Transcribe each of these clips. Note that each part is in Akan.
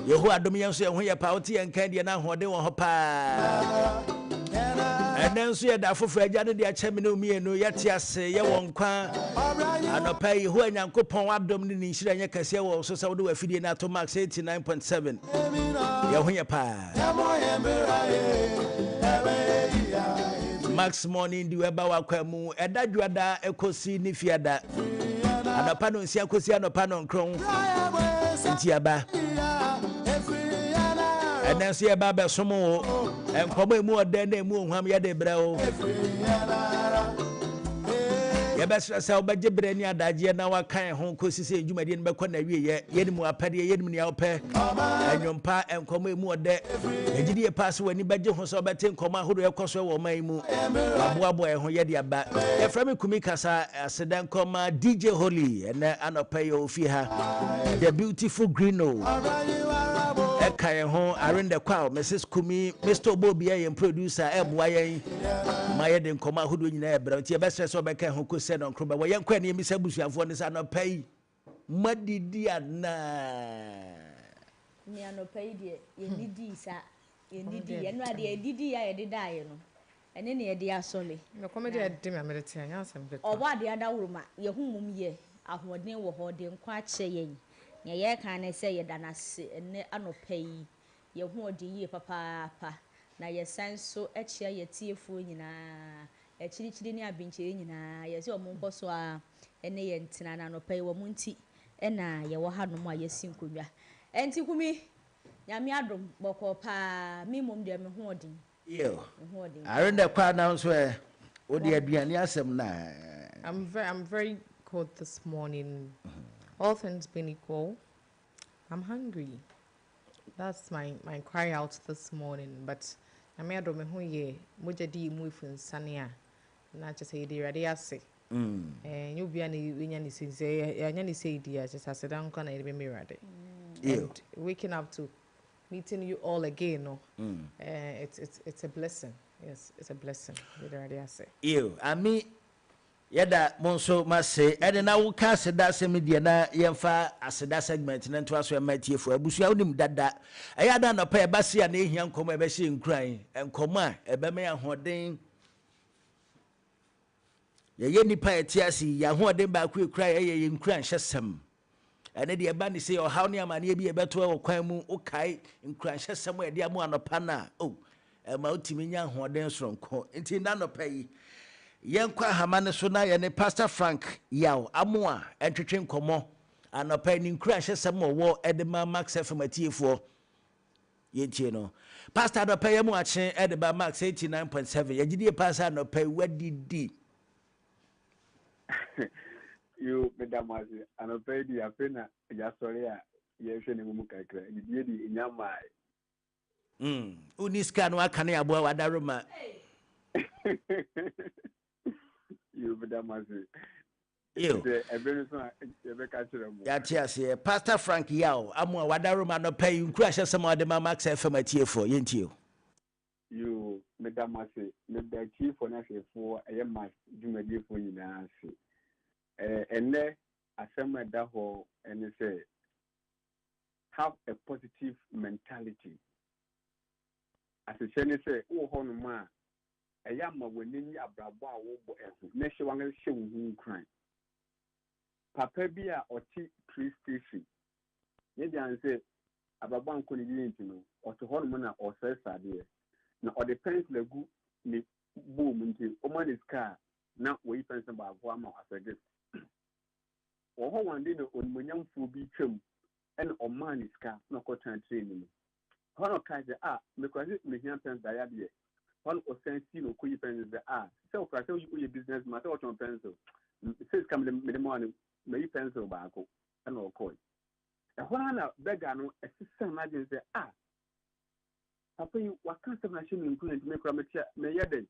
Yehu adom yen so ye ho ye pa wote yen kan de na hode won ho pa and then so ye da fofo agya no de a cheme no mienu yete ase ye won kwa anopa Yehu Nyankopon adom ni nhira nya kase wo so sawo de wafidie na to max 89.7 ye ho ye pa Max morning di weba wakwa mu eda dwada ekosi ni fiada anopa no nsia kosi anopa no nkron nti aba and then so ye ba be somo enkomo emu oden na emu ohwam ye de bre o ye be stressa obaje bre ni adaje na wakan ho kosi se edwumade ni bekọ na wiye ye ni mu apade ye ni mu ne awpe enwompa enkomo emu ode ejidi ye pass wani baje ho so obete enkomo ahoro ekoso wo man mu aboabo e ho ye de aba ye frame kumi kasa asedan koma DJ Holy ene anopa ye ofi ha the beautiful Greeno Eka ho arende kwa Mrs. Kumi Mr. Bobby yen producer eboa yen maye de nkoma hodo nyina ebra nti ebesre so beka ho ko se no nkroba wo yen kwa ne emisa busuafo ne sa no pai madidi ana ni ano pai de ye didi sa ye didi ye no ade didi ya ye dida ye no ene ne ye de asole no comedy ade me amerite anya asem beto obo ade adawuruma ye humum ye ahoden wo ho de nkwa ache yen ye ye kan ne se ye danase ene anopai ye hu odi ye papa na ye sanso echia ye tiefo nyina echirichiri ni abinchiri nyina ye se omo nkoso a ene ye ntina na anopai wo munti ena ye wo hanom a ye sinkonwa enti kumi nyame adom boko pa mi mom de me hu odin yo arende kwa na so e odi aduane asem na I'm very cold this morning. All things being equal, I'm hungry. That's my cry out this morning. But I made a me ye mujadi mufin sania. Not just say the radiasi. And you'll be any say dear, just as I don't can be mirrored. And waking up to meeting you all again, no. It's a blessing. Yes, it's a blessing. With the radiasi. You, I mean. Yada monso mase ene na wo ka aseda semedie na yemfa aseda segment na nto aso ematiefo abusua onim dada eyada no pa ebase ya na ehia nkomo ebehye nkran enkomo a ebeme ahoden ye nipa etiasi ya hoden ba ku ekran ye nkran hyesem ene de eba ni se ohaw ne amane bi ebeto e kwan mu okai nkran hyesem e de amu anopa na o ema otimi nya ahoden soronko nti na no pa yi yenkwa hamane so na ye ne Pastor Frank yaw amoa entwetwe nkomo anopa ni nkura hyesem wo edema Max FM atiefo yentie no Pastor anopa ye mu ache edema Max 89.7 yegidie Pastor anopa wadidi you madam anopa di afena ya sori a ye hwe ne mu kakra didie di nyama uniska no aka ne abo wadaroma you madam you yeah, Pastor Frank Yao amoa wadaroma no pay nkura hyesem odema Max FM atiefo yentio you madam me da chief for na for e mass jumadi for nyina ase enne asema da ho ene say have a positive mentality as a say wo ho no ma eyama w'anini abrabo a wo bo ehu na hye wan hye wo hu kran papa bi a oti tree station ye bi an say abrabo anko ni bi ntino oto ho no na osesa de na o depends lagu ni boom nti o man is car na wo yi pension ba avo ama asage wo ho wan de no onmonyamfo bi twam en o man is car na ko tan train ni hono ka je me kwazi me hian pension da ya de one offensive no kuyi pension the so for say you business man so what pencil says come the morning me pencil ba ko and o call e ho na bega no assistant imagine say papa you what can some machine include me kra me yede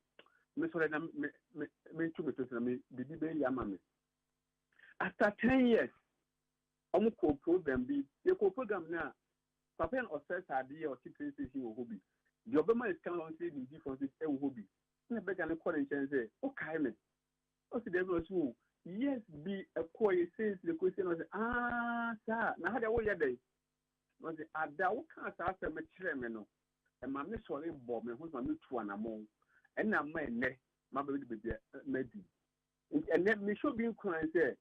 me so na me tu me to na me bibi be ya ma me after 10 years omo ko program bi ye ko program na papa en offense ade o tipi station wo hobi the Obama is kind of saying the difference is a hobby. I beg and call and say, okay, man. Also, there was who, yes, be a coy says the question was, sir, now how the way day. no say ada wo kan sa asem kire me no e ma me sori bo me ho ma me tu anamo e na ma ene ma be be medi ene me show bi kwan say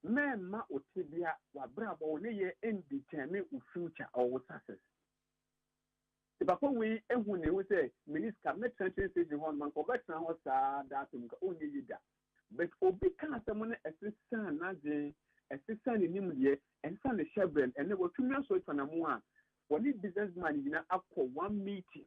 men ma otibia wa brabo ne ye indetermine u future or success. If I we ehu ne we say minister make sense say the one man ko betra ho sa that um only yida but obi kan asem ne assistant na je assistant ni mu ye ensa ne shebel ene wo tumi aso twanamo a woni businessman yina akọ one meeting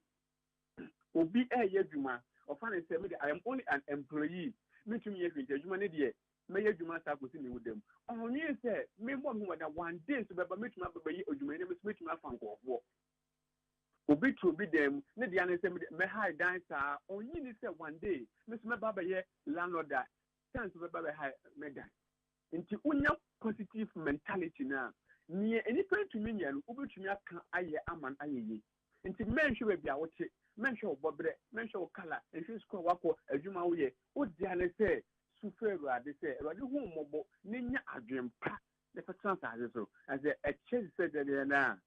obi yeduma ofan say me I am only an employee me tumi ye fi adwuma ne de me yeduma sa ko si me wudem onye say me mo me wada one day so beba me tumi abeba yi adwuma ne me tumi afanko wo obi to be them ne dia ne say me high dance onye ni say one day me so me baba ye landlord chance beba be high me dan nti unya positive mentality na ni anything to me nyalo ubetumi aka aye aman ayeye nti menhwe bia wote menhwe obobre menhwe okala ehwe school wako adwuma wo ye odia ne say suferu ade say ewade hu mobo nenya adwempa ne fatransa ade so as a chase said there na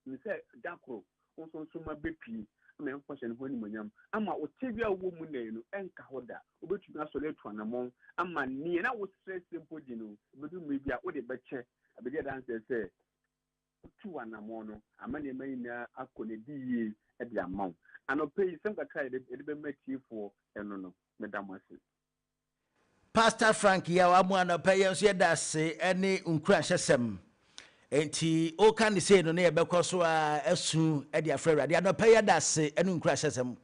ni say dakro onso ma bepi me nkwashe ho ni monyam ama otebia wo mu na enu enka hoda obetumi asole tuanamon ama ni na wo stress simple di no bedu me bia wo de beche abege dance say tuanamon no ama ne mayina akone diye e de amount anope sem kakra de be matifo eno no medamase Pastor Frank ya wa mu anope yenso ye dase ene nkura hyesem enti o kan say no na ye bekoso a asu e de afra rade anope ye dase ene nkura hyesem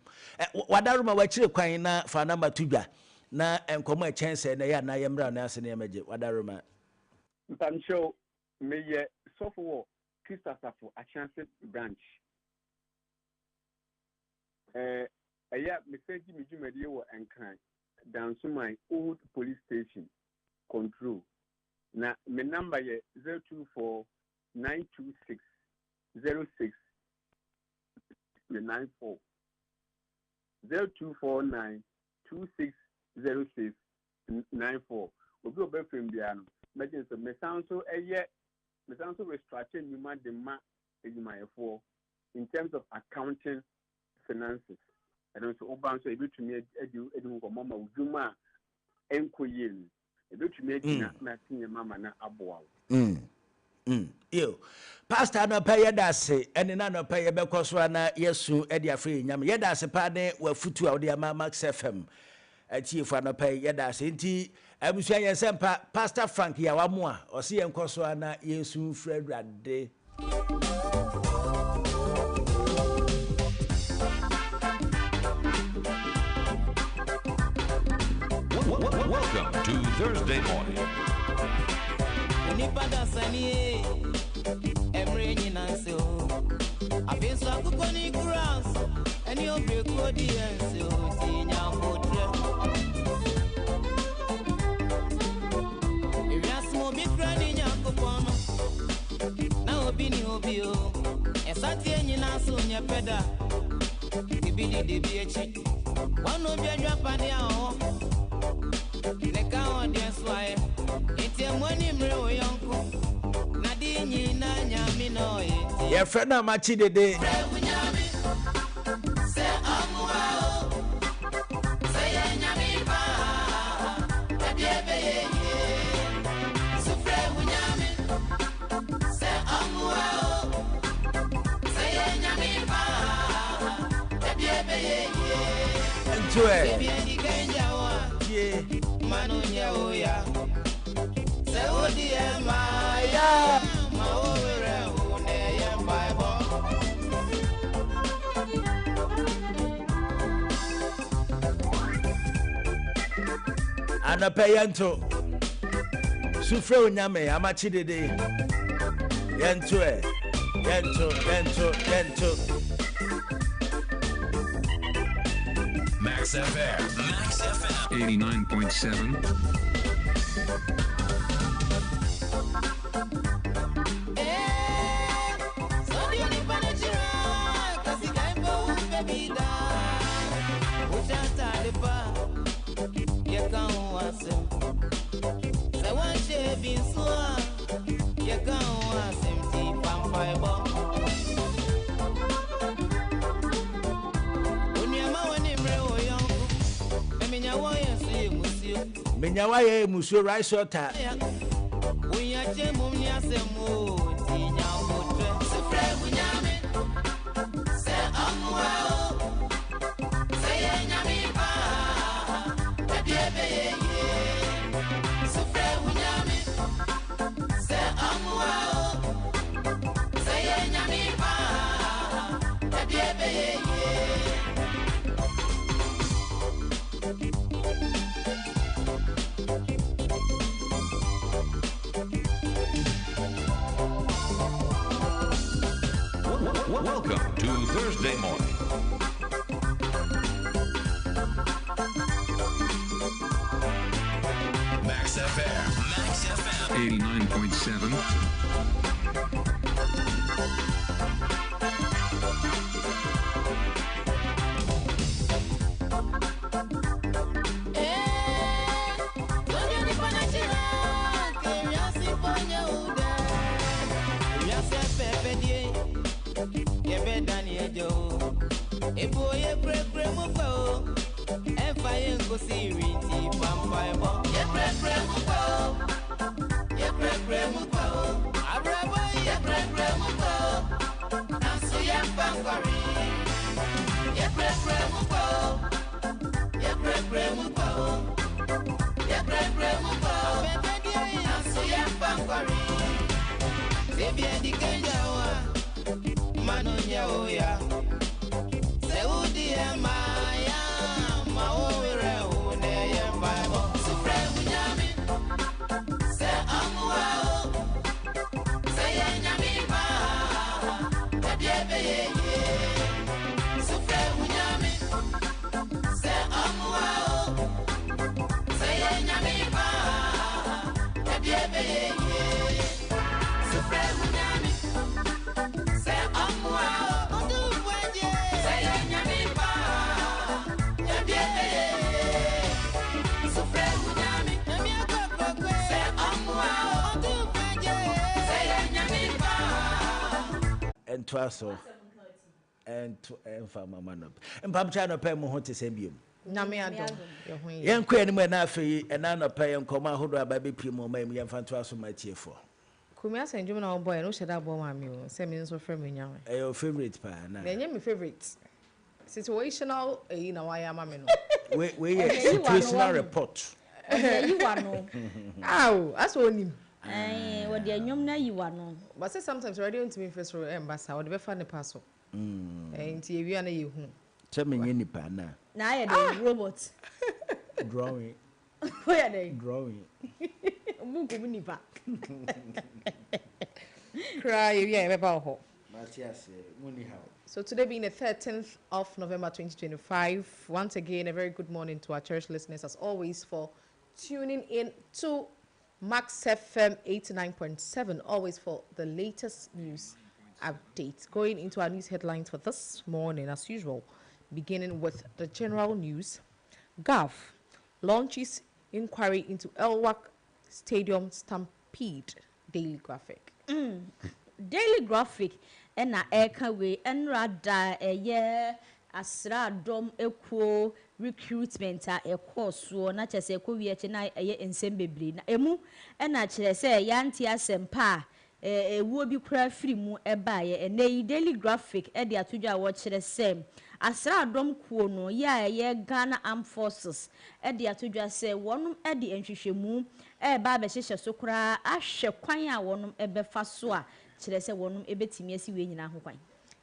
wadaruma wa kire kwan na fa number 2 dwa na enkomo a chance na ya na ye mra na ase na meje wadaruma Mpancho meye software Christopher a chance branch aya message mi jumadi wo enkan down to my old police station control na my number ye 024 926 06 94 0249 26 06 94 obi obefem bia no imagine so me sound so restructuring human demand in terms of accounting finances. I don't so oban so able to me edu ko mama uduma enkoye able to me na tinye mama na aboa yo pastor no pay dase ene na no pay bekoso na yesu e dia free nyam ye dase pa ne wa futu a wo dia Max FM atiefo no pay ye dase nti abusua ye sempa Pastor Frank ya wa mo a o se ye nkoso na yesu frɛdwade. Welcome to Thursday morning. Unipada sani every nanso. Afisa kukoni grass and you break audience tinya motre. If you small big granny nyakopono. Na obini obio. Esati enyi nanso nya peda. Ibidi debiachi. One of your japani aho. Neka audience why it's a money mre yanko na di nyina nyami no ye Your friend na machi dede se amwa se nyami ba e biebe ye so fre nyami se amwa se nyami ba e biebe ye into it biebe kenja wa yeah Manunya oya se odi e maya ma owere une ye bible ana payanto sufre onyame amachi dede yento Max FM 89.7. Menyawa ye musuo rice water. We are Jemum Yasemo, Tina Motre, Sufre Bunyame, say Amwell, say Yamiba, the Debe, Sufre Bunyame, say Amwell, say Yamiba, the Debe. Welcome to Thursday morning. Max FM. Max FM. 89.7. Twaso and farmer man. And Pamchano pay more to send you. Namiado. Young queen when I fee and Anna pay and come out who are baby Pimo, maybe and Fantaso my cheer for. Kumia and juvenile boy, no shut up, boy, send me so from me now. Your favorite pan. Then you my favorite. Situational, you know, I am a man. We situational report. You are no. Ow, that's only. What the young you are no. But say sometimes radio to me first for ambassador, or the fan the parcel. And you are you. Tell me any pan now. Now, robot drawing. Where are they? Drawing. Cry, yeah, about her. How. So today being the 13th of November 2025, once again a very good morning to our church listeners as always for tuning in to Max FM 89.7, always for the latest news updates. Going into our news headlines for this morning as usual, beginning with the general news. GAF launches inquiry into Elwak Stadium Stampede. Daily Graphic. Daily Graphic and na eka we and rada asra dom ekuo recruitment a ekoso na chese ekwo wie na ensem bebre na emu na kire se yanti asempa ewuo bi kura firi mu eba ye Daily Graphic de atodwa wo kire se asra dom kuo no ye Ghana Armed Forces de atodwa se wonum de enhwehwemu ba be hyehye so kura ahwe kwan a wonum ebefa so a kire se wonum ebetimi asi we nyina ho kwan.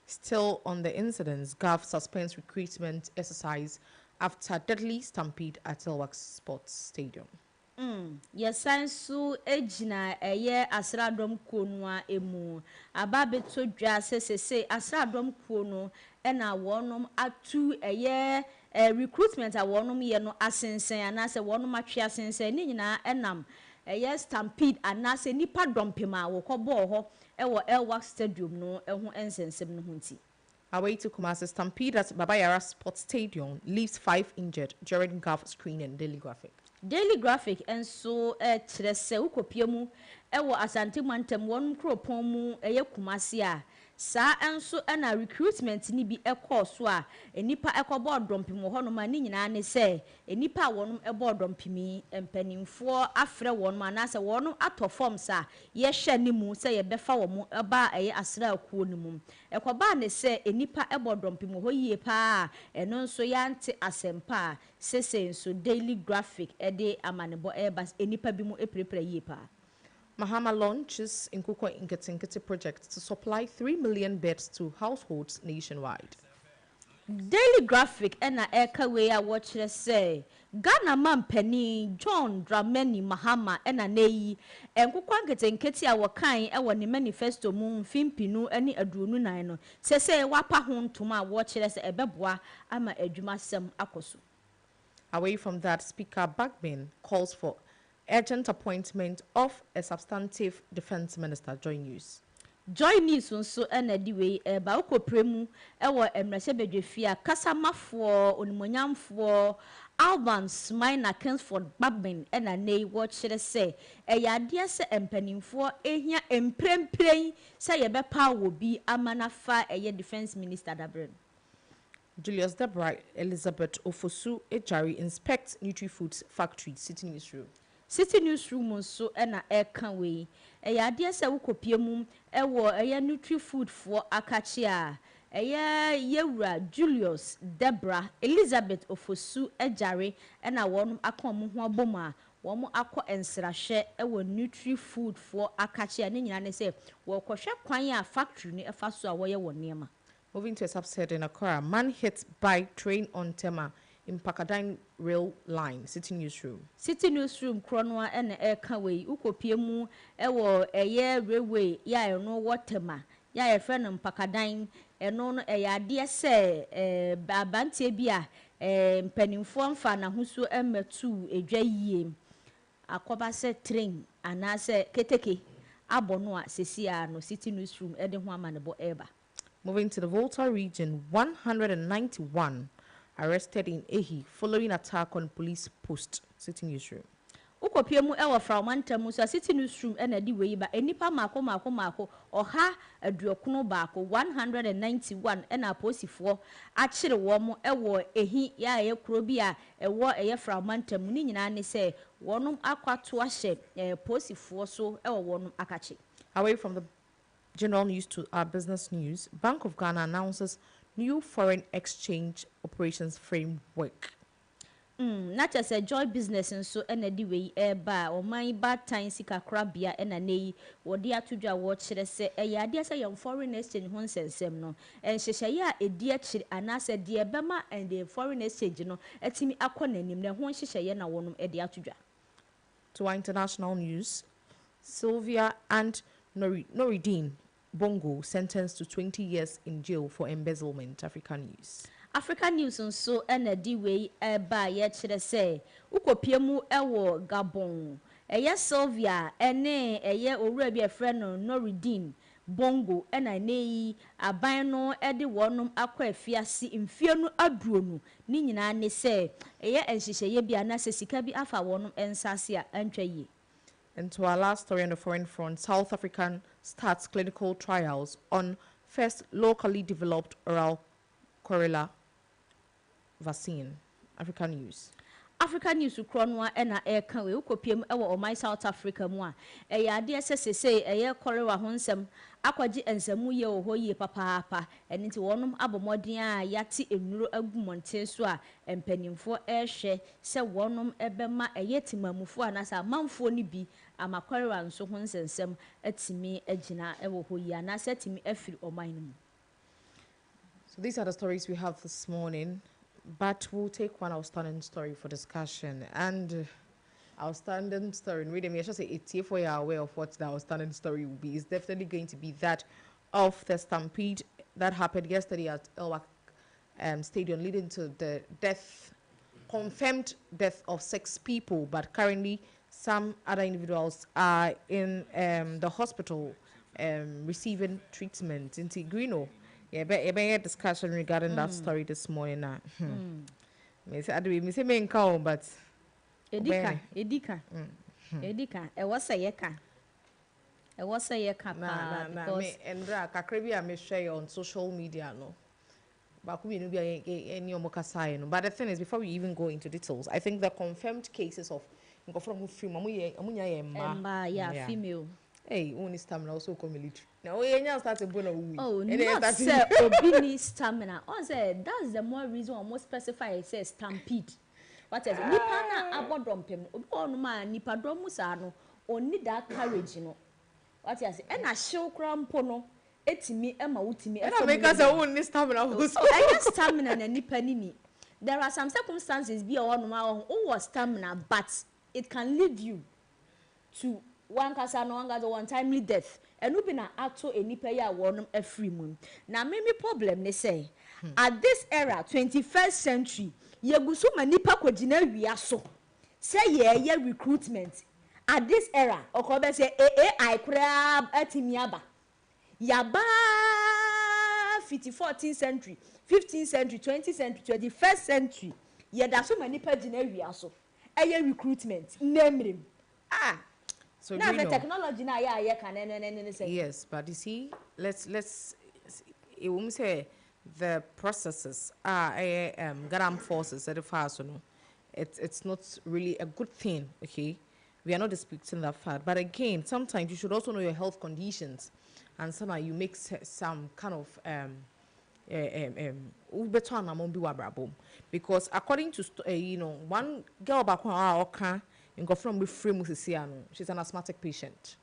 Still on the incidents, GAF suspends recruitment exercise after deadly stampede at Elwak Sports Stadium. Yes, so ejina asradom kuonwa emu ababeto dwa se asradom kuono na wonom atu recruitment a wonom ye no asensen anase wonom atwe asensen ni nyina enam stampede anase nipa dompema wo kɔbɔ ho ewo Elwak Stadium no eho ensensem no hunti. Away to Kumasi, stampede at Baba Yara Sports Stadium leaves 5 injured during GAF screening. Daily Graphic. Daily Graphic and so kyerɛ sɛ ukopia mu ewo Asante Mantem won kropon mu Kumasi a saa enso na recruitment ni bi ekọ so a enipa ekọbọ ọdọmpim ho no ma ni nyina ne se enipa wonum ebo ọdọmpimi empanimfo afre wonum anase wonum atọ forms a ye hye ni mu se ye befa wo mu eba eye asra akuo ni mu ekọba ne se enipa ebo ọdọmpim ho yie pa eno nso yante asempa sese nso daily graphic ede amanebo eba enipa bi mu eprepre yie pa. Mahama launches Nkuko Nketinketi project to supply 3 million beds to households nationwide. Daily graphic ena eka we a watch say Ghana man penny John Dramani Mahama ena neyi Nkuko Nketinketi a wakan e woni manifesto mu mfimpinu eni aduonu nan no se wapa ho ntoma watch say ebeboa ama adwumasem akoso. Away from that, Speaker Bagbin calls for urgent appointment of a substantive defense minister. Joy News. Joy News nso na di we ba ukopremu ewo emrese bedwefia kasamafo onimonyamfo Alban Smina Kingsford Bagbin na nei wo kire se eyade se empanimfo ehia emprempren se yebepa wo bi amanafa eye defense minister dabren. Julius Deborah Elizabeth Ofosu Ejari inspects Nutri-Foods factory. City Newsroom. City Newsroom nso na eka we eyade se wukopie mu ewo eye Nutri-Food for akachi a eye yewura Julius Deborah Elizabeth Ofosu Ejari na wonum akon mu ho abom a womo akọ ensrahye ewo Nutri-Food for akachi a ne nyina ne se wo kwohwe kwan a factory ni efa so a wo ye wonema. Moving to a subset in Accra, man hit by train on Tema in Pakadine rail line. City Newsroom. City Newsroom kronwa ene eka we ukopie mu ewo eye railway ya eno Watema ya efre no Pakadine eno no eyade se abantie bia mpanimfo amfa na huso ematu edwa yie akoba se train anase keteke abono a sesia no City Newsroom ede ho amanebo eba. Moving to the Volta region, 191 arrested in Ehi following attack on police post. City Newsroom. Ukopie mu ewo fragmenta mu so City Newsroom ena di we ba enipa mako oha aduokuno baako 191 ena aposifo akire wo mo ewo Ehi ya ye kuro bi a ewo eye fragmenta mu ni nyina ne se wonum akwato ahye posifo so ewo wonum akache. Away from the general news to our business news, Bank of Ghana announces new foreign exchange operations framework. Not just a joy business and so ena di we ba o man bad time sika krabia ena nei wo dia tudwa wo kire se ya dia se yam foreign exchange ho nsensem no en hyehye ya edi akire anase de bema and the foreign exchange no etimi akọ nanim ne ho hyehye na wonum edi atudwa. To our international news, Sylvia and Noridine Bongo sentenced to 20 years in jail for embezzlement. African News. African News nso ena di we ba ye kire se ukopie mu ewo Gabon eye Sylvia ene eye owura bi efre no Noridine Bongo ena nei aban no ede wonum akwa afiase mfie no aduonu ni nyina ne se eye enhyehyeye bi anase sika bi afa wonum ensase a antwa yi. And to our last story on the foreign front, South African starts clinical trials on first locally developed oral corella vaccine. African News. African News ukronwa ena eka we ukopiem ewo omai South Africa mu a eyade sesese eye korewa ho nsem akwaji ensemu ye oho ye papaapa eniti wonum abomodin a yate enuro agumonte so a empanimfo ehwe se wonum ebema eye timamufo anasa manfo ni bi amakorewa nso ho nsensem atimi agina ewo ho ye anasa atimi afiri omai no. So these are the stories we have this morning. But we'll take one outstanding story for discussion. And outstanding story, read me, I should say, if we are aware of what the outstanding story will be, is definitely going to be that of the stampede that happened yesterday at Elwak Stadium, leading to the confirmed death of 6 people. But currently, some other individuals are in the hospital receiving treatment in Tigrino. Yeah, but a discussion regarding that story this morning. Miss Adu, Miss Menko, but Edika, e was a yeka. ɛwɔ sɛ yɛka paa because Endra kakra bi a me share on social media no. But we know any no. But the thing is, before we even go into details, I think the confirmed cases of from female. Hey, only stamina also come military. Now we start to burn. Oh, not say obini stamina. On say that's the more reason almost specify it says stampede. What is nipa na abodompem obi onu ma nipa domu sa no oni that courage no. What is e na hyew krampo no etimi ema wutimi e for make us only stamina also. I stamina na nipa ni. There are some circumstances be onu ma who stamina but it can lead you to one timely death and we na ato enipa ya wonum afri mu na me problem ne say at this era 21st century yegusu ma nipa kwagina wia so say ye recruitment at this era okobe say AI kra atimi aba yaba 14th century 15th century 20th century 21st century ye da so ma nipa gina wia so recruitment namrim so now the technology now can say yes, but you see, let's it won't say the processes are Garam forces certified, so no, it's not really a good thing. Okay, we are not disputing that fact, but again, sometimes you should also know your health conditions, and somehow you make some kind of because according to one girl back on in from with free she's an asthmatic patient.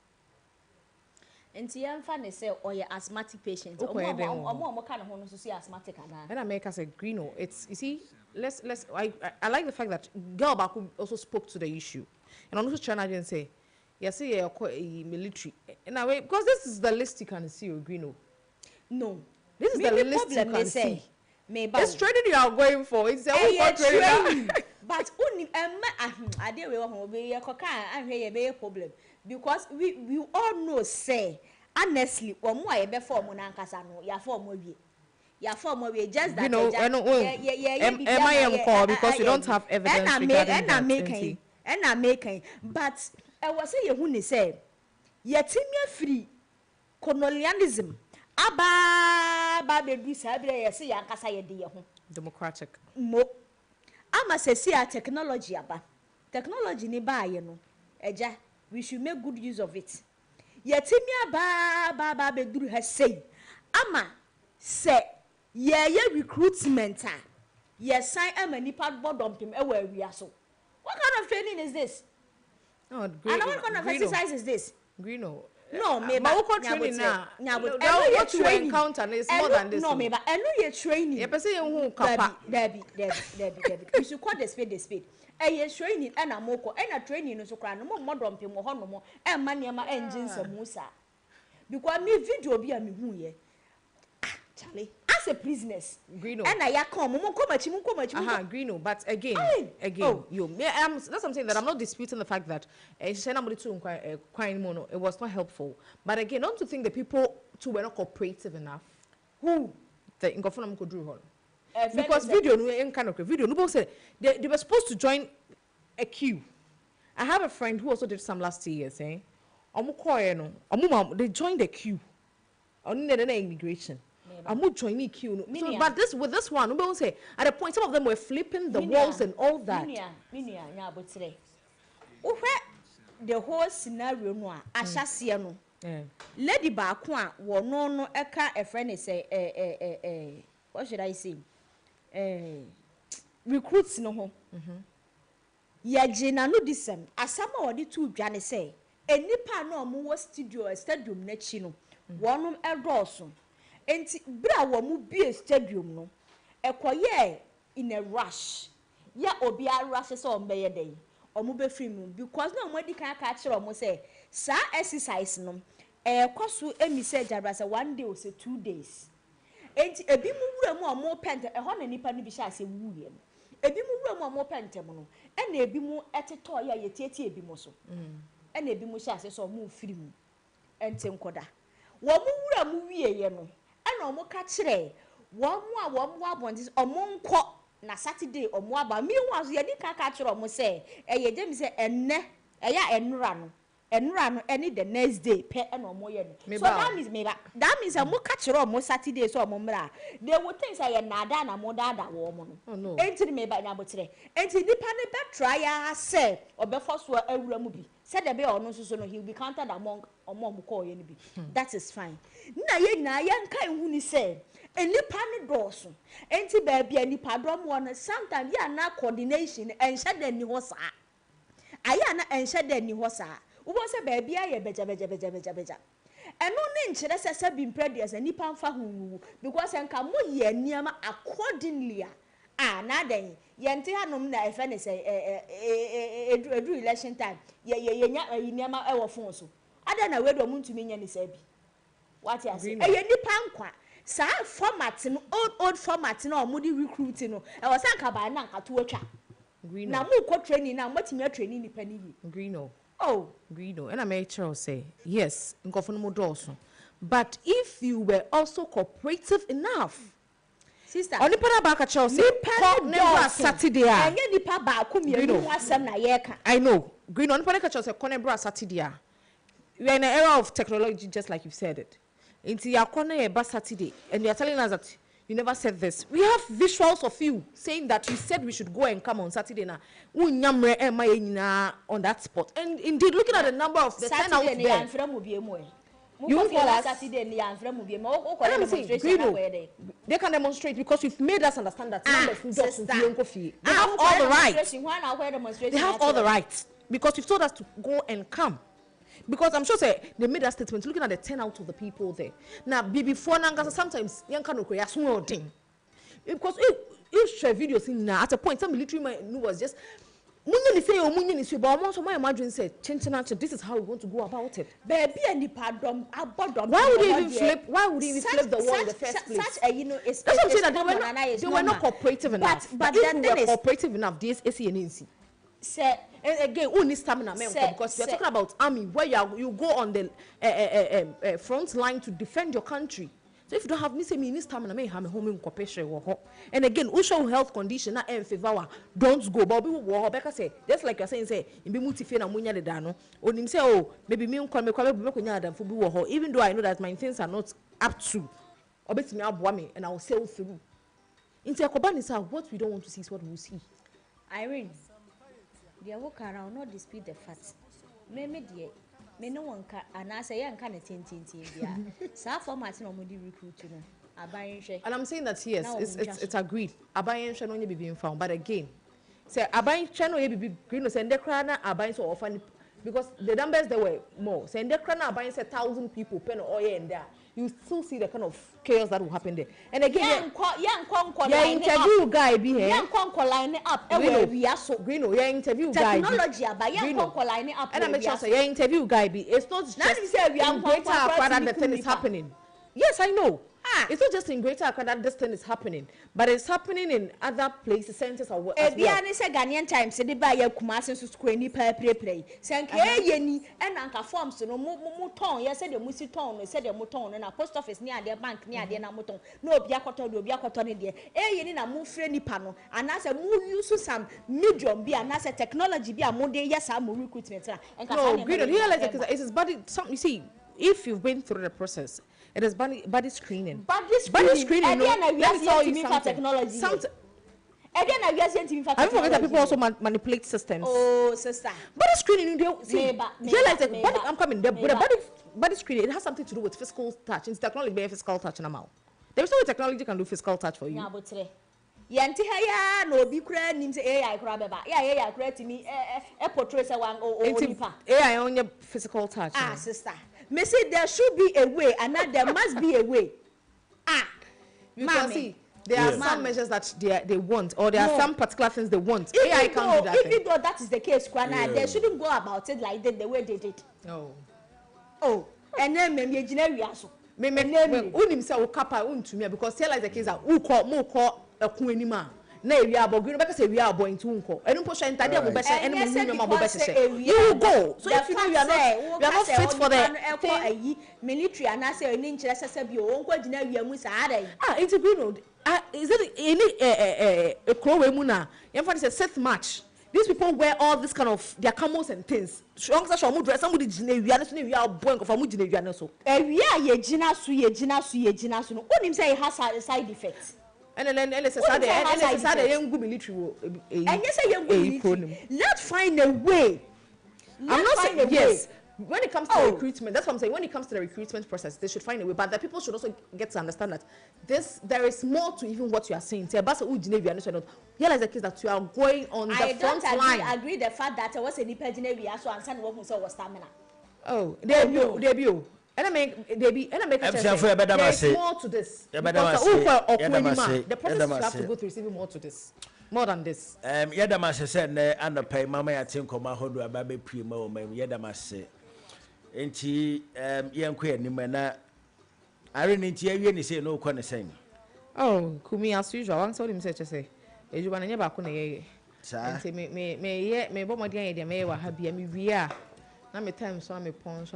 And Tianfa say or your asthmatic patient. Kind of one to see asthmatic and I make us a greeno. It's you see, I like the fact that girl back also spoke to the issue. And I'm also trying to say, yes, you're military. In a way, because this is the list you can see, greeno. No. This is the list you can see. It's training you are going for. It's training. But only I didn't be a problem because we all know say honestly one more before Monancasano, ya form we just that am I call because you don't have evidence and I'm making but I was saying who say yet free colonialism aba be do sabre say yankasa ye de ho democratic mo ama say technology aba technology ni ba ye no eja we should make good use of it yetimi aba be do ha say ama say ye recruitment yes sign ama nipa bodompim e wa awia so what kind of training is this no and what kind of exercise is this greeno no, maybe training now. What you encounter is more than this. No, maybe I know you're training. You say you kapa. Debbie. You should call the spade. You're training and I'm moko. And a training no so cry no more dumping more no more. And money my engines and musa. Because me video be a me who ye. Charlie, as a business. Greeno. And I come Greeno. But again, that's something that I'm not disputing the fact that it was not helpful. But again, don't you think the people too were not cooperative enough? Who? The Ingofuna could do because video no said they were supposed to join a queue. I have a friend who also did some last year, saying, they joined the queue. On immigration. I'm not joining queue. So, but with this one, we say at a point some of them were flipping the walls and all that. The whole scenario no ahyasia no. Lady baako a wono no eka a friend say what should I say? Recruits no ho. Yagina no disem asama odi tu dwane say enipa no omo wo stadium na chi no wonom edoso. Enti bra wo mu bie stadium no ekoye in a rush ya obi a rush say ombeye den omo be free mu because na omo di kan ka kire omo say sa exercise no ekoso emi say jabra say 1 day or say 2 days enti ebi mu wura mu omo pente ho na nipa ni bi sha say wuye no ebi mu wura mu omo pente mu no na ebi mu eteto ya yetieti ebi mu so na ebi mu sha say so omo free mu enti nkoda wo mu wura mu wiye ye no ana omo ka kire wo mu abonti omo nko na Saturday omo aba mi hu aso ye di ka kire omo say eye dem say enne eya enura no enra no any the next day pe and omo ye no so that means a mo catch mo Saturday so omo mra they would think say nada na mo dada wo mo no enti me ba nya botere enti nipa ne be try ya say obefo so awura mu bi said the be ono so no he will be counted among mo call ye ni bi that is fine na ye nyina ye nka ehu ni say enipa ne doso enti ba bia nipa dom wo sometimes ya na coordination enhye da ni ho sa aya na enhye da ni ho sa wo se ba bia ye beja eno ne nkyere sese bi impredious nipa mfa hu because enka mo ye niama accordingly na den yente hanom na efe ne say edu election time ye nya niama e wo fon so ada na we do mo ntumi nya ni say bi what you say ye nipa nkwa sa format no old format no mo di recruit no e wo san ka ba na nka to atwa na mo ko training na mo timi training nipa ni yi Greeno. Oh, Greeno. And I make sure say, yes, but if you were also cooperative enough, sister, only para baka Chelsea, never Saturday. And any papa Greeno. I know. Greeno, only para Chelsea, Conebra Saturday. We are in an era of technology, just like you said it. Into your corner a Saturday, and you are telling us that you never said this. We have visuals of you saying that you said we should go and come on Saturday now. On that spot. And indeed, looking at the number of the turnout there. You Saturday, they can demonstrate because you've made us understand that numbers they have all the rights. They have all the rights because you've told us to go and come. Because I'm sure they made a statement looking at the turnout of the people there. Now, before Nanga, sometimes young can small thing. Because if share videos in now at a point, some military man was just but my imagine said, this is how we want to go about it. Baby and pardon, why would you even flip? Why would you even flip the wall in the first place? Such a that's what I'm saying that they were not cooperative enough. But if we were cooperative enough, this is ANC. Say and again, who needs stamina, because we are talking about army where you go on the front line to defend your country. So if you don't have me stamina, may have a home in cooperation. And again, who show health condition na favor don't go. But people Becca say just like you're saying, say in be multi-fena munya de dano. Or him say, oh, maybe me come even though I know that my things are not up to. Or bet me up me and I will sail through. Into a what we don't want to see is what we see. Irene. They walk around, not dispute the facts. Me dear, me no one can, and I say, young can attend Sa format no mudi recruit, and I'm saying that yes, it's agreed. Abayan shall only be being found, but again, say Abayan channel be green, send the crana, Abayan so often because the numbers there were more. Send the crana, Abayan 1,000 people, pen oil in there. You still see the kind of chaos that will happen there. And again, your interview guy be here. Line up. Greeno, your interview guy. Technology, but line up. And I'm sure your interview guy be. It's not just in Greater Accra that the thing is happening. Yes, I know. It's not just in Greater Accra that this thing is happening, but it's happening in other places, centers as well. Ghanaian times, they buy a Kumasi to square ni play. Sank yeni and anka forms no muton. Yes, said the musiton, said the muton, and a post office near their bank near their namuton. No biacoton, no biacoton there. Yen a move friendly panel, and as a move use some medium be and as a technology be a more day, yes, I'm recruitment. No, Greeno, realize it is body something you see. If you've been through the process, it is body screening. Body screening. And then let me tell you something. Technology. Again, I guess you I forget that people also manipulate systems. Oh, sister. Body screening. Realize that I'm coming. Body screening. It has something to do with physical touch. It's technology, be physical touch now. There is no way technology can do physical touch for you. Yanti haya no bi kura nim say AI kura beba AI kura timi portray say one o nipa AI on your physical touch. Sister, me say there should be a way and now there must be a way. Because see, there are some measures that they want, or there are some particular things they want. AI can't do that. Even though that is the case, they shouldn't go about it like that the way they did. Oh, and then maybe engineer also. Me unim say o kapa untumi because tell like the case that mo call ekunenima na area abo green because area abo into unko enu po share ntade abo be share enu mo abo be share you go so if you know you are not fit for the military and I say any nkyere sese bi o nko gina area mu saare it's Greeno is it any a crow we mu na you find say 6th March these people wear all this kind of their camos and things. Strong such a dress. Somebody we are born of a mujina so. We are ye gina su. No, him say it has side effects. And then it's a Saturday young military. And yes, I am military. Let's find a way. I'm not saying yes. When it comes to recruitment, that's what I'm saying. When it comes to the recruitment process, they should find a way. But the people should also get to understand that there is more to even what you are saying. Realize the case that you are going on the front line. I agree the fact that I was a nipa Genevia, so and son was stamina. Oh, debut. And I make there's more to this. The process you have to go through is even more to this. More than this. Yadamase said, and the pay Mama, I think, Oma Hodu, a baby primo, Yadamase. And she, young queer, Nimana. I really need to say no corner saying. Oh, Kumi, as usual, I told him such to say. As you want to never come again. May bomb again, the mayor, happy, and we are. Now, my time, so I'm a pawn,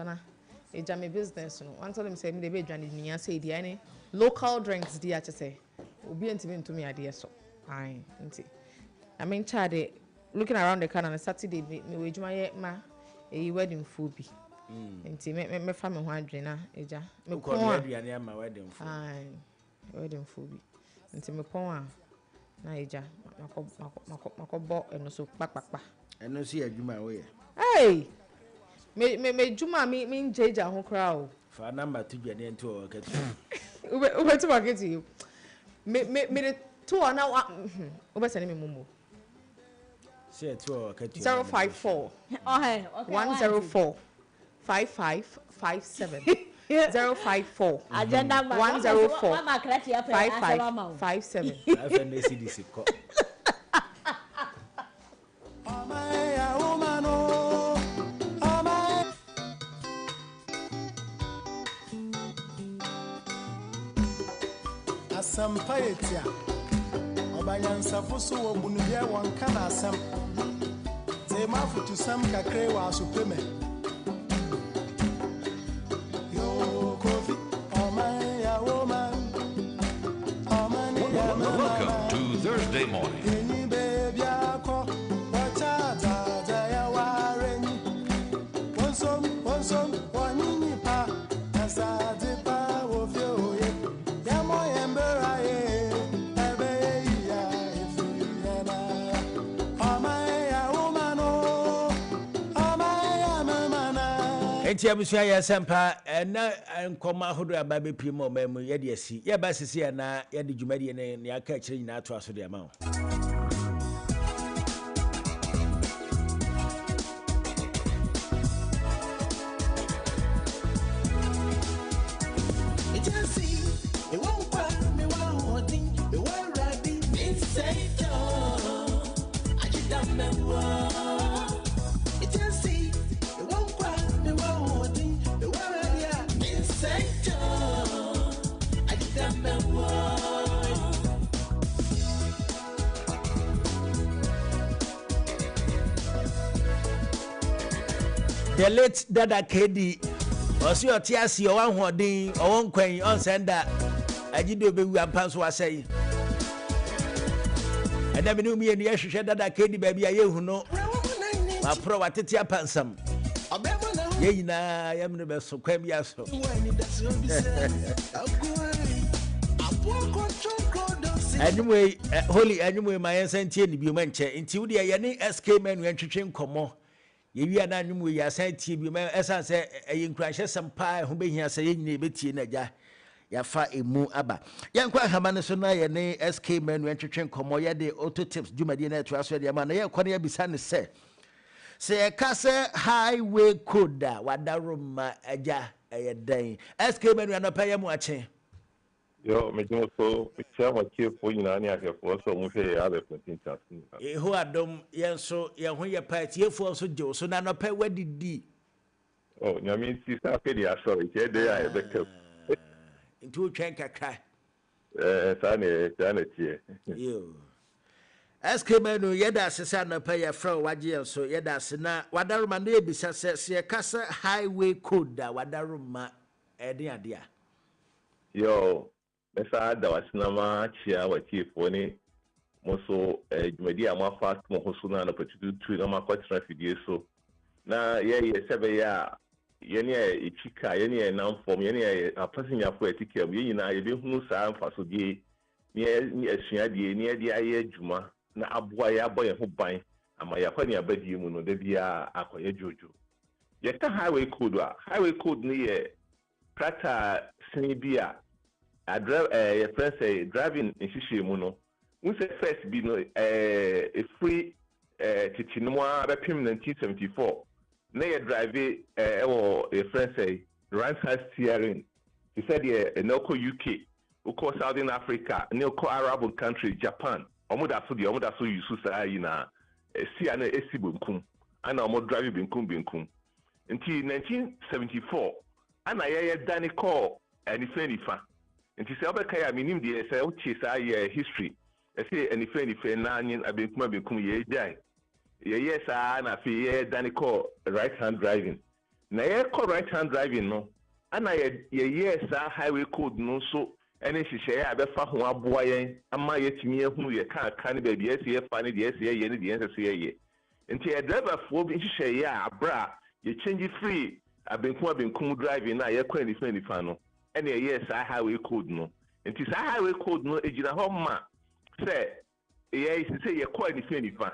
a jammy business. One told him, saying the bed, and I say, the any local drinks, dear, to say, will be intimate to me, idea so. I mean, Chade, looking around the car on a Saturday, me wage my wedding food be. And me family one dinner, Eja. Me my wedding food. Aye, wedding food be. And me pon na Eja, mako bo and also back. And no see a Juma way. Hey, me Juma me Jeja who crowd. For a number to get into a get. Where to get you? Me the 2 now. Over sending me Mumu. Say 2 054 104 5557 054 agenda 104 5557. Asampaetia Obanyansa foso wo bunubia wonka na asam ze mafutu sam kakre wa supreme yo kofi omaya woman Welcome to Thursday morning. Eni baby ako wacha za ya wareni wonsom wanyini pa asade pa wo fioye ya moyembera ye Enti abusua ya sempa na nkoma hodo ababe primo mamu ye de asi ye ba sisi na ye de dwumadi ne aka akire nyina ato aso de ma wo. The late Dada KD osi otiasi o wan hodin o won kwan on senda agido be wi ampa so asai eda me no mi eni ehwehwe Dada KD ba bia yehu no ma pro watete apansam ye yina yam no be so kwan bia so anyway holy anyway my sentie ni bi ma nche nti wo de ye ne SK manu antwetwe nkomo yewi na nwum we yasan tie bi ma esan se yinkranhye sempa ho behia se yenyine betie na gya yafa emu aba yankwa hamane so na ye ne SK manu entwetwe nkomo ye de auto tips dwumadi na eto aso de ma na ye kwone ya bisa ne se ye ka se highway code wadaroma agya eyedan SK manu anopa ye mu ache yo me jo so chama ke po ina ni ake po so mu fe ya be planting chance ho adom yenso ye ho ye party ye fo so je so na no pa wadidi oh nyame si sa fe dia so ke de ya be ke into twen kakra sa ne tie yo SK manu ye da sesa no pa ye fra waje so ye da se na wadaroma na ebisa se kasa highway code wadaroma ede adea yo esa da wasinama chia wa chief woni so dwumadi a mo fast mo ho so na no patutu na ma kwatra fidie so na ye sebe ya ye ne echika ye ne nam form ye ne apasinya fo etikem ye nyina ye be hu saa mfaso die ne asua die ne de aye adwuma na aboa ya aboye ho ban ama ya kwani abadie mu no da bia akoye jojo ye ka highway code ne ye prata sinibia your friend say driving in Shishimo no. We say first be no a free Tichinwa Bepim 1974. Nay a drive or a friend say right hand steering. He said a Noko UK, Oko Southern Africa, Noko Arab country, Japan. Omoda so Yususa ina Siana Esibunkum. And Omo driving binkum. Until 1974, and I Danny call and if anyfa. And she said, "Obekaya, minim the say uchi say history. I say any friend na nyin abenkuma benkum ye dai. Ye yes na fi ye daniko right hand driving. Na ye call right hand driving no. Ana ye yes highway code no so any hihye ya abefa ho aboa yen ama ye timi ehunu ye kan ba bi ese ye fa ne de ese ye ne de ese ye. Nti ye driver fo bi hihye ya abra ye change free abenkuma benkum driving na ye kwa ni fa no. And yes, I highway code no. And this highway code no ejina homa say yes say you call any fan.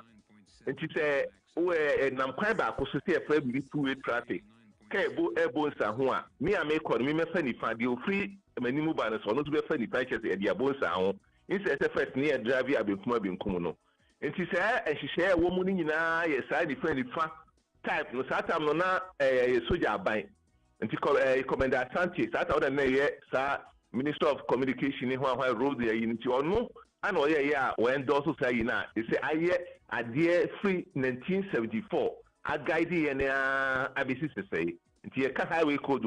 And she say we nam kwan ba ko so say e be two-way traffic. Kai ebo nsa ho a me a me call me fa ni fan dey free manimu ba no so no to be fa ni fan chese e dey ebo nsa ho. Instead say first near drive abekuma benkum no. And she say e hihye wo mu ni nyina yes I dey fa ni fan type no sa tam no na soja aban. And Commander Sanchez, that's how they say Minister of Communication in Hawaii road there in Tiono, and when those who say na, they say I dear free 1974. I guide and ABC say, into a highway code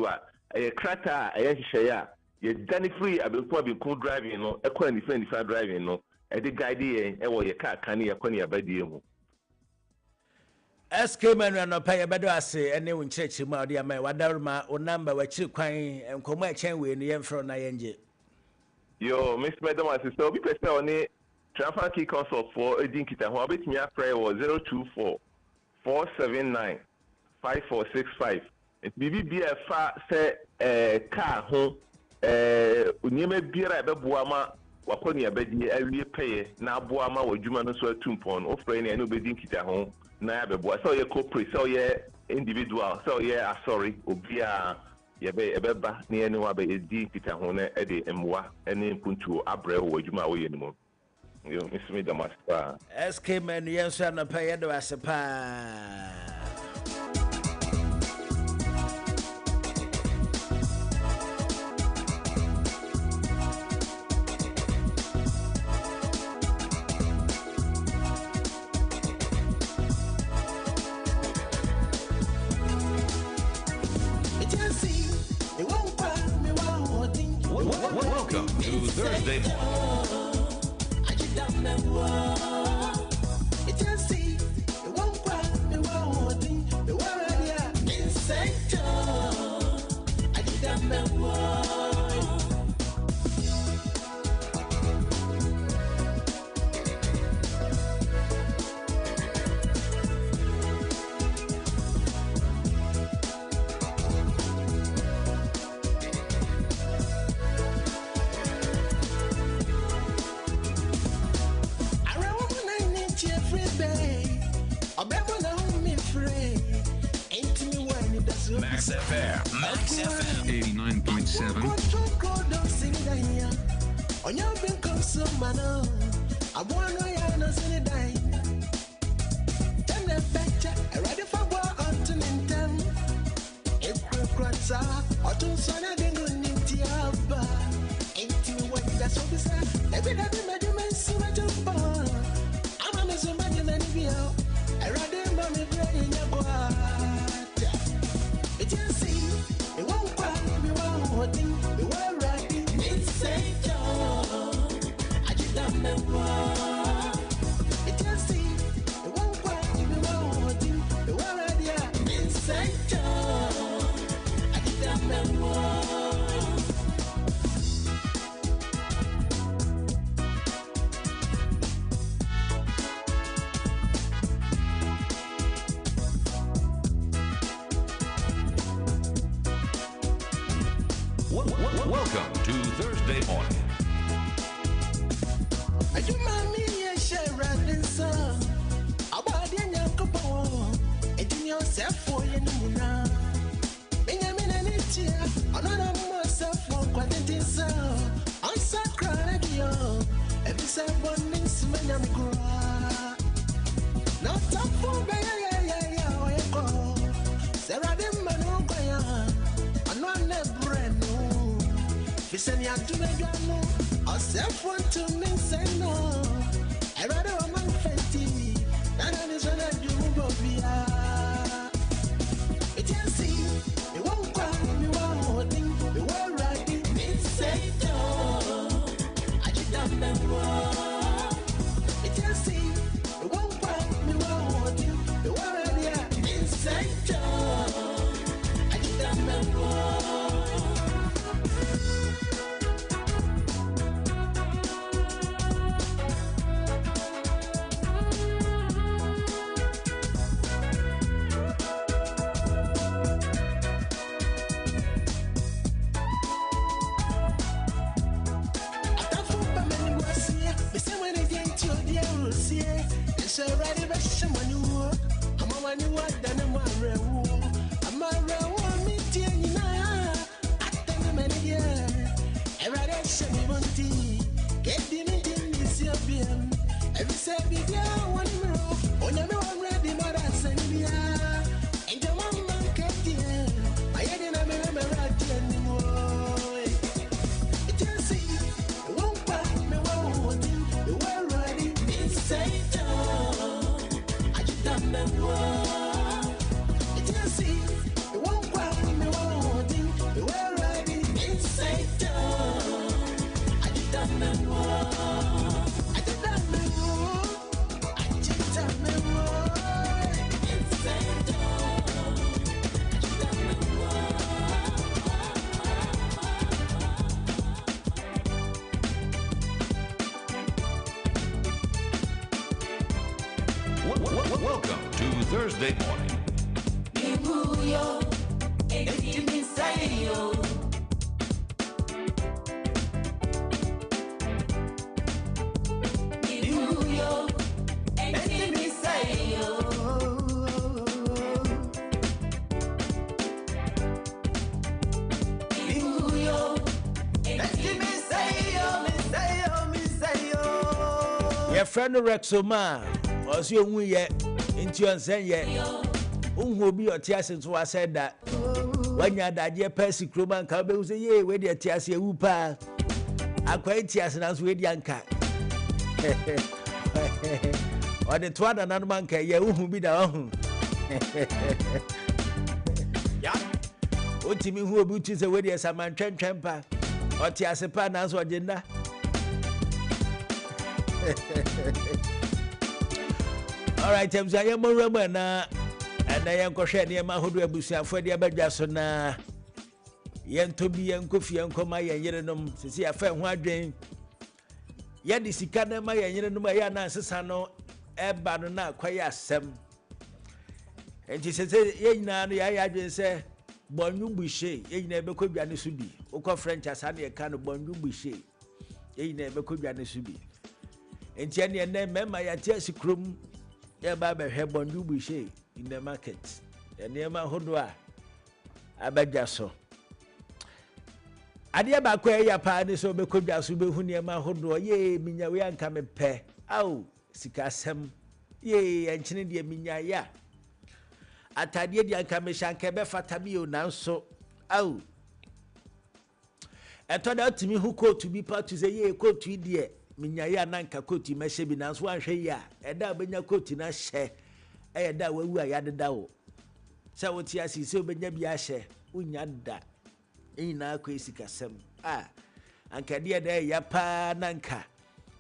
a crater, a share, ye Danny free, I will probably cool driving no, a quantity friendly driving no, a the guide and your car can you a by the SK Manu no pay bedo ase ene won church ma odi ama wadarma o number wa chi kwan enkomo echen we ne yemfro na yenje yo Mr. Madam assistant obi person oni transfer key consult for edin kita ho abetimi afre wo 024 479 5465 bibi bia fa se car ho onyema biara beboa ma wakoni abedi awie peye na aboa ma wadwuma no so atumpon ofre ne ene obedin kita ho na beboa so ye corporate so ye individual so ye sorry obia ye be ebeba ne ene wa be edi kita ho na e de emwa ene mpuntu abre wo adwuma wo ye ni mo yo misimi damasta SK Manu yenso na pay do asepa Welcome to Thursday Max FM 99.7 Welcome to Thursday morning. Welcome to Thursday morning. Your friend Rexoma was you who yet into and say yet. Will be your tears since I said that. When you're that dear Percy Kruman Kabe was a year with your tears, you pa. I quite tears and as with Yanka. Or the twat and another man can you be down. What to me who butchers away as a man champa or tears a pan as what dinner. All right, I'm saying more Romana, and I am Coshet near my hood abusia for the Abajasona. Yen to be and coffee and come my yerenum, to see a fair one drain. Yet the Sicana my yerenum, Sano, Ebanana, quite sem. And she says, Ye now, I just say, Bonju Boucher, ye never could be an Subi, Oko French as any kind of Bonju Boucher, ye never could be an Subi. And Jenny and then member ya tears crum, ya baba have Bonju Boucher in the market, and near my hodwa. Abajaso. Adia bakwe ya pa so be kodwa so be hu near my hodwa, ye, minya we an come pe. Ow, sikasem, ye, and chini de minya ya. Atadie de an come shanke be fatabio now so. Ow. I told out to me who called to be part to say, ye, quote to dear. Minyaya nanka koti meshebi na so anhwe ya eda benya koti na hye eda wawu ayadeda wo se woti asise obenya bi ahye unya da ina akwesika sem anka de eda ya pa nanka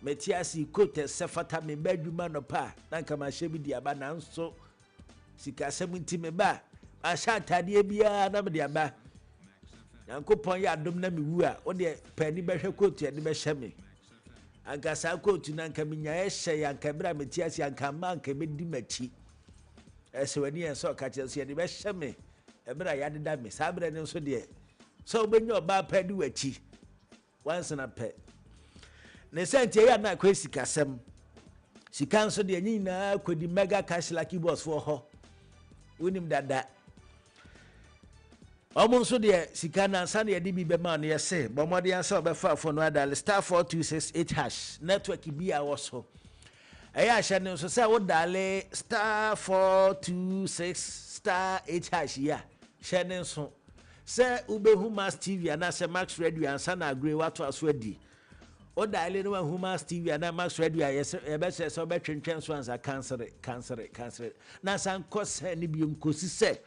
meti asi kote sefata me badwuma no pa nanka ma hye bi dia ba nanso sika sem ntime ba ahya tade bia na me dia ba yankopon ya adom na me wu a wo de pani behwe koti ade be hye me anka sa kotu na nka minya ehye yanka bra metiasi anka manka bedi machi ese wani enso ka che so ye de be hye me ebra ya deda me sa bra ne nso de so when you ba pɛ di wachi once na pɛ ne sɛntie ya na kwesi kasɛm sika nso de nyi na kodi mega cash lucky boss for ho wonim dada omo nso de sika na nsa na de bi be ma no yɛse bomode ansa obefa fo no adal star 4268 hash network bi a woso ɛyɛ ahyɛ ne nso sɛ wo dale star 426 star 8 hash ya hyɛ ne nso sɛ ubehu Mass TV ana sɛ Max Radio ansa na agree wato aso adi o dale no hu Mass TV ana Max Radio yɛbɛsɛ sɛ obɛtwentwɛn so ansa cancel na san kɔsɛ ne bi nkosi sɛ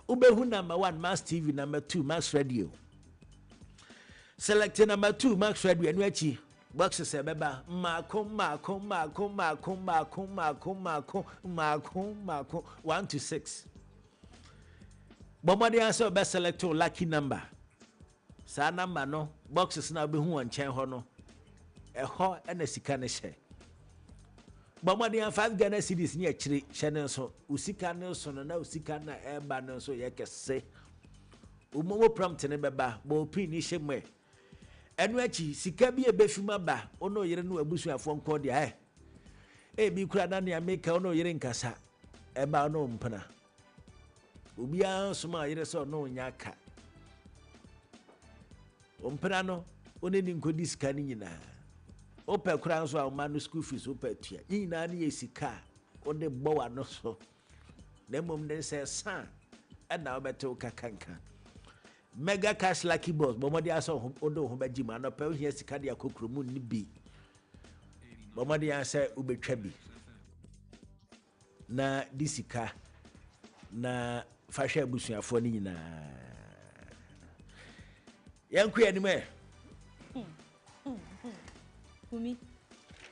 ubehu number 1 Mass TV, number 2 Max Radio. Select number 2 Max Radio and wechi boxes ebeba mako 1 to 6. Bomodi answer best select lucky number. Sa number no boxes na obehu nchen ho no. Eho na sika ne hye. Bomadi an 5 Ghana cedis ni akire hyene so usika ne so no na usika na eba no so ye kese umowo prompt ne beba bo pin ni hyemwe enu achi sika bi ebefuma ba ono yere no abusuafo nko de bi kura na ne ameka ono yere nkasa eba no mpana obi an so ma yere so no nyaka ompana no one ni nkodi sika ni nyina ope kura nso a ma no school fees ope tua nyina na yesika o de bowa no so na mom den say san e na obeto kakanka mega cash lucky boss bomodi aso odo ho baji ma no pe o hia sika de akokro mu ni bi bomodi an say ubetwa bi na disika na fasha abusuafo ni nyina yanku ya ni me Kumi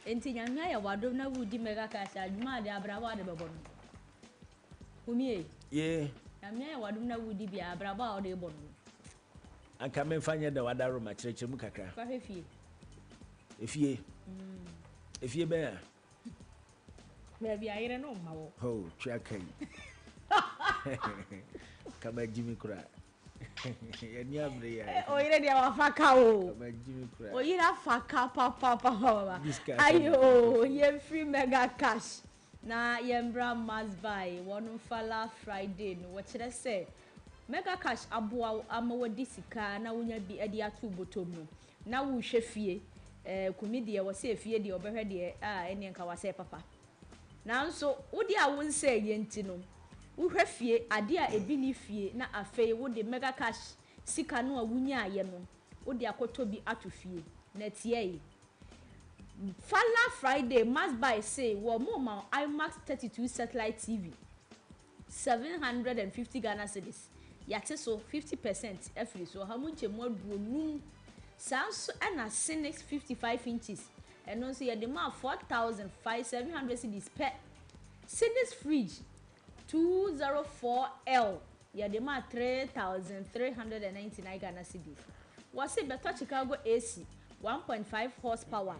enti nyamia ya wadom na wudi mega cash adwuma de abraba de bebo no Kumi ye nyamia ya wadom na wudi bia abraba o de bebo no anka me fanya da wadaro ma kirekire mu kakra kwa fefie efie be ya bia ayire no mawo ho twa kai kama jimi kura yani abre ya oyire dia wafaka o kama jimi kura oyire afaka papa ayo ye free mega cash na yembra must buy one fala Friday no what should I say mega cash aboa amawadi sika na wonya bi ade ato botom no na wo hwe fie Kumi de wo se fie de obehwe de ene nka wase papa nanso wodi a wonse yenti no wo hwe fie ade a ebi ni fie na afei wo de mega cash sika no a wonya aye no wo de akoto bi ato fie na tie Fala Friday must buy say wo mo IMAX 32 satellite TV 750 Ghana cedis yate so 50% every so how much more do Samsung and a Cinix 55 inches and also you demand 4,700 cedis per Cinix fridge 204L you demand 3,399 Ghana cedis. Was it better Chicago AC 1.5 horsepower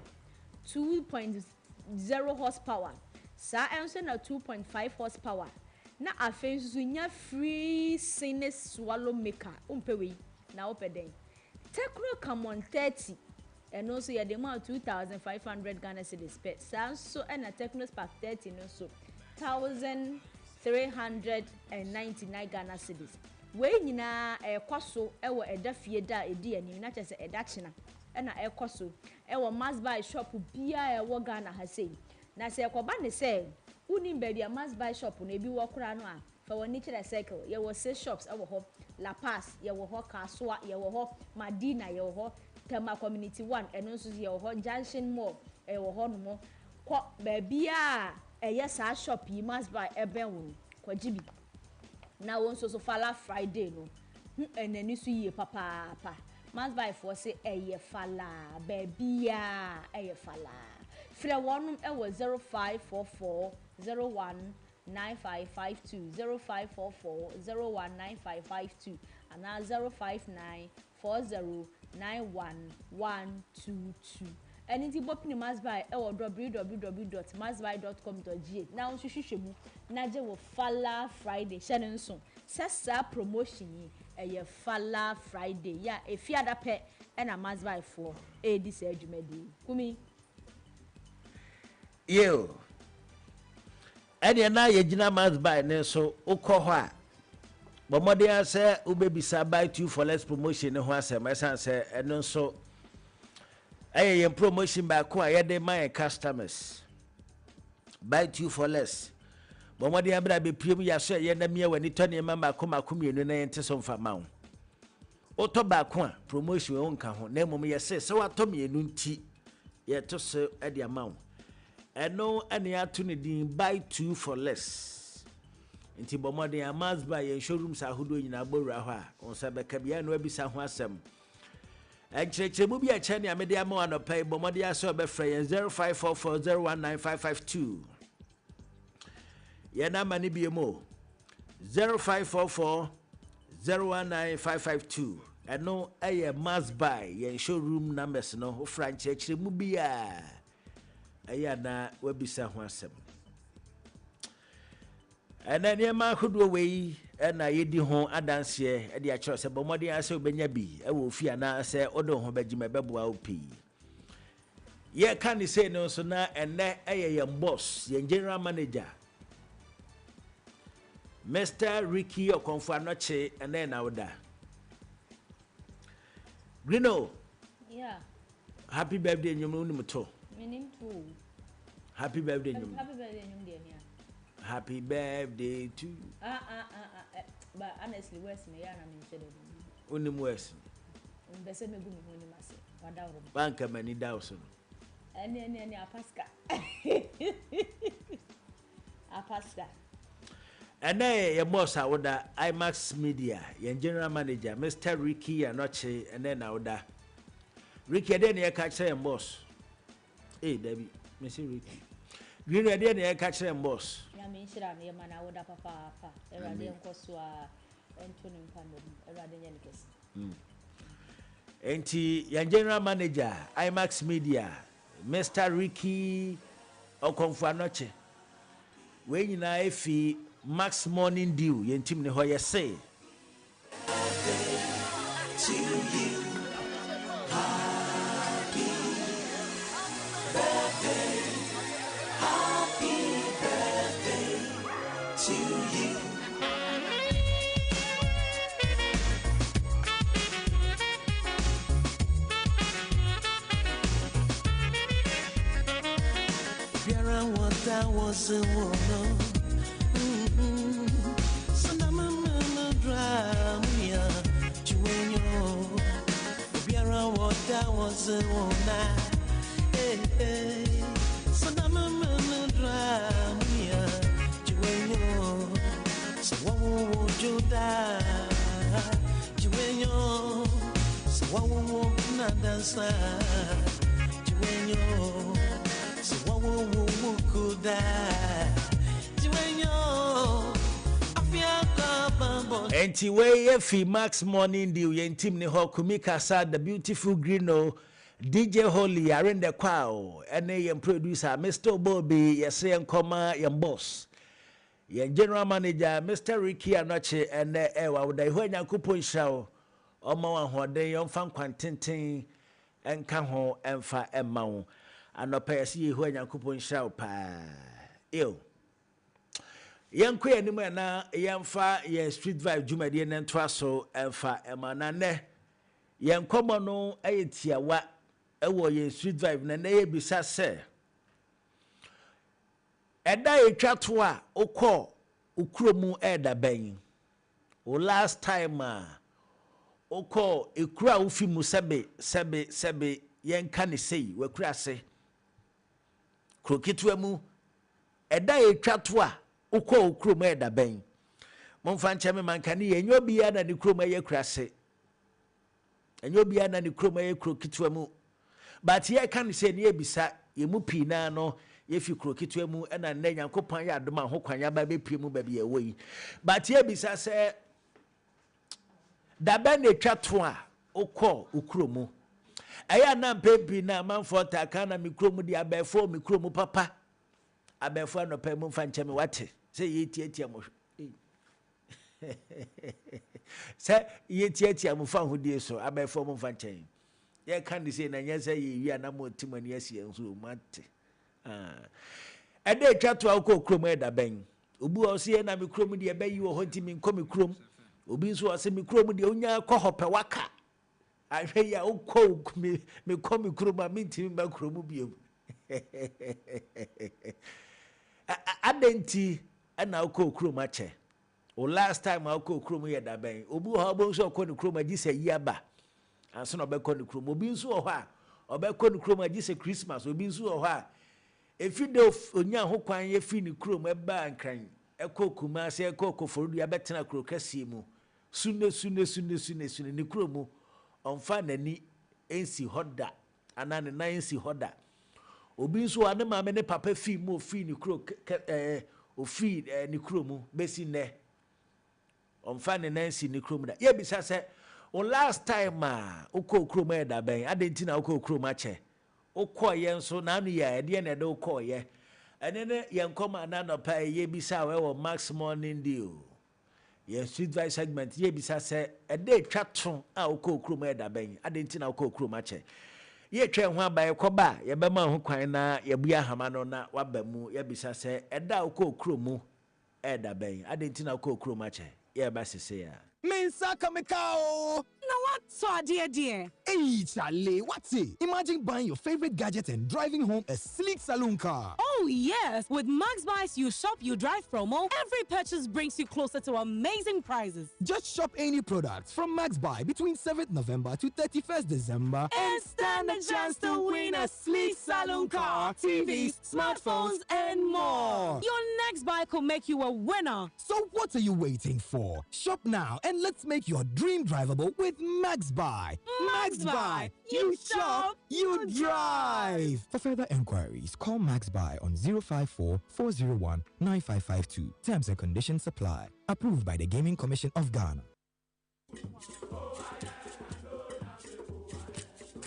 2.0 horsepower sa enso na 2.5 horsepower na afensu nya free Cinix swallow maker umpewe na opeden Tecno Camon 30 and also you demand 2,500 Ghana cedis per Samsung and a Tecno Spark 30 no so 1,399 Ghana cedis we nyina ekoso ewo edafie da edi ani na chese edachina na ekoso ewo must buy shop bia ewo Ghana ha sei na se ekoba ne se unim ba bia must buy shop na ebi wo kura no a fa woni kire cycle ye wo se shops ewo ho La Paz ye wo ho Kaswa ye wo ho Madina ye wo ho Tema Community 1 eno nso ye wo ho Junction Mall e wo ho no mo ko ba bia eye sa shop yi must buy eben wo kwajibi na won so Fala Friday no enani so yie papa must buy for say eye fala babia eye fala frɛ wɔn ɛwɔ 0544 019552 0544 019552 ana 0594091122 ɛni ti bɔpini must buy ɛwɔ www.mustbuy.com.gh na wɔn hwehwehwɛ mu na gye wɔ Fala Friday hyɛ ne nso sɛ saa promotion yi Fala Friday. Yeah, if you had a pet and a mass by 4, this edumedi. Kumi. Yo. And na ye gina mass by ne so ukohwa. But modern say ubebisa buy 2 for less promotion ne ho asem esan say eno so yen promotion ba ko ayede my customers buy 2 for less. But modern bra be prem ya so ye na mia wani to ne mama ko makomienu na yente so mfa ma wo. Oto ba ko a promotion won ka ho na mom ye se wato mienu nti ye to so e de ama wo. Eno ene ato ne din buy 2 for less. Inti bomode ya mazba ye showrooms ahodo nyina gbowura ho a onsa beka bia no abisa ho asem enkyerechemu bia che ne amede ama anopai bomode ya so be frɛ ye 0544019552 ye na mani bia mo 0544019552 eno eye mazba ye showroom numbers no ho frankyerechemu bia aya na wabisa ho asem. And then ye ma hudo we na yedi ho adanse e de a kire se bomode ase obenya bi e wo fi ana se odo ho bagima beboa opi ye kan say no so na enne ye boss ye general manager Mr. Ricky Okonfo anoche ene na oda Grino. Yeah, Happy birthday nyum no to meaning too. Happy birthday nyum. Happy birthday nyum de nia. Happy birthday to But honestly, where's me? I'm in Chile. Unim West. Bese me gumi honi mase. Wadawro. Banka mani dawson. Any apaska. Apaska. And then your boss awoda IMAX Media, your general manager, Mr. Ricky Anoche, and then awoda. Ricky then you catch your boss. Hey, Debbie, Mr. Ricky. You know then you catch your boss. Shira ne man awoda papa erade nkoso a entoni mpando erade nyelikes enti your general manager IMAX Media Mr. Ricky Okonfo Anoche we nyina efi Max Morning Dew yentim ne ho ye say to you happy birthday to you. Biara what that was a woman. So na mama drama juenyo. Biara what that was a woman. Hey, so na mama drama. So what would you die? You and your so what would not dance? You and your so what would could die? You and your Enti we fi Max Morning Dew yentim ne ho Kumika Sad the beautiful Grino DJ Holy arrange the choir ene yem producer Mr. Bobby yese enkoma yem boss. Yen general manager Mr. Ricky Anoche and ewa woda ho nyankopon hira o ma wa hoden yon fan kwantenten enka ho emfa emma wo anopa yesi ye ho nyankopon hira pa yo yen ko anim na yemfa ye street vibe jumade ne ntoa so emfa emma na ne yen komo no ayetiawa ewo ye street vibe na ye bisa se eda etwa to a okọ ukromu eda ben o last time okọ ekura ofi mu sebe yenka ne sei wakura se kroketwa mu eda etwa to a okọ ukromu eda ben momfa ncheme manka ne yenyo bia na ne kromu ye kura se enyo bia na ne kromu ye kroketwa mu but ye kan se ne ebisa ye mu pina no ye fi kroketwa mu ena nne nyankopon ya adoma ho kwanya ba be pie mu ba bi ewo yi but ye bisa se da ba na twa to a okọ ukromu aya na mpempi na manfo ta kana mikromu di abefo mikromu papa abefo no pa mu mfa ncheme wate se ye tietia mo Say ye tiatia mu fa hodie so abefo mu fa nchen. Ye kan dey say na nya say ye wi anamo timani asie nso mate. Ede twa to akọ krom eda ben. Obu o se na me krom de be yi wo ho ntimi nko me krom. Obi nso o se me krom de onya kọ hope waka. Ahwe ya ukọ me kọ me krom a me ntimi ba krom biem. Adenti ana ukọ krom ache. O last time akọ krom ye da ben. Obu ho bo nso akọ ne krom agi se yi aba. Anso na obekọ ne krom. Obi nso o ho a obekọ ne krom agi se Christmas. Obi nso o ho a efide onya ho kwan ye fi ni krom eba ankran ekokuma se ekokoforu ya betena krokasi mu sune ni krom onfa nani ensi hoda anane na ensi hoda obi nso ane maame ne papa fi mu ofi ni ofi ni krom besi ne onfa ne nansi ni krom da ye bisa se o last time okokrom e da ben adentina okokrom ache okoye nso na anu ya ede na ede okoye enene ye nkoma na no pa ye bisa we wo max morning deal ye street vice segment ye bisa se ede twato a okokrom e da ben adenti na okokrom ache ye twa ho aba ye koba ye bema ho kwan na ye bua hama no na waba mu ye bisa se eda okokrom e da ben adenti na okokrom ache ye ba sese ya Mensa kamekao. Now what so dear? Hey, Charlie, what's it? Imagine buying your favorite gadget and driving home a sleek saloon car. Oh, yes. With Max Buys You Shop, You Drive promo, every purchase brings you closer to amazing prizes. Just shop any products from Max Buy between 7th November to 31st December and stand a chance to win a sleek saloon car, TVs, smartphones, and more. Your next buy could make you a winner. So what are you waiting for? Shop now and let's make your dream drivable with Max Buy. Max Buy. You shop, you drive. For further enquiries, call Max Buy on 054 401 9552. Terms and conditions apply. Approved by the Gaming Commission of Ghana.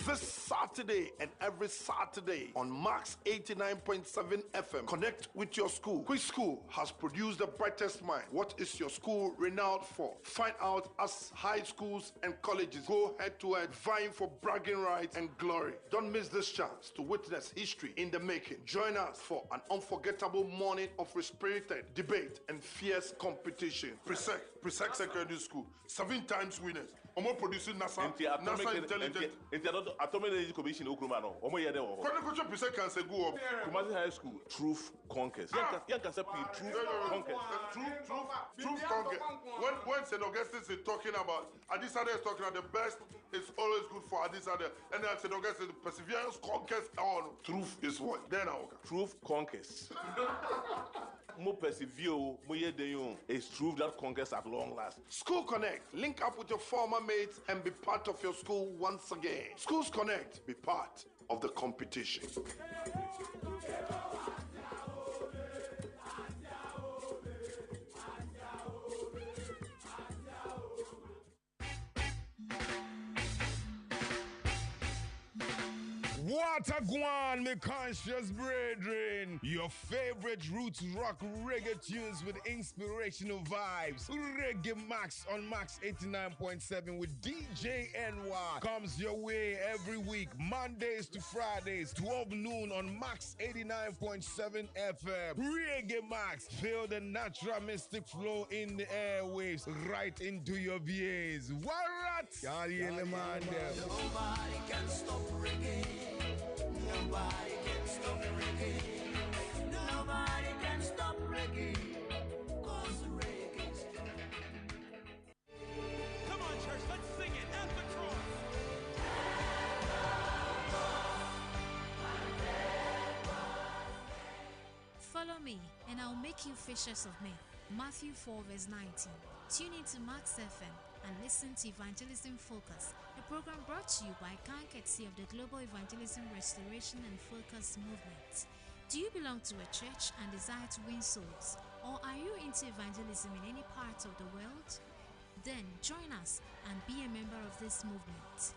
This Saturday and every Saturday on Max 89.7 FM. Connect with your school. Which school has produced the brightest mind? What is your school renowned for? Find out as high schools and colleges go head to head, vying for bragging rights and glory. Don't miss this chance to witness history in the making. Join us for an unforgettable morning of respirited debate and fierce competition. Presec Secondary School, 7 times winners. Omo producing NASA intelligent. Atomic Energy Commission Okrumano. Omo yede wo. Kwani presec can say go up. Kumasi High School, Truth Conquest. You can say Truth Conquest. Truth Conquest. When St. Augustine is talking about Adisade is talking about the best is always good for Adisade, and then St. Augustine perseverance conquest on truth is what? Then Truth Conquest. Mo persevere, mo yedeyon. It's truth that conquers at long last. School Connect. Link up with your former mates and be part of your school once again. Schools Connect. Be part of the competition. What a guan, me conscious brethren. Your favorite roots rock reggae tunes with inspirational vibes. Reggae Max on Max 89.7 with DJ NY comes your way every week, Mondays to Fridays, 12 noon on Max 89.7 FM. Reggae Max, feel the natural mystic flow in the airwaves right into your ears. What? Nobody can stop reggae. Nobody can stop reggae. Nobody can stop reggae. 'Cause reggae's Come on, church, let's sing it at the cross. Follow me, and I'll make you fishers of men. Matthew 4, verse 19. Tune into Max FM and listen to Evangelism Focus, a program brought to you by Courtesy of the Global Evangelism Restoration and Focus Movement. Do you belong to a church and desire to win souls? Or are you into evangelism in any part of the world? Then join us and be a member of this movement.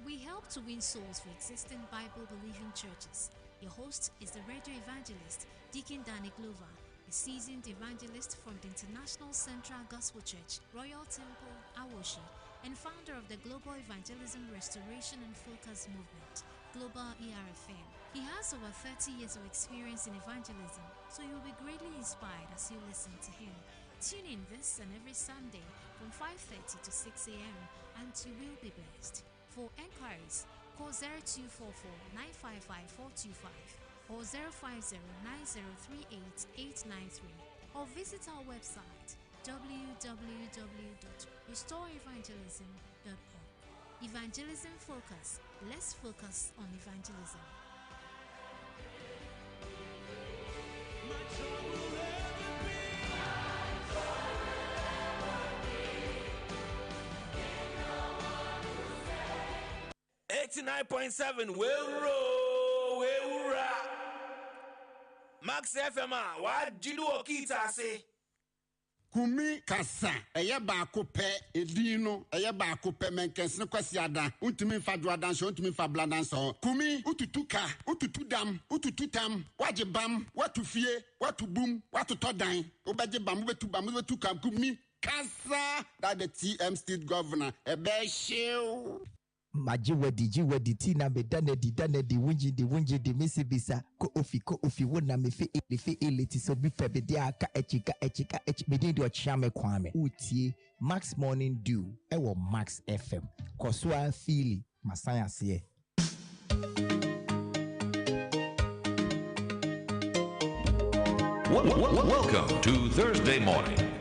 We help to win souls for existing Bible-believing churches. Your host is the radio evangelist, Deacon Danny Glover. a seasoned evangelist from the International Central Gospel Church, Royal Temple, Awoshi, and founder of the Global Evangelism Restoration and Focus Movement, Global ERFM. He has over 30 years of experience in evangelism, so you'll be greatly inspired as you listen to him. Tune in this and every Sunday from 5:30 to 6 a.m. and you will be blessed. For enquiries, call 0244 955 425 or 050 9038 or visit our website www.restoreevangelism.org. Evangelism Focus. Let's focus on evangelism. 89.7 we'll rock. Max FM what do you kita say? Kumi kasa eye baako pɛ edin no eye baako pɛ menkens ne kwasi ada untumi fa do adanso untumi fa bladanso kumi ututu ka ututu dam ututu tam waje bam watu fie watu bum watu todan obaje bam betu kam kumi kasa that the TM state governor ebe shew Maji ti na me dane di wunji di misibisa ko ofi wona me fe ele ti so bi pe be dia aka echika me di ochame kwame utie Max Morning Dew ewo Max FM koswa fili masaya se Welcome to Thursday morning.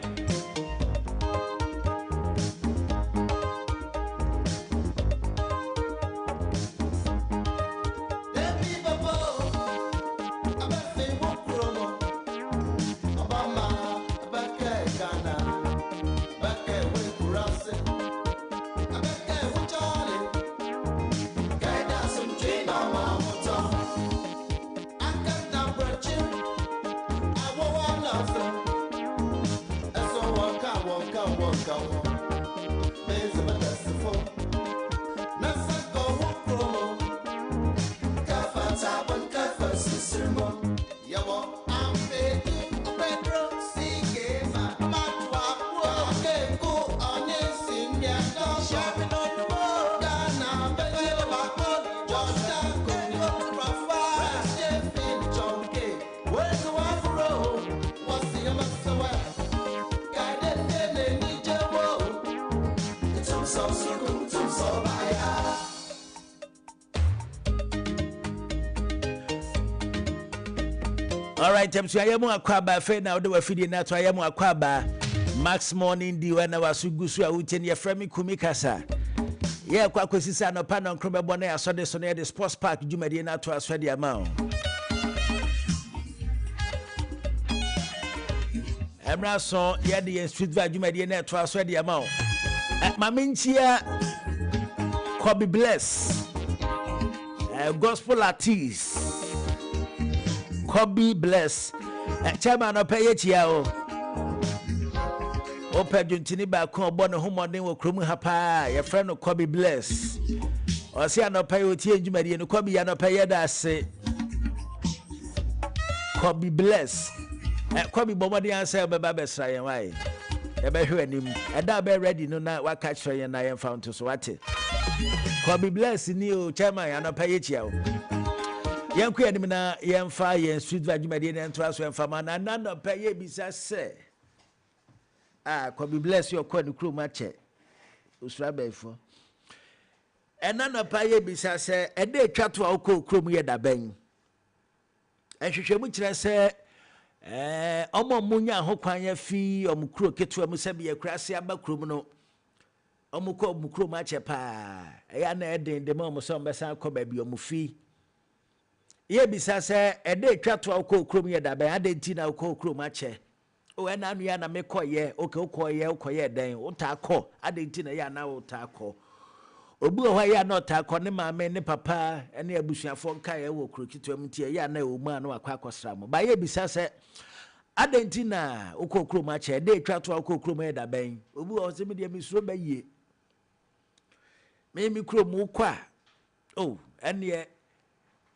All right, so I am akwaba fe na odo wafidi na to I am akwaba Max Morning Dew na wasugusu a uteni ya frami kumikasa. Ye kwa kwesisa no pa no nkrobe bone asode so na the sports park jumadi na to asode ama. Emra so ye the street vibe jumadi na to asode ama. Maminchia Kobe Bless. Gospel artist Kobe Bless. Chairman opeye chia o. Ope juntini ba ko obo ne homodin wo kromu ha pa. Ye friend no Kobe Bless. O se anopaye otie njumadi no Kobe anopaye da se. Kobe Bless. Kobe bomodi answer beba besra yen why. E be hwe anim. E da be ready no na wa catch yen na yen found to so what. Kobe Bless ni o chairman anopaye chia o. Yanku yanim na yemfa yen street vajumadi na ntwa so yemfa ma na no pa ye bisa se Kobe Bless your kwa nukru mache usra befo ena no pa ye bisa se ede twato akọ krom ye daban ehwehwemu kire se omo munya ho kwan ya fi omukro ketua mu se be ye krase aba krom no omukọ omukro mache pa ya na eden de mo so mbesa akọ ba bi omufi ye bisa se ede twato akọ krom ye daban adenti na akọ krom ache o ena anu ya na mekoye okoye den utakọ adenti na ya na utakọ obu ho ya na utakọ ne maame ne papa ene abusuafo nka ye wo krokitu amtie ya na o ma na akọ akosra mo ba ye bisa se adenti na akọ krom ache ede twato akọ krom ye daban obu ho se me de misuro ba yie me krom ukwa ene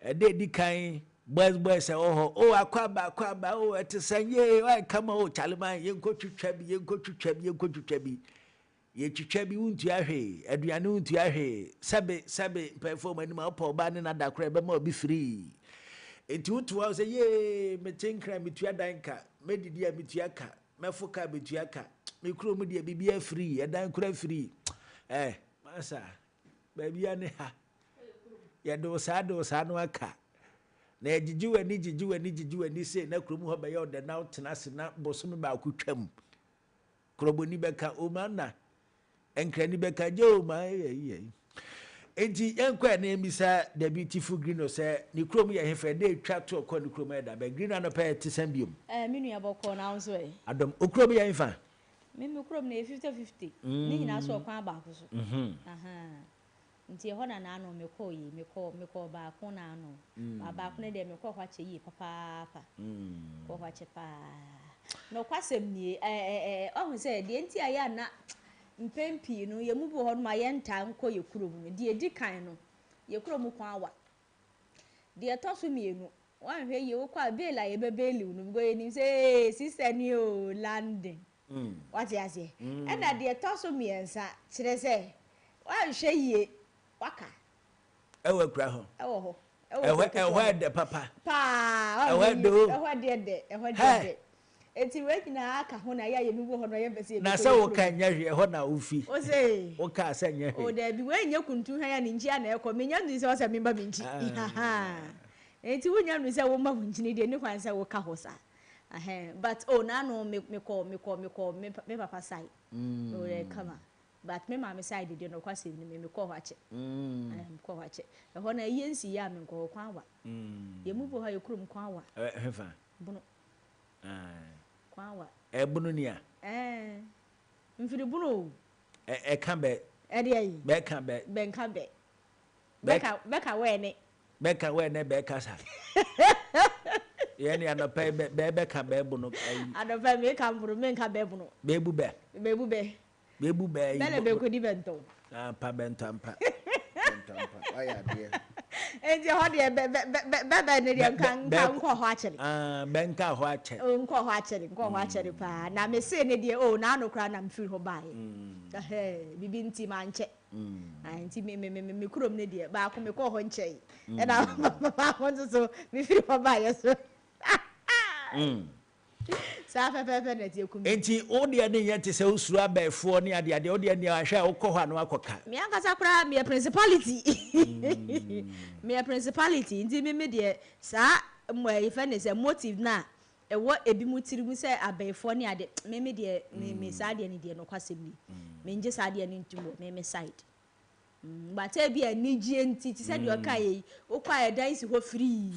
ede di kan boys say oh akwaba oh etesanye why come oh chaleman yenko twitwa bi ye twitwa bi untu ahwe aduane untu ahwe sabe perform ani ma pọ ba ne na da kra be ma obi free enti utu wa say ye metenkra metua danka medidi a metua ka mefoka metua ka me kro mu de bibia free edan kra free masa babia ne ha ya do sa no aka na jijiwani se na kro mu ho be ye de na tena se na bosom ba akutwam kro boni beka o manna enkra ni beka jo ma enti enkwa na emisa the beautiful green say ni kro mu ye hefe na etwa to ko ni kro mu da be green na pe tesam biom minu ya boko na nso adom okro mu ye hefa mimi kro mu na 50-50 ni hina so kwa ba ko so nti ho na na no mekọ ba ko na no ba ko ne de mekọ kwa che yi papa ko kwa che pa no kwasem ni ohun se de nti aya na mpempi no ye mu bo ho no ye nta nko ye kuro mu de edi kan no ye kuro mu kwa wa de to so mienu wan hwe ye wo kwa bela ye be beli no go ye ni se sister ni o landing what ya say and na de to so miensa kire se wan hwe ye waka ewe kura ho ewe de papa ewe de eti we kina aka ho na ya ye nubo ho no ye bese na se wo kan nya hwe ho na ufi o se wo ka se nya hwe o da bi we nya kuntu ha ya ni nji ana ekọ menya ndu se o se memba minji eti wo nya ndu se wo ma hunji ni de ni kwan se wo ka ho sa but na no me papa side o re kama but me mama side de no kwase ni me ko hwache ko hwache ho na yensi ya me ko kwa wa ye mu bo ha ye kurum kwa wa hefa bunu kwa wa bunu ni a mfiri bunu kan be de ayi be kan be beka we ne be ka sa ye ni anopa be kan be bunu anopa me kan buru me kan be bunu bebu be bele be ko di bento pa bento ampa aya de enje ho de be ne de kan ko ho achiri benka ho achiri nko ho achiri pa na me se ne de na anokra na mfiri ho bae bibi nti manche nti me kurom ne de ba ko me ko ho nche e na ba ko so me firi ho bae so sa pepe na tie kum enti o de ne yete se usuru abefo ne ade o de ne ahwe ukọ ho anu akoka me ankasa kra me principality me principality nti me de sa mo ife ne se motive na ewo ebi mutiri mu se abefo ne ade me de me sa de ne de no kwasem ni me nje sa de ne ntumo me side but e bi anigye nti ti se de o kai o kwa edan si ho free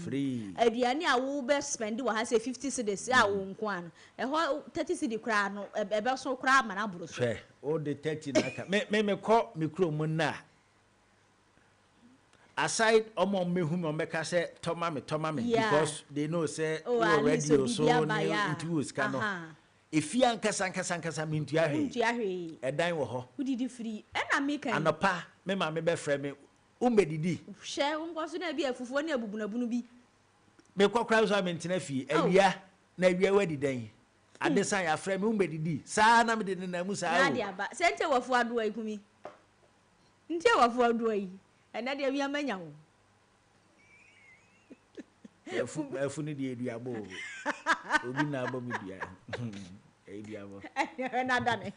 aduane a wo be spend wo ha se 50 cedis a wo nko an e ho 30 cedi kra no e be so kra ma na buru so o de 30 na ka me ko me kro mu na aside omo mehu me omeka se toma me because they know say we radio so into use ka no efi ankasa mintu ahwe edan wo ho udidi free e na me kan anopa me ma me be frɛ me umbedidi hwe unkoso na bi afufuo na abubunabunu bi me kwakra so mentena fi awia na awia wadi dan adesan ya frɛ me umbedidi saa na me de na mu saa na dia ba sente wafu ado ayi kumi ntie wafu ado ayi ena dia wi amanya wo efu ni die duabo obi na abo mi dia duabo na dane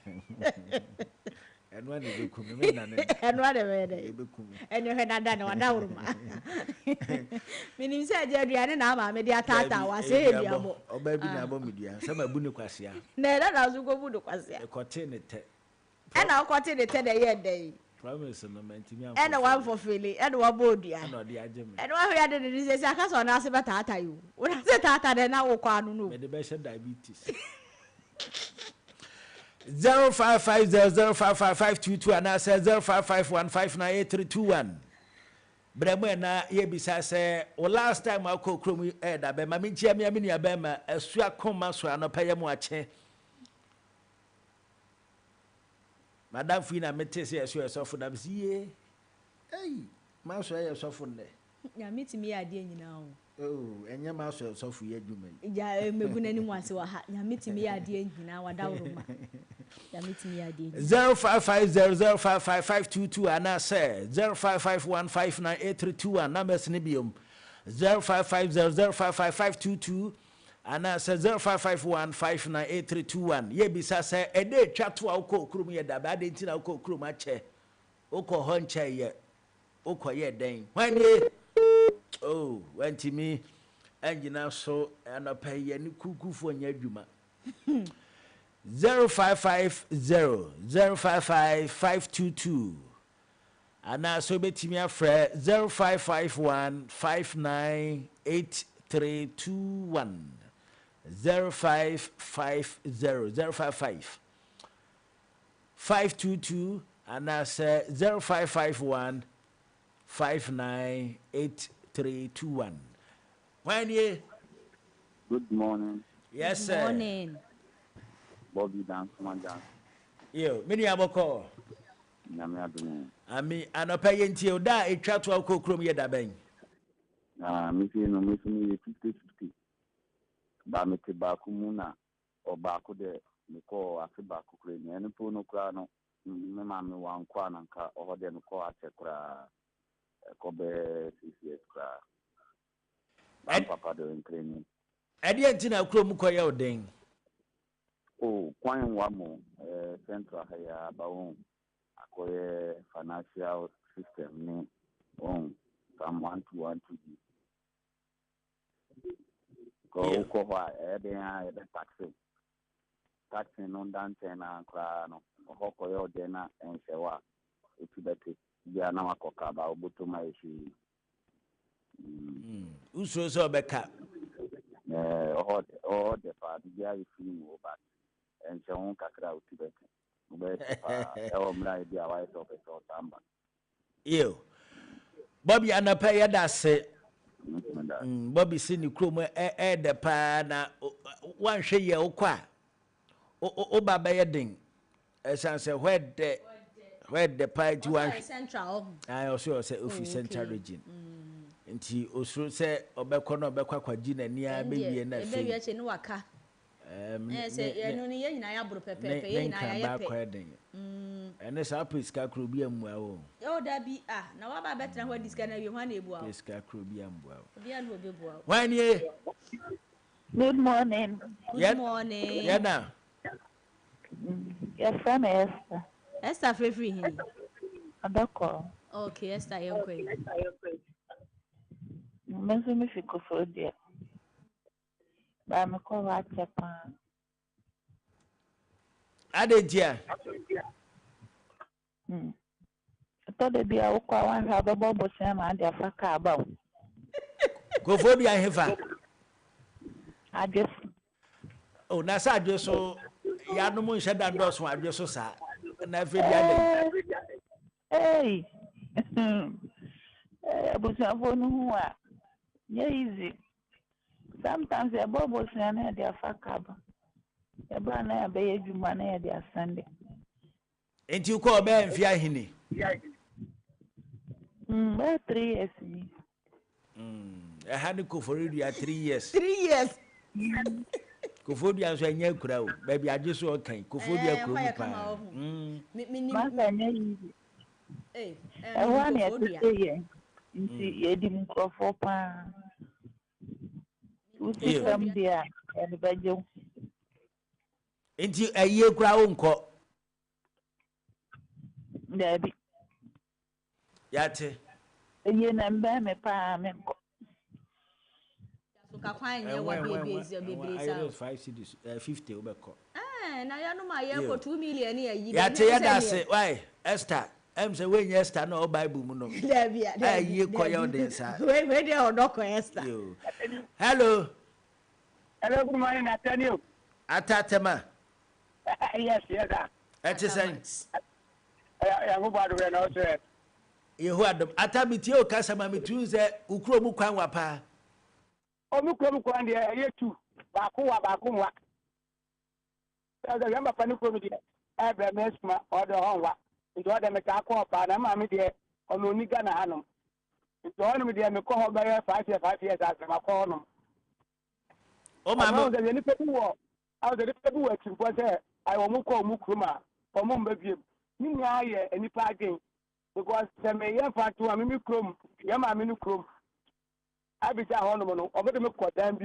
enu ani be kumi me na ne enu ade be de be kumi enu he na dane wada wuruma minim se je aduane na ama me dia tata wa se duabo oba bi na abo mi dia se ma bu ni kwasea na era na zo go bu ni kwasea e kote ne te na kote ne te de ye dey promise no mentimi am and one for feeling and one body and no dey agem and one we had the say aka so na se betata you una se tata de na wo kwa anu no me de be she diabetes 0550055522 and I say 0551598321 bremo na ye bisa say o last time I call krom da be ma menchia me nua be ma asu akoma so anopa mu ache Madam Fina mete say asu esofo na be ye hey ma so ye esofo ne ya metimi ade nyina o Oh, and your master of you, Ya meguna ni mwase wa ha. Ya mitimi ya die nyina wadawroma. Ya mitimi ya die. 0550055522 ana say 0551598321 numbers ni biom 0550055522 ana say 0551598321 ye bisa say ede twato a ukọ okrum ye da ba de ntina ukọ okrum ache ukọ ho nche ye ukọ ye den hwanye oh wantimi engina so anopa ye ni kukufo nya adwuma 0550055522 ana so betimi afre 0551598321 0550055522 ana say 0551598321 when you good morning. Yes sir. Good morning. Bobby dance man dance. Yo, mini aboko. Nyame adum. Ami anopa ye ntie o da etwa to akọ krom ye da ben. Me fi 50-50. Ba me te ba ku mu na o ba ku de me ko afi ba ku kure ni ene po no kura no me ma me wan kwa na nka o de no ko ache kura ko be CCS kura. Ba papa do training. Ade antina krom ko ye o den. Oh, kwan wa mo central haya bawo akoye financial system ni from 1 to 1 to ko wa den taxi no dan na kra no ko yo de na ensewa etubete bia na makoka ba oboto ma eshi Uso so beka de pa bia ifi mo ba ense won kakra otubete ube pa mra bia wa so pe so tamba yo Bobby anapa ya da se Bobby si ni krom de pa na wan hwe ye okwa o baba ye den esan se where the party wan Central. I also say office central region nti osuro se obekọ na obekwa kwaji na nia be wie na fe ebe wie che ni waka se enu ni ye nyina ya buru pepepe ye nyina ya yepe ene sa priska kro bi amua wo o da bi na wa ba betra ho diska na wie ho na ebu awo priska kro bi amua wo bi an ho be bu awo wanye good morning. Good morning. Yeah na Your friend Esther free here. Adoko. Okay, Esther yonkwe. Mmeso me fiko for dia. Ba me ko wa chepa. Adentia. To de bia wo kwa wan ha be bobo se ma dia fa ka ba. Go for bia hefa. Adwes. Oh, na sa adwes so ya no mo nheda ndos so adwes so sa. Na fe bia den. Hey. Abusa fo no hu a. Yeah, easy. Sometimes a bobo se na dia fa ka ba. E ba na be edwuma na dia Sunday. Enti ko be mfi ahini. About 3 years. I had to for you 3 years. 3 years. Kofodia so anya kura o. Baby age so kan. Kofodia kura pa. Eh, one year to say nti yedi mkrofo pa. Uti kam dia and bajo. Enti aye kura o nko. Dabi. Yate. Eye na mba me pa me nko. So ka kwan ye wa bebe sa 5 cedis 50 obeko. Na ya no ma ye ko 2 million ya yi. Yate ya da se why Esther say when Esther no Bible mu no. Dabi. Aye ko ya de sa. We dey odoko Esther. Hello. Hello, good morning, Nathaniel. Atatema. Yes, yes, sir. Exercise. Ya go badu we no say. Yehu adom atabiti o kasama mitu ze ukro mu kwan wa pa. O mu kro mu kwan de ye tu. Ba ko wa. Yamba pani ko mi de. Ebe mesma o de hon wa. Nti o de me ka ko pa na ma mi de o no ni Ghana hanom. It's on me there me call by 5 years as my call them. Oh my God, any people I was a little working for there. I will call Mukuma or Mumbaby. Meanwhile, any party because the mayor part to a mimicrum, Yama minicrum. I be a honorable over the Mukwa damn.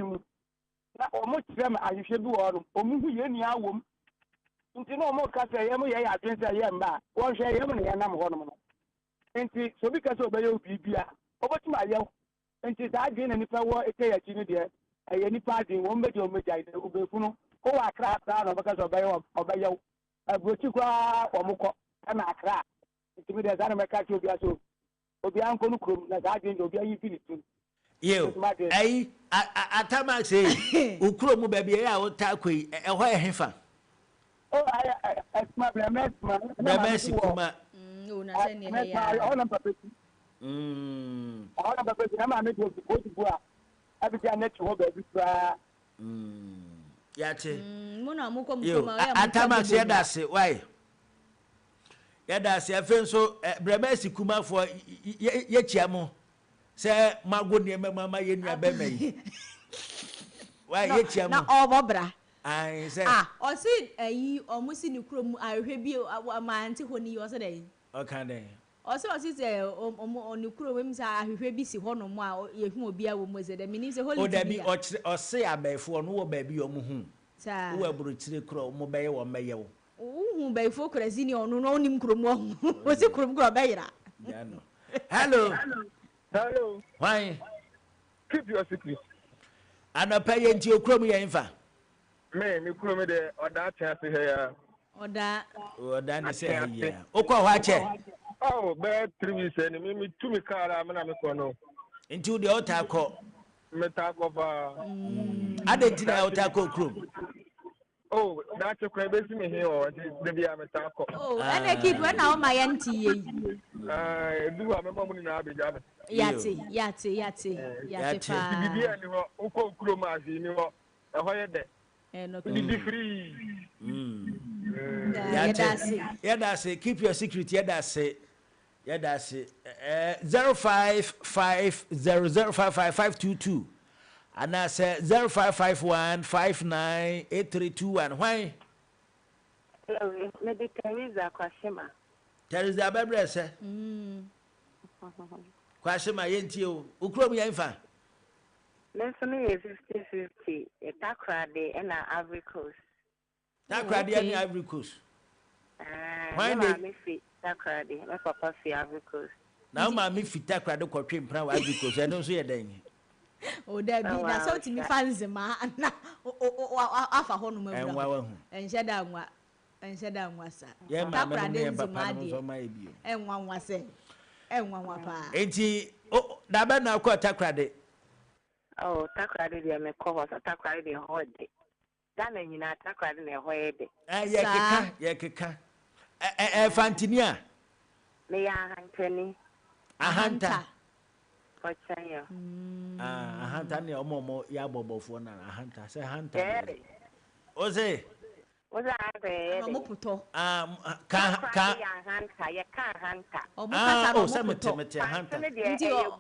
Or much them as you should do on Omu any hour. Into no more cat, I am a against a yamba. One share Yamani and I'm honorable. And so because of the BBA, over to my yell. And she's again and if I were a day at you there, any party won't make your major, Ubefuno, oh, I crap down because of Bayo. I brought you or Muko, and I crap. It's me that I'm a cat to be so. Obi Uncle Krum, that I didn't be infinity. You, Atama say, Ukromu baby, I will talk with a white heifer. Oh, I my Messi Kuma. No, nothing. All number 50. All number 50. I'm going to go to Boa. Every time that you hold every Yate. Mona Mukom. Atama say that's it. Why? That's a friend so Bremesi Kuma for Yetiamo. Say, my good name, Mamma Yenya Beme. Why, Yetiamo? All Bobra. I say, or see a almost in the chrome. I review my auntie when he was a day. Okay, also, I say, on the chrome, I will be see one or more. If more beer was the meaning the whole. Oh, there be or say a bay for no baby or muhum. Sir, who are brutally crow, mobile or mayo. Oh, by folk, Razini or no name chrome. Was it chrome go beira? Hello. Hello. Why? Keep your secret. And I pay into your chromia infa. Man, you call me there or that chance here. Or that. Or that is a year. Oko Wache. Oh, bad 3 weeks and me to me car. I'm not into the Otako. Metako. I didn't know Otako crew. Oh, that's a crab me here or the Via Metako. Oh, and I keep when now my auntie. I do have a moment in Abidjan. Yati. Oko Kroma, you know, a higher day. And be free. Yeah, that's it. Keep your secret. Yeah, that's it. 0550055522. And I said 0551598321. Why? Hello, maybe Teresa Kwashima. Teresa Bebrese. Kwashima yentio. Ukrom yanfa. Listen, is 50-50. A Takrade and an Ivory Coast. Takrade and Ivory Coast. Why not me fit Takrade? My papa fit Ivory Coast. Now, my me fit Takrade kwa trim pra Ivory Coast. I don't see a thing. Oh, there be na so ti mi fans ma na afa ho no mabura. Enhye da nwa sa. Takrade nzima de. Enwa se. Enwa pa. Enti da ba na kwa Takrade. Oh, Takrade de me ko ho Takrade de ho de. Dana nyina Takrade na ho ye de. Ye keka. Fantinia. Me ya hantani. Ahanta. Ochanya. Ahanta ne omomo ya bobofo na ahanta. Say hanta. Oze. Oza ade. Omo puto. Ka hanta, ya ka hanta. Omo kasa no puto. Mete hanta. Ndi o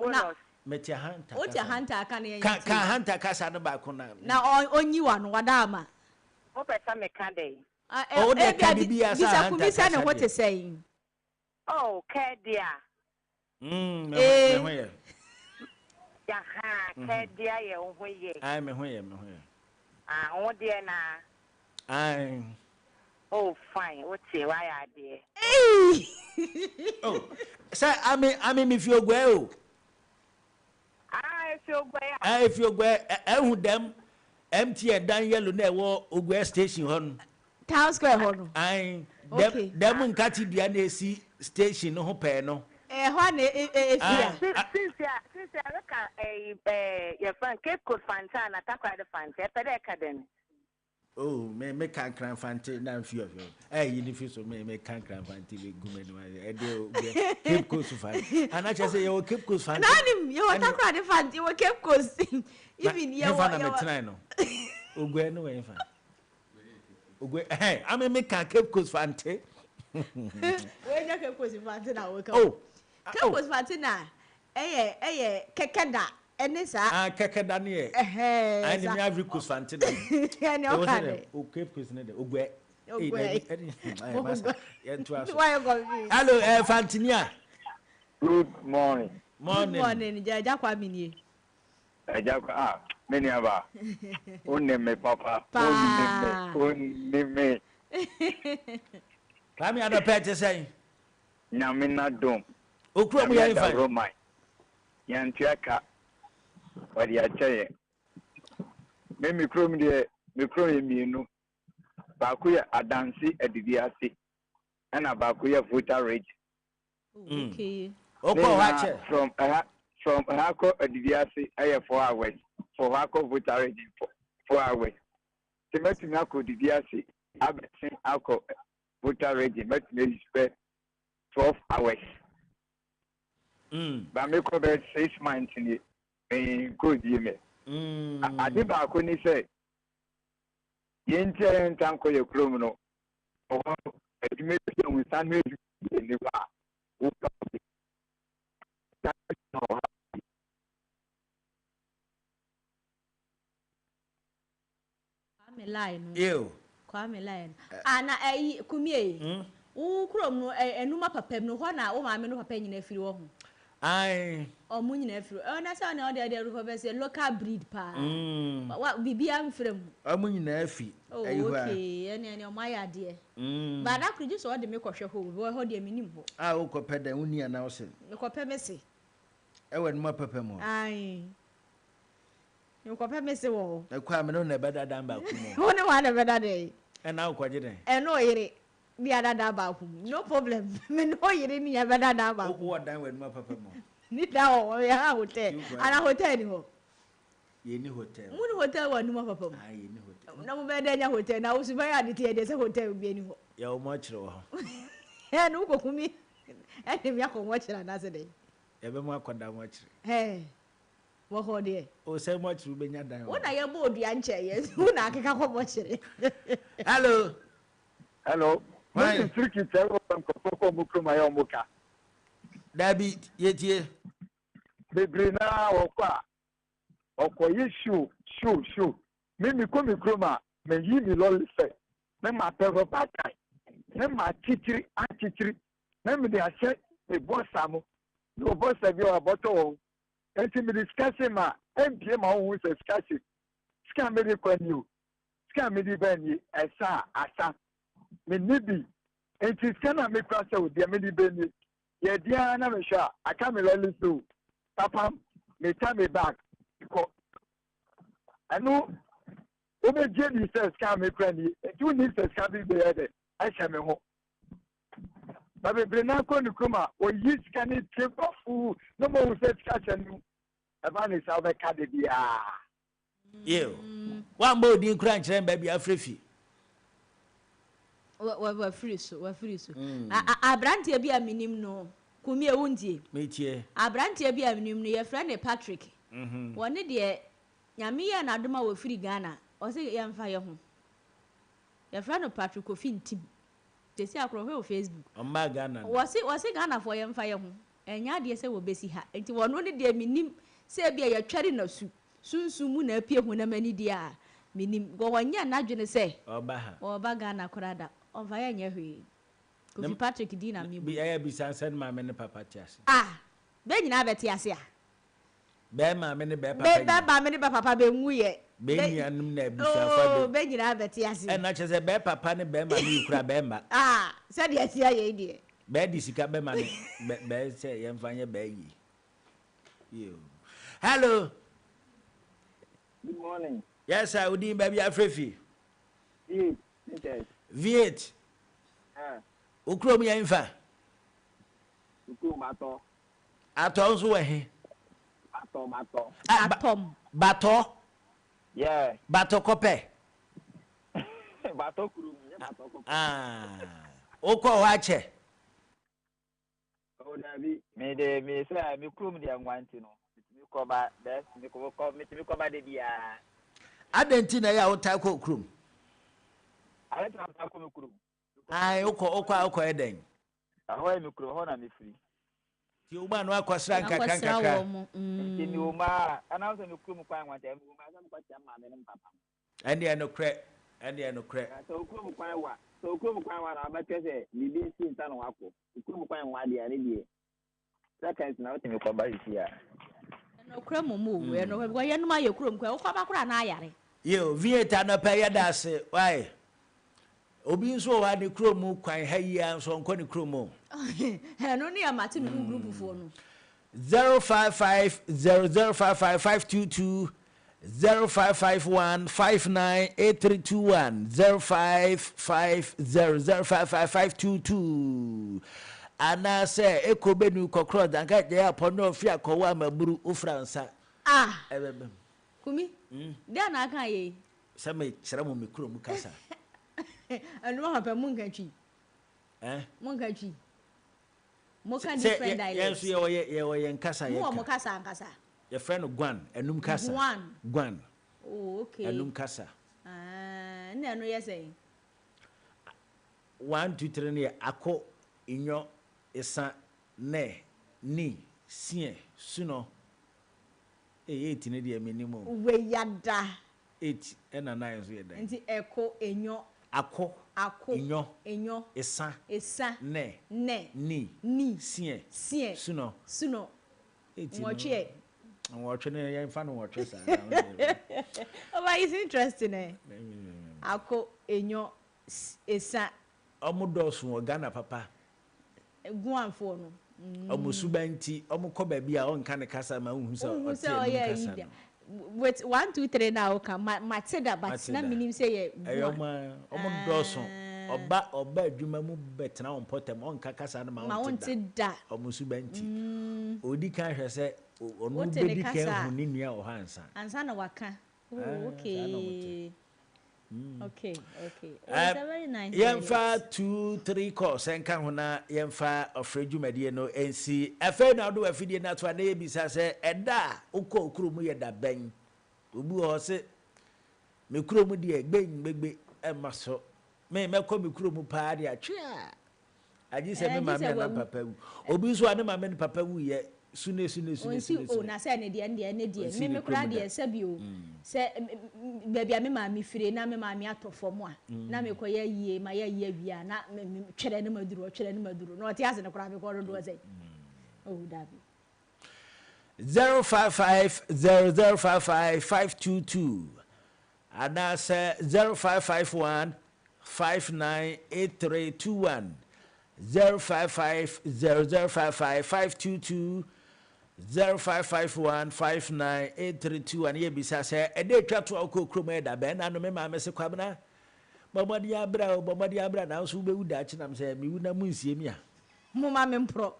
mete hanta. O te hanta aka ne ka hanta kasa no ba ko na. Na onyiwa no wadama. O pesa me ka dey. Oh, de ka bibia sa hanta. Bisa ne what is saying? Oh, Kedia. Me hoye. Ya ha, Kedia ye o hoye. Ai me hoye. O de na. Ai. Oh, fine. What's it? Why are they? Oh, say I mean if you go. If you go, who them empty and down yellow near Ogwe station hon. Town square hon. I them in Kati station no peno. Since I look at your friend Cape Coast Fanta, attack by the Fanta, Pedekaden. Oh, me can't cram Fanta, now few of you. You diffuse of me can't cram Fanta with Gumen. Cape Coast Fanta. And I just say, you Cape Coast Fanta. You are not crying Fanta, you were Cape Coast. Even you are Trino. Ugwe no way. Hey, I mean, make a Cape Coast Fanta. Where you Cape Coast Fanta now? Oh, Cape Coast Fanta now. kekeda ene sa kekeda ne ye ani me Ivory Coast fantina ene o ka de o Cape Coast ne de ogwe Ogwe. Hello, Fantinia. Good morning. Morning. Good morning. Jaja kwa minie. Jaja many aba. Uneme papa. Uneme. Kami ada pete say. Nyamina dom. Okro mu yan fa. Romai. Yantiaka. Wadi achaye. Me mikro mi de mikro yemienu. Baako yɛ adansi adidi ase ɛna baako yɛ voter rate. Okay. From Hako adidi ase ɛyɛ 4 hours. For Hako voter rate 4 hours. Timetumi akɔ adidi ase abɛsen akɔ voter rate mɛtumi spend 12 hours. Ba me kɔ bɛ 6 months ni kɔ di me. Ade baako ni sɛ Yente tanko ye krom no o edime bi on sanu ni ba o Kwame line ana kumie wo krom no enuma papam no ho na wo maame no papa nyina afiri wo ho ai o mu nyina afiri na sa na o de ruko be say local breed pa wa bibia mfrem o mu nyina afi ayi ho okay ene o maya de ba da kruji so o de me kohwe ho wo de minim ho wo kopeda uni ana wo se me kopɛ me se ewe numa papa mo ai me kopɛ me se wo kwa me no na beda dan ba ku mo wo ne wa na beda de na wo kwaje den no yire bi adada ba ku no problem me no yire ni ya beda da ba wo dan we numa papa mo ni da wo ya hotel ana hotel ni ho ye ni hotel mu ni hotel wa numa papa mo ai ye ni hotel na mo be da nya hotel na wo su ba ya de tie de se hotel bi ni ho ya wo mo kire wo no ko kumi ene mi akọ mo kire na se de ya be mo akoda mo kire wo ho de o se mo kire be nya dan wo na ye bo odua nche ye wo na akeka ko mo kire hello Why tricky tell them ko mo kroma ya mo ka David yetie bebre na okwa ye show me ko mi kroma me yi mi lo se me ma pego patai me ma chichiri me me de ase e bossa mo no bossa bi o boto enti me discuss ma empie ma o se discuss ska me de kwani o ska me de bani asa me nibi enti skana me kwasa o de me de bani ye dia na me sha aka me lo listo papa me ta me back ko anu o be je ni se ska me kwani enti ni se ska bi be de a sha me ho ba be brena ko ni kuma o yi ska ni tepafu no mo se ska chanu aba ni sa be ka de bia wa mbo di kura nkyerem ba bia frefi wa free so abrantie bia minim no kumi e wundie metie abrantie bia minim no ye friend Patrick woni de nyame ye na adoma wo free Ghana o se ye mfa ye ho ye friend Patrick Kofi ntim te si akro ho Facebook o ma Ghana wo se Ghana for ye mfa ye ho enya de se wo besi ha enti wono ne de minim se bia ye tware na sunsun mu na apie hu na mani dia minim go wonya na dwene se oba Ghana korada onfa ya nya hwe Kofi Patrick di na mi bu ya bi sansen ma me ne papa tiase be nyina beti ase be ma me ne be papa be ba me ne be papa be nwuye be nyanum na bi sanfa be nyina beti ase e na chese be papa ne be ma ne kura be ma se de asia ye die be di sika be ma ne be se ye mfa nya be yi hello good morning yes I would baby afrefi V8 okrom ya mfa okrom ato nso we he atom bato yeah bato kope bato kuru bato kope oko ho ache o dabi me de me say me krom de anwanti no me ko ba best me ko ba de bia adenti na ya uta ko krum ale ta ko me krum ai uko eden ahoy me krum ho na me free Ti uma no akwasra nkakra. Ti ni uma announce no krum kwan wa dem uma sam kwacha ma me nem papa. Ande no kre. So krum kwan wa. So krum kwan wa na abete se bibi si nta no wako. Krum kwan wa de ani die. Seconds na otimi kwa ba isi a. No kram mu we no we ye no ma ye krom kwa ukwa ba kura na ayare. Yo vieta no pa ye dase. Why? Obi nso wa ne krom kwan ha yi anso nko ne krom. He no ne amate no group fo no. 0550055522 0551598321 0550055522 ana say ekobenu kokro danka je apono fi akowa maburu ufransa ebebe kumi dia na aka ye se me kire mo mekro mu kasa anu ha pa mun kanchi mun kanchi mo kan different dialects yes ye nkasa ye mo nkasa your friend Gwan enum kasa Gwan oh okay enum kasa na no yes say 1 2 3 ne akọ inyo esa ne ni sie suno 8 ne de minimum we yada 8 ena 9 so yeda nti eko enyo akọ enyo esa ne ni sie suno 8 watching a fan watcher. Oh, but it's interesting. Ako enyo esa omudos wo Ghana papa. Guan for no. Omusubanti omukọ ba bia on kan kasa ma hu so kasa. With 1 2 3 now come mateda but na minim say ye. Omudos oba adwuma mu betena on potem on kasa na ma on da. Omusubanti. Odi kan hwe se onu bedi kan hu ni nua o hansa ansa na waka okay okay it's very nice yemfa 2 3 course enka hu na yemfa ofredwumade no ensi afa na do afidie na to na yebisa se eda ukọ okuro mu yeda ben obu ho se me kuro mu de gbegbe emaso me mekọ me kuro mu pa de atwe a agi se me mama na papa wu obi so ane mama na papa wu ye sune o na say ne de me kura de se bi o se baby a me ma mi fire na me ma mi atofom a na me koye yie ma ye yie bia na twere ne maduro no ti ase ne kura be ko do say oh dabi 0550055522 ana say 0551598321 0550055522 0551598321 and ye bisa say e dey twa to okokrom e da be na no me ma mese kwabna bomodi abra na so be wuda chi nam say me wuna munsie mi a mo ma me mpro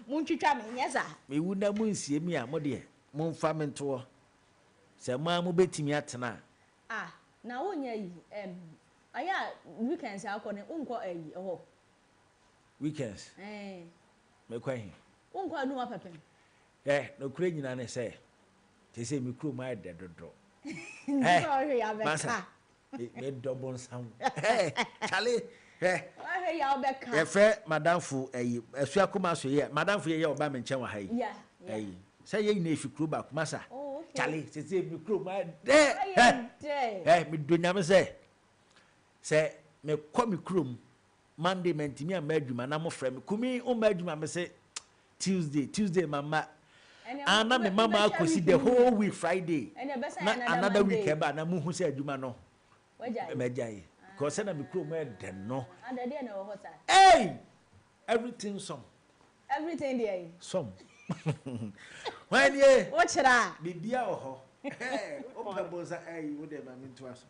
muntwitwa me nyeza me wuna munsie mi a mo de mo mfa me nto say ma mo betimi atena na wonya yi aya weekends akọ unko ayi ho weekends me kwahin unko anu ma papem no kure nyina ne say te say me kuro ma de dodo sorry ya beka me double sound chale why ya beka ye fe madam fu ayi asu akoma so ye madam fu ye oba me nchen wa ha yi ayi say ye na efi kuro ba kuma sa chale te say me kuro ma de me donya me say me kwa me kuro Monday mentimi am adwuma na mo frɛ me kumi o ma adwuma me say Tuesday mama ana me mama akosi the whole week Friday na another week eba na mu hu say adwuma no mejaye because na me kuro me de no hey everything some there some when ye what ra bibia ho hey o pa boza hey wo de ma me nto aso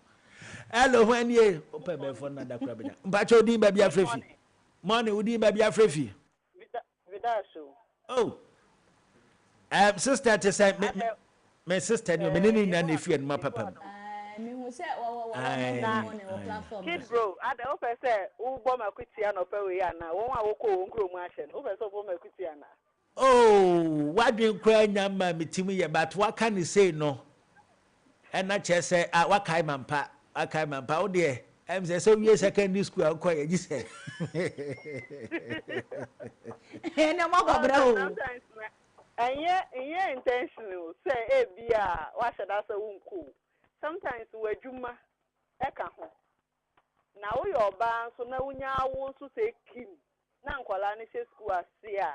hello when ye open be phone na da kura be mpacho odi ba bia frefi money odi ba bia frefi vidaso oh sister to say me sister no me ni na na fi en ma papa me hu say na on platform kid bro ada o pe say u bo makuti ana pe we ana won a wo ko won kro mu ahye no o pe say bo makuti ana oh wadwen kura nyama metimi ye but what can you say no and na che say wakai mampa o de I'm say so we secondary school ko ye say. Na mo bobra o. Sometimes and intentional say e bia wa shada say wunku. Sometimes we adwuma e ka ho. Na wo yo ba so na wunya wo so say kim. Na nkwala ni she school asia.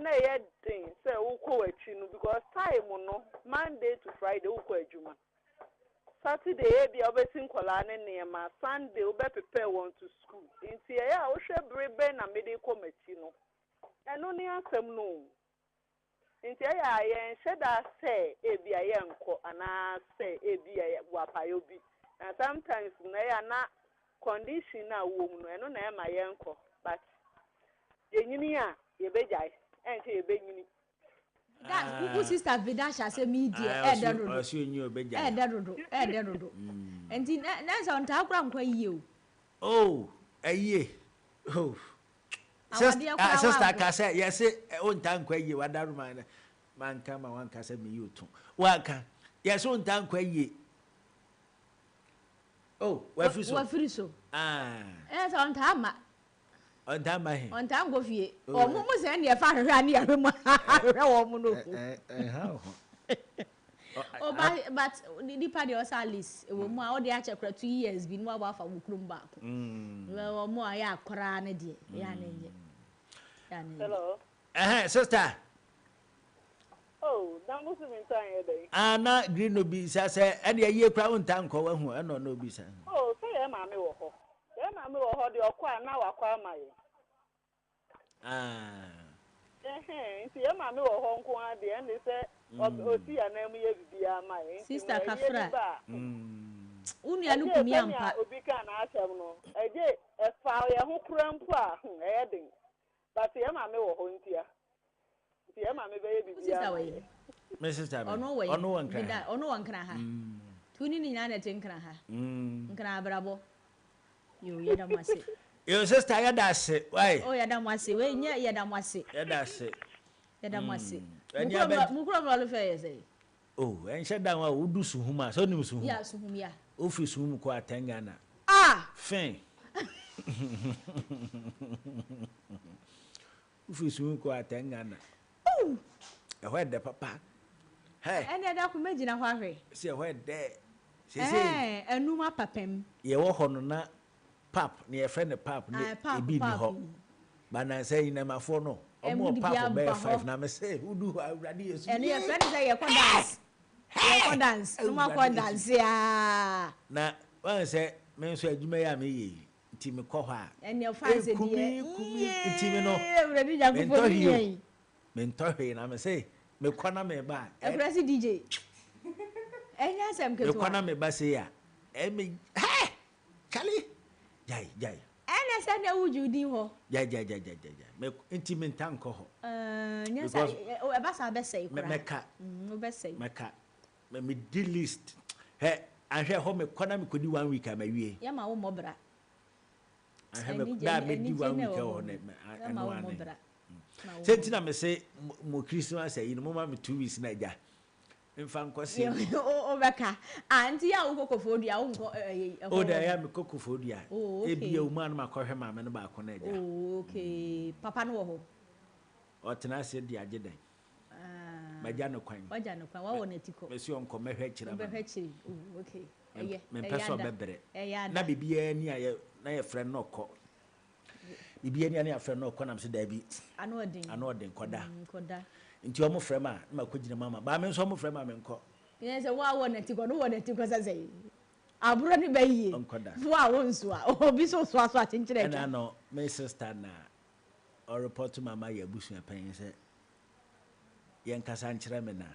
Na ye din say wo ko achi no because time no Monday to Friday wo ko adwuma. Saturday e bia obesi nkwala ne nema Sunday wo be prepare one to school. Nti ya wo hwe brebe na mede komati no. Eno ni asem no. Nti ya yen sheda say e bia ye nko ana say e bia wapayo bi. And sometimes na ya na condition na wo mu no eno na e ma ye nko but yenyini a ye bejai ente ye benyini. That kuku sister Vidasha say media e da dodo. E da dodo. Enti na so nta akura nkwa yie o. Oh, aye. Oh. Sister ka say yes o nta nkwa yie wadaru man kama wanka say me yutu. Waka. Yes o nta nkwa yie. Oh, wafiri so. So nta ama. Onta ma he. Onta ngo fie. O mu se ne fa hwehwe ani ahwe mu. Ahwe wo mu no. Oh, but the party also Alice. We mo a o de ache kra 2 years bi no wa fa wukrum ba ko. We mo a ya kra na de. Ya na nye. Hello. Sister. Oh, that must have been time day. Na green no bi sa say e de ye kra onta nko wa hu e no bi sa. Oh, say e ma me wo ho. E ma me wo ho de okwa na wakwa amaye. Nti e ma me wo ho nko ade e ne say osi ya na mu ye bibia amaye. Sister Kafra. Unu ya nukumi ampa. Obi ka na asem no. Eje e fa ye ho kura mpo a e den. But e ma me wo ho ntia. Nti e ma me be ye bibia. Sister we. Me sister. Ono wankra ha. Tuni ni nyana te nkra ha. Nkra abrabo. Yo yeda mwase. Yo sister yeda se. Why? Oh yeda mwase. We nya yeda mwase. Yeda se. Yeda mwase. Mukro lo fe yese. Oh, enche dan wa udu suhuma. So ni suhuma. Ya suhum ya. Ofi suhum ko atengana. Fin. Ofi suhum ko atengana. Oh. E ho de papa. Hey. Ene da ku megina ho ahwe. Se ho de. Se enuma papem. Ye wo ho no na pap, ne ye friend pap ne ebi ni ho. Ba na say na mafo no. Omo pap be 5 na me say udu awrade yesu. Ene ye friend say ye ko dance. Ye ko dance. No ko dance ya. Na wan say me so adwuma ya me ye. Nti me ko ho a. Ene fan say die. Nti me no. Awrade ja ko fo ni. Me ntohwe na me say me kwana me ba. E presi DJ. Enya sem keto. Me kwana me ba say ya. E me hey! Kali. Jai. Ena se na wuju din ho. Jai. Me intimate tanko ho. Nya sa e ba sa be say kura. Meka. Be say. Meka. Me di list. He, ahwe ho me kwana me kodi 1 week amawie. Ya ma wo mobra. Ahwe me da me di 1 week ho ne. Ya ma wo mobra. Sentina me say mo Christmas ayi no mo ma me 2 weeks na ja. Mfa nkwose. O beka. Anti ya wo kokofodua wo nko o da ya me kokofodua. Ebi e uma na makohwe ma me no ba ko na ja. Okay. Papa no wo ho. O tena se di agedan. Maja no kwan. Maja no kwan. Wa wo na tiko. Me si onko mehwe kira ma. Mehwe kiri. Okay. Eye. Me peso bebre. Na bibia ni aye na ye friend no ko. Bibia ni na friend no ko na me se da bi. Ano odin koda. Koda. Nti omo frem a na makogina mama ba me nso omo frem a me nko ye se wa wo na tiko no wo na tiko sase aburo ni bayi wa wo nso a obi so achinchere na no my sister na o report mama ya busu apan se ye nkasa nkyere me na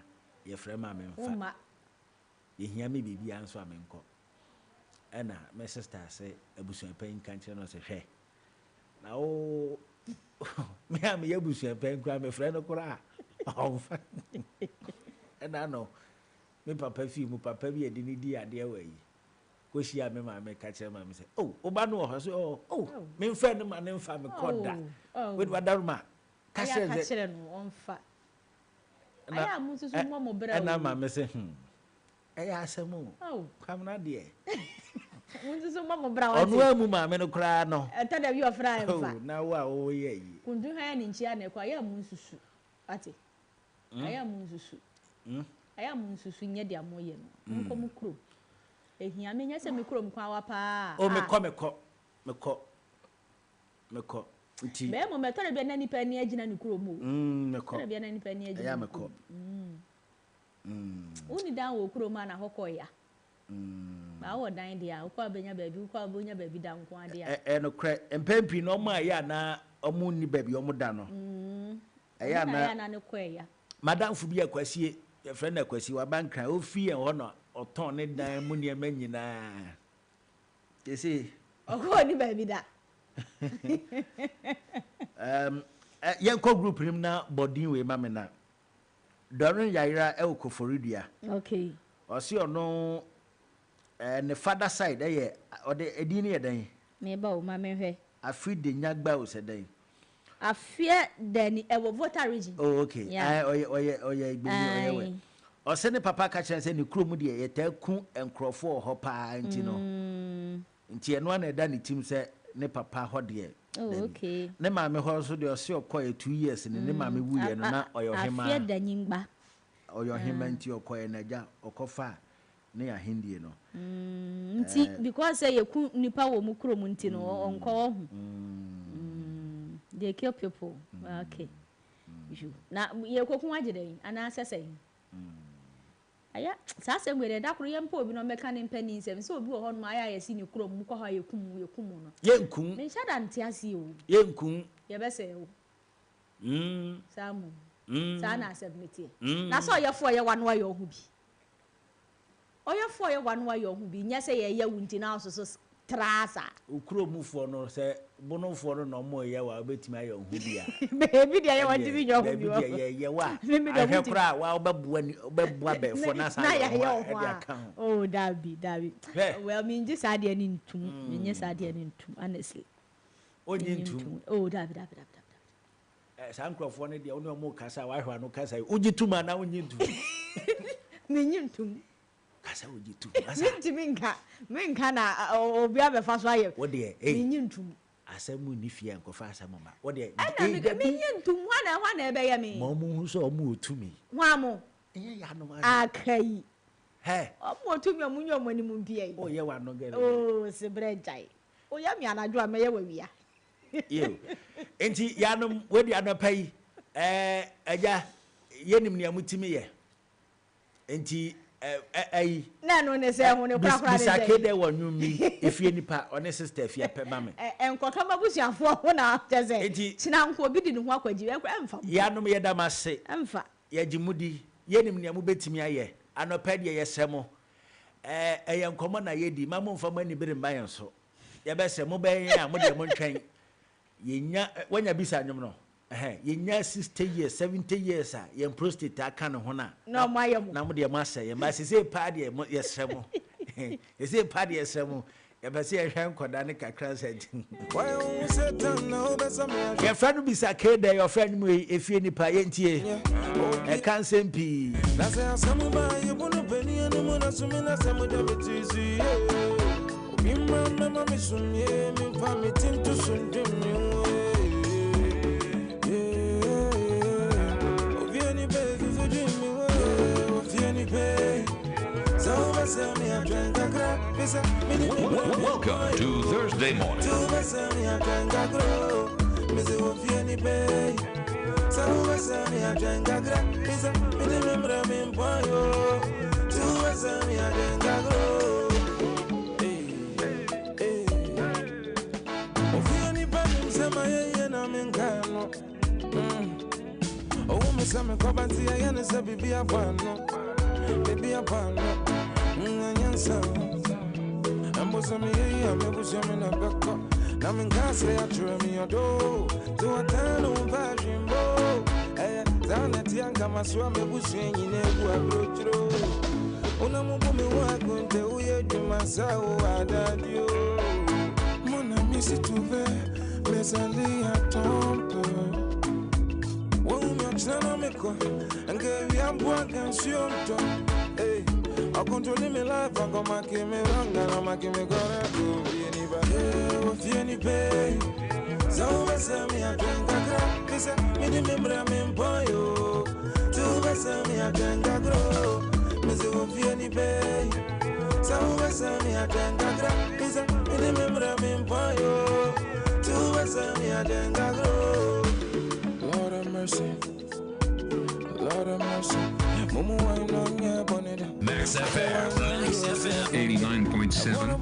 ye frem a me mfa ye hia me bibia nso a me nko na my sister say abusu apan kan kyere no se hwe na o me am ye busu apan kra me frem no kra and I know me papa fi mu papa bi edi ni di ade awayi ko shia me ma me ka kire ma me say oh oba no ho so oh me mfa ne ma ne mfa me koda we wadaruma ka kire no onfa aya mu susu mo mo bra na ma me say eya asemu oh kam na de Munzu so mama bra wa. Onu amu ma me no kra no. Eta da bi ofra emfa. Na wa o ye yi. Kundu ha ni nchia na kwa ya munsusu. Ate. Aya munsusu. Aya munsusu nye dia moye no. Nko mu kuro. Ehia me nya se me kuro mkwa wa pa. O mekọ. Nti. Be mo metore bi na nipa ni agina ni kuro mu. Mekọ. Tore bi na nipa ni agina. Ya mekọ. Uni dan wo kuro ma na hokọ ya. Ba wo dan dia, wo kwa benya baby, wo kwa bonya baby dan ko ade ya. No kre empempi no ma ya na omu ni baby omu da no. Ya na ne kwa ya. Madam fu bi akwasie, your friend akwasi wa bankran ofi en ho no oton ne dan mu ne manyina. You see. Oko ni baby da. Yanko group nim na bodin we ma me na. Dorin Yaira e Okoforidua. Okay. Osi ono ne father side e ode edini e dan. Me ba o ma me hwe. Afi de nyagba o se dan. Afie dani e wo Volta region. Oh okay. Oye igbini oye we. Ose ne papa ka kire se ne krom de ye ta ku enkrofo ho pa nti no. Nti eno na da ne tim se ne papa ho de. Oh okay. Ne ma me ho so de ose okoye 2 years ne ma me wuye no na oyo hema. Afie dani ngba. Oyo hema nti okoye na ja okofa ne ahindie no. Nti because say yeku nipa wo mu krom nti no onko ho. They kill people. Okay. Na yekoku agide ana asese. Aya sase ngwere da kuro yempa obi no meka ne mpani nsem so obi wo ho no aya yesi ne kuro mu ko ha yekum no. Yenkum. Me shada nti ase o. Yenkum. Ye be se o. Samu. Sa na submit. Na so yefo ye wano ayo hu bi. Oyefo ye wano ayo hu bi nya se ye wunti na so trasa. Ukuro mufo no se bonofo no no mo ye wa betima ayo hu bia. Baby dia ye wanti bi nyo hu bi. Baby ye wa. Ahekura wa obebua be fo na sa. Oh Dabi. Well me nji sa de ni ntum. Me nye sa de ni ntum honestly. Onye ntum. Oh Dabi. Sa nkrofo ne de ono mo kasa wa hwa no kasa. Uji tuma na onye ntum. Me nyi ntum. Kasa uji tu. Minti minka na obi abefa so aye. Wo de minyi ntum. Asemu ni fie nkofa asemu ma. Wo de minyi ntum hwa na ebe ya me. Mo mu so omu otumi. Hwa mo. Enye ya no akai. He. Omu otumi omunyo omani mu bia yi. O ye wa no gere. Oh, se brejai. O ya mi anadwo a me ye wawia. Yo. Enti ya no we de anopai eja yenim ne amutimi ye. Enti na no ne se ho ne kura kura bisa kede wonu mi efie nipa one sister efie pema me enkoto mabusuafo ho na teze tina nko obi di ne ho akwaji emfa ya no ye dama se emfa ya gimudi yenim ne mu betimi aye anopa de ye semo eye nkomo na ye di mamu mfa mani bere mban so ye be se mo ben ya mo de mo ntwen ye nya wanya bisa nyom no yenya 60 years 70 years a yen prostate aka ne ho na no mayemu na mo de ma se yen ba se pa de ye sremo ye se pa de ye sremo ye ba se ye hwan koda ne kakra sent ye friend bisa kede your friend mu efie nipa ye ntie e kan sempi na se asamu ba ye bonu beni anu mo na sumi na samu de betizi mi mama mi sumye mi fa mi tintu sundum Welcome to Thursday morning. Ambosami ya mebushami na bako na mingase ya churemi yodo to atano vajimbo zana tianga maswa mebushenyi nebu abrochro una mubumi wako nte uye jumasao adadio mona misi tuve mesali ya tompe waume achana meko ange viambu aganshionto I'm controlling my life, I'm gonna make me wrong, and I'm making me go to anybody. If you any pay, so me I drink a crap. They say, me the member I'm in boyo. To me I drink a grow. Me say, if you any pay, so me I drink a crap. They say, me the member I'm in boyo. To me I drink a grow. Lord have mercy. Lord have mercy. Max FM 89.7.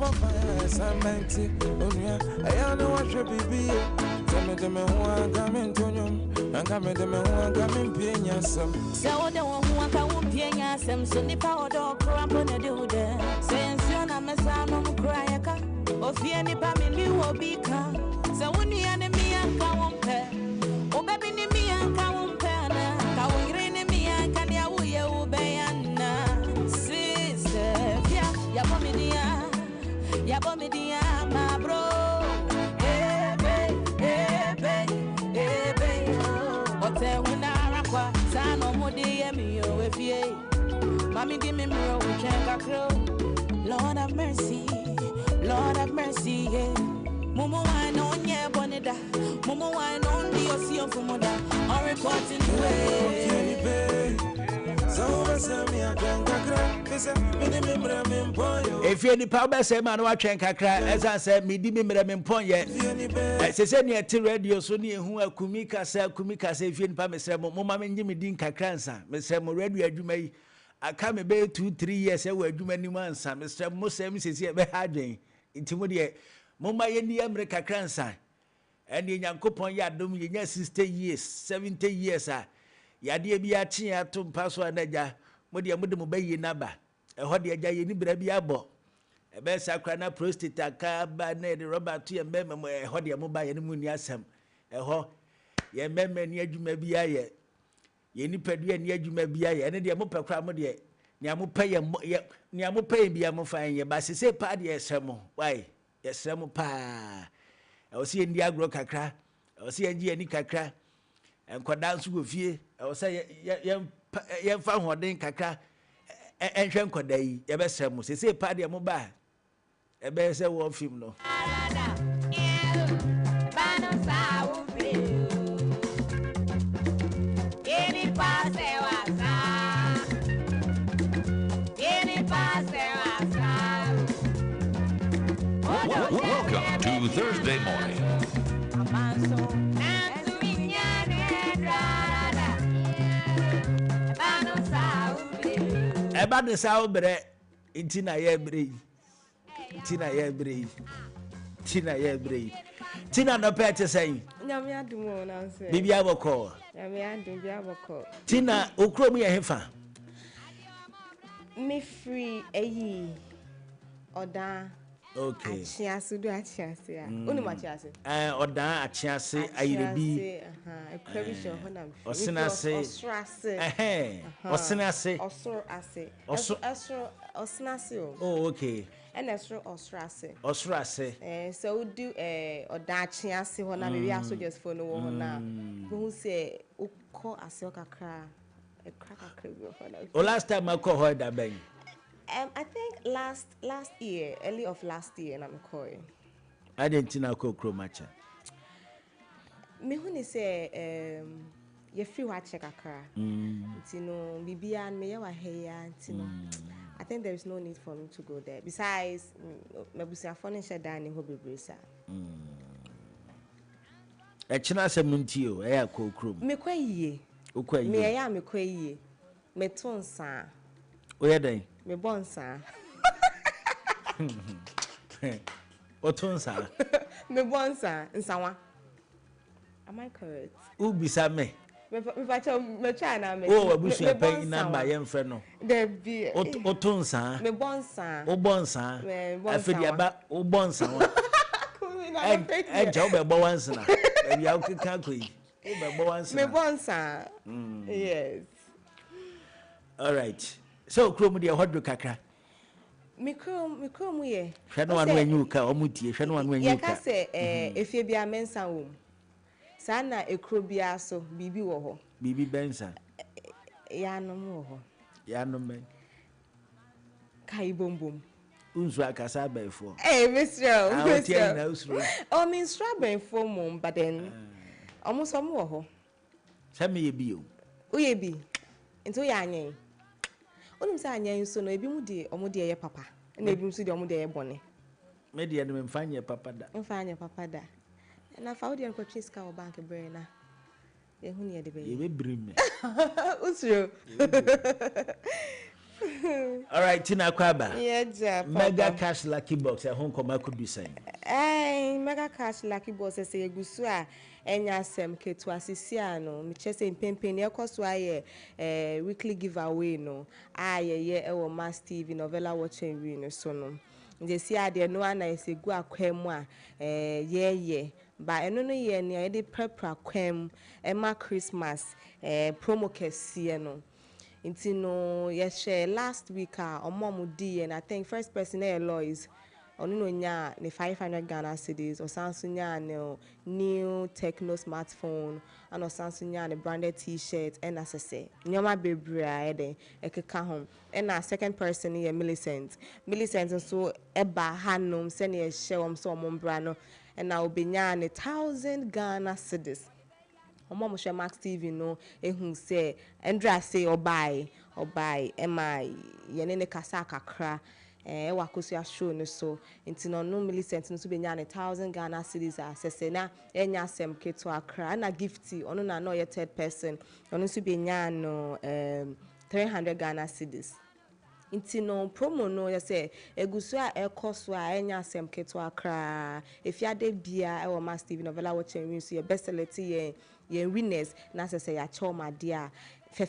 My bro, hey babe, hotel when I rock, son of Modi, if ye, Mammy, give me mirror, we can't go. Lord have mercy, yeah. Mumu, I know, yeah, Bonida, Mumu, I know, the Ocean from Moda, I'm reporting the way. If you any power say man wa twen kakra as I said me di me mre me mpon ye se se ne ti radio so ne hu akumi kasa if you any power me say mo ma me nyi me din kakra nsa me say mo radio adwuma yi aka me be 2-3 years e wa adwuma ni man nsa me say mo say me se se be ha dwen intimo de mo ma ye ni amre kakra nsa ene nyankopon ya dom ye nya 60 years 70 years yade bi a chi ato mpaso anaja mode amode mo bayi naba eho de agya ye ni bra bi abo ebe sakra na prostate aka ba na de Robert ye meme mo eho de mo ba ye ni mu ni asem eho ye meme ni adwuma bi aye ye ni padua ni adwuma bi aye ene de mo pekra mo de ni amopɛ ye ni amopɛ bi amfa ye ba se pa de esemo why esemo pa e o se ndi agro kakra e o se ngi ani kakra enkoda nso go fie e o se ye fa hoden kakra enhwe nkoda yi ye be semo se pa de mo ba e be se wo film no Welcome to Thursday morning. Eba de sawo bre intina ye bre tina no pete say nyame adumo na say bibia boko nyame adum bia boko tina okrom ye hefa me free eyi oda okay achiase do achiase a oni ma achiase oda achiase ayirebi prevision ho na osenase osenase osenase oh okay and osorase so do oda achiase ho na be aso just for no ho na who say ukọ ase okakra e krakakra bi ho na o last time I call her that ben I think last year, early of last year, I'm calling. I didn't know Kromacha. Me who say you free watch check akra. Tino Bibia and me wa here Tino. I think there is no need for me to go there. Besides, me busia furniture dining ho bebresa. E china semunti o e akọ krom. Me kwa yie. Okwa yie. Me ya me kwa yie. Me ton sa. Oye den. Me bonsa. Otonsa. Me bonsa nsawa. Am I correct? Ubisa me. Me pacho me try na me. Oh, abusu apan number yem frɛ no. There be. Otonsa. Me bonsa. O bonsa. Me bonsa. Afedi aba o bonsa wa. Enja o be bo once na. E ya o kika ko yi. O be bo once na. Me bonsa. Yes. All right. So krom de hodro kakra. Me krom ye. Hwe no anu anyu ka omutie, hwe no anu anyu ka. Ye ka se efie bia mensa wo. Sa na ekro bia so bibi wo ho. Bibi bensa. Ya no mo ho. Ya no men. kai bom bom. Unsu akasa before. Hey, Mr. Oh, mean strawberry for mom, but then almost some more. Send me a bill. Uye bi. Into yanye. Onum say anya so no ebi mu de omo de ye papa. Na ebi mu so de omo de ye bone. Me de no mfanye papa da. Mfanye papa da. Na fa wo de ko twiska wo bank brain na. Ye hu ne de be. Ye be brim me. Usro. All right, Tina Kwaba. Yeah, Mega Cash Lucky Box. Home koma could be saying. Mega Cash Lucky Box say egusu a enya asem ketu asisia no. Me chese mpempen e koso aye weekly giveaway no. Ye ewo Mass TV novella watching we no so no. Nje si ade no ana esegu akwam a ye ba eno no ye ne e de prepare akwam ema Christmas promo kese no. Inti no share last week omomu di and I think first person Lois onu no nya ne 500 Ghana cedis or Samsung nya ne new Techno smartphone and or Samsung nya ne branded t-shirt and asese nyoma bebre ede ekeka hom and na second person here Millicent so eba hanom se ne share so omombra no and na obenya ne 1000 Ghana cedis. Omo share Max TV no ehun say Andra say obai ema yene ne kasa kakra wa kosu show no so nti no Millicent no so benya ne 1000 Ghana cedis asese na enya asem keto akra na gifty ono na no ye third person ono so benya no 300 Ghana cedis. Inti no promo no ya say egusu a ekoso a enya asem keto akra efiade bia e wo Mass TV novella watching win so ye best select ye winners na say ya choma dia fe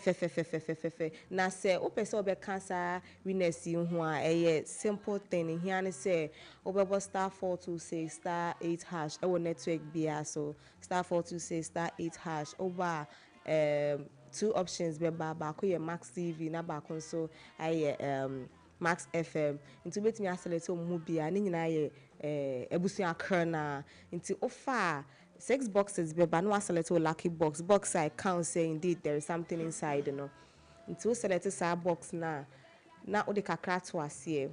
na say opese obe cancer winners hu a simple thing here na say obebo star 426 star 8 hash e wo network bia so star 426 star 8 hash over two options be ba ko ye Max TV na ba ko so aye Max FM into betimi select mu bia ni nyina ye ebusu akra na into ofa 6 boxes be ba no select lucky box I count say indeed there is something inside no into select sa box na ode kakra to ase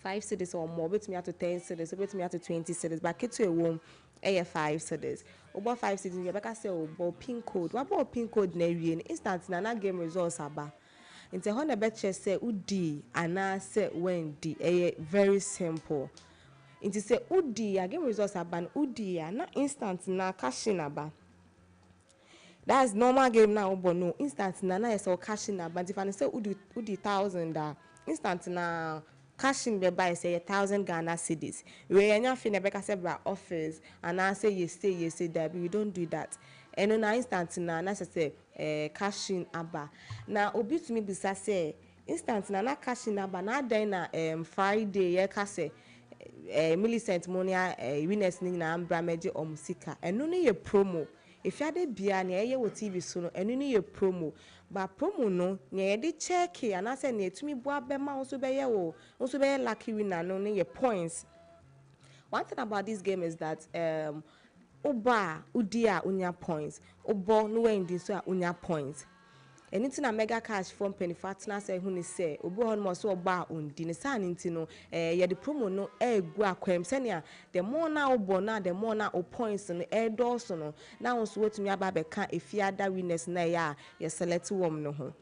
5 cedis or more betimi to 10 cedis betimi to 20 cedis ba ketu ewom 5 cedis obo 5 cedis you beka say obo pin code wa bo pin code na wie instant na game results aba inte ho na be che say udi ana say when di very simple into say udi ya game results aba udi ya na instant na cash in aba. That's normal game now but no instant na yes or cash in aba if I say udi 1000 instant na cash in be buy say 1000 Ghana cedis we enya fi na beka say bra office and I say you say that we don't do that and na instant na say cash in aba na obi to me bisa say instant na cash in aba na den na Friday ye ka say Millicent Monia winners ni na ambra meje omusika eno ne ye promo if you dey bia na ye wo TV so no eno ne ye promo ba promo no na ye dey check and I say na etumi bo abema wo so be ye wo so be lucky winner no ne ye points. One thing about this game is that oba udia unya points obo no we ndi so unya points. Anything a mega cash from penny fatna say hu ni say obi hon mo so oba undi ne sa nti no ye the promo no egu akwam senia the more na obo na the more na o points no do so no na won so wetumi aba be ka efiada winners na ya ye select wom no ho.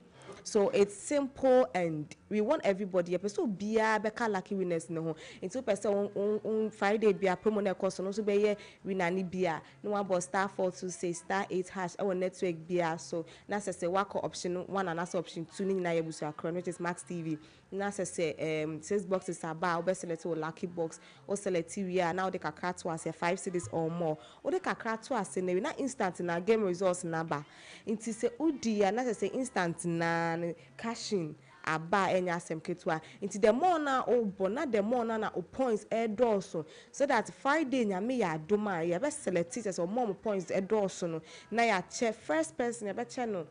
So it's simple and we want everybody a person bia be ka lucky winners no ho into person on Friday bia promo na cost no so be ye winner ni bia no one boss star 426 star 8 hash our network bia so na say wako option 1 and option 2 ni na ye busu akron which is Max TV na say 6 boxes aba we select o lucky box o select we are now the kakra to as 5 cities or more o the kakra to as na instant na game results na ba into say udi na say instant na cashing aba enya asem ketua into the more na obo na the more na o points so that Friday nya me ya adoma ya be select teachers or more points no na ya che first person ya be che no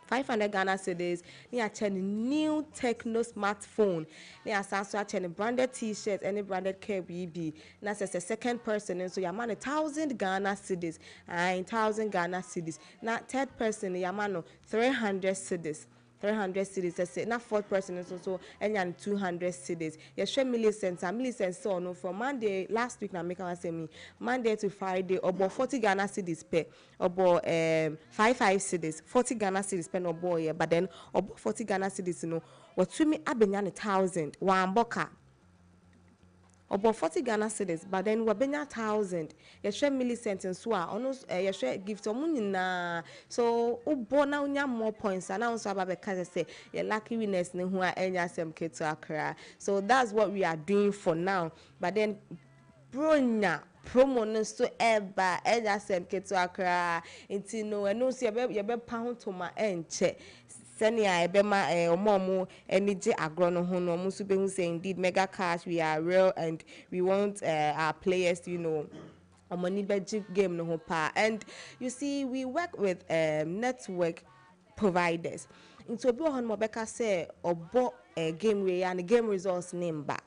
500 Ghana cedis ni a new Techno smartphone ni a sanso a branded t-shirt any branded KBB na say second person so ya man 1000 Ghana cedis and 1000 Ghana cedis na third person ya man 300 cedis 300 cedis say na fourth person is also enya 200 cedis ye share Millicent so no from Monday last week na make am say me Monday to Friday obo 40 Ghana cedis per obo 55 cedis 40 Ghana cedis per no boy but then obo 40 Ghana cedis no what to me abenya 1,000 one boka about 40 Ghana cedis, but then we benya 1,000. You share Millicent and so on. You share gift or money na. So ubo na unya more points. And now so because say your lucky winners ne who are enya SMK to Accra. So that's what we are doing for now. But then bronya promo no so eba enya SMK to Accra. Inti no and no see you be pound to my enche. Senia ebema omomu enije agrono ho no musu be hu say indeed Mega Cash we are real and we want our players to, you know, money budget game no ho pa. And you see we work with network providers into obi ho no beka say obo game we and game results name ba.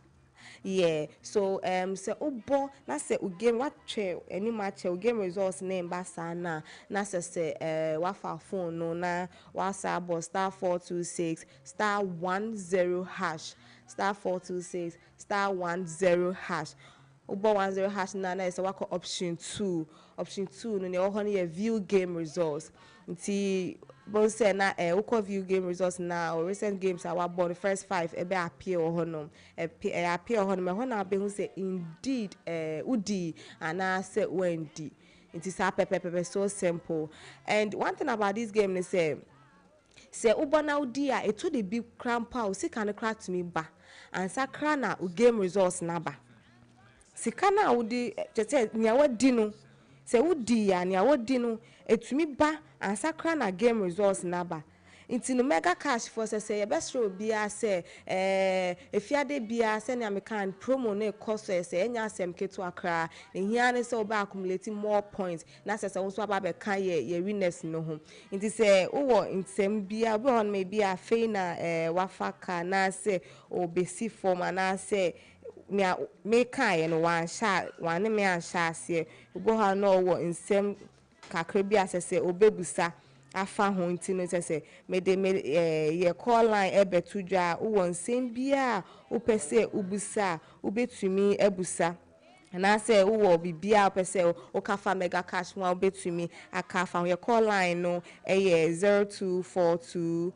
Yeah, so say obo na say u game what che any match u game results name ba sana na say wa fa phone no na wa sa bo star 426 star 10 hash star 426 star 10 hash obo 10 hash na say wa ko option 2 no ne ho no view game results nti bon say na uko view game results now or recent games our born the first 5 ebe appear or honum appear or honum ho na be hu say indeed udi and I say wendi it is pepe so simple. And one thing about this game is say ubo na udi a it to the big crampa o sika no crack to me ba and sakra na game results na ba sika na udi say nya wadi no say udi ya nya wadi no etumi ba and sakra na game results naba into no Mega Cash for say your best row bia say efiade bia say na mekan promo no cost say enya SMK to Accra ehia ne say oba accumulating more points na say so aba be kan ye winners no ho into say wo nsem bia we on me bia fe na wafaka na say obesi form na say me kan no wan sha wan me an sha se go ha no wo nsem kakra bi asese obebusa afa ho ntino sese me de ye call line ebetu dwa wo nsem bia opese ubusa ubetumi ebusa na say wo bibia opese o kafa Mega Cash one obetumi akafa ye call line no 0242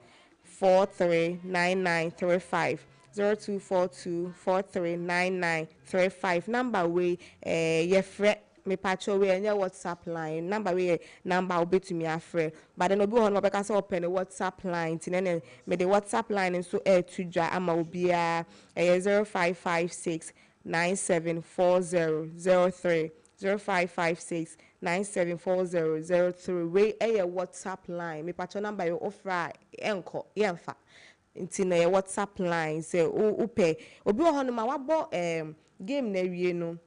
439935 0242439935 number we ye fre me pacho we enya WhatsApp line number we number obetumi afre but then obi ho no beka say open the WhatsApp line tinene me the WhatsApp line so tudwa ama obia 0556 974003 0556 974003 we WhatsApp line me pacho number you offer enko yemfa nti na WhatsApp line say upe obi ho no ma wabo game na wie no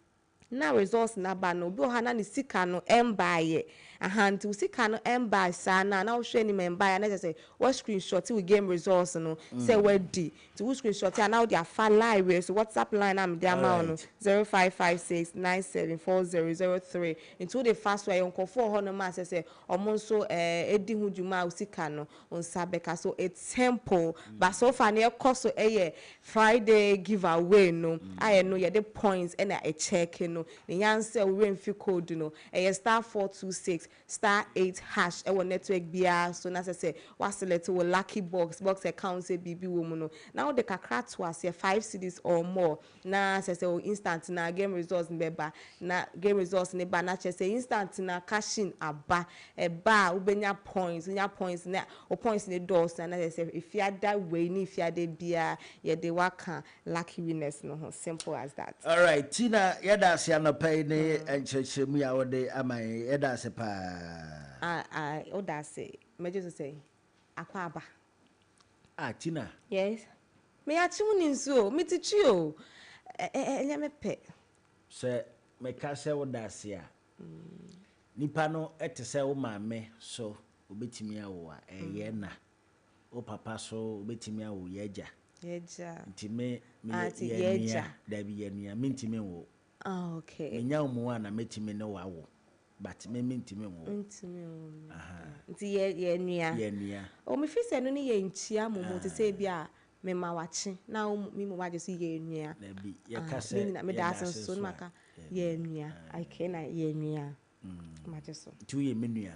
na results na ba no obi ho na ni sika no embaye ahanti sika no embaye sana na wo hwe ni membaye na say what screenshot we game results no say what di to we screenshot and now they are far live so WhatsApp line am dey amount no 0556 974003 into the fast way on for ho no ma say omo so edi hu djuma sika no on sabeka so it's simple but so far na cost so Friday giveaway no I know the points and a check no the answer we remfi code no star 426 star 8 hash e network bia so na say what select we lucky box account say bibi wo mu no now the kakra to as 5 cedis or more na say instant na game results mbeba na game results ne ba na say instant na cash in aba eba ubenya points na o points ne doors na say if you ada way ni if you ada bia ye de waka lucky winners no simple as that. All right, Tina yada se anopai ne enchechemu ya wode amai yada se pa oda say me just say akwaba Tina yes me ya chimu ni nso me tichi o enya me pe se me ka se oda se a nipa no ete se wo maame so obetimi awo a ye na o papa so obetimi awo yeja ntime yeja da bi ye nua mentime wo okay menya wo na metime ne wawo but me ntimi wo. Aha. Nti ye nua. Ye nua. O me fi se no ne ye ntia momo te se bia me ma wache na me mo waje so ye nua. Na bi ye ka se me da so no maka ye nua. I can ye nua. Maje so. Tu ye me nua.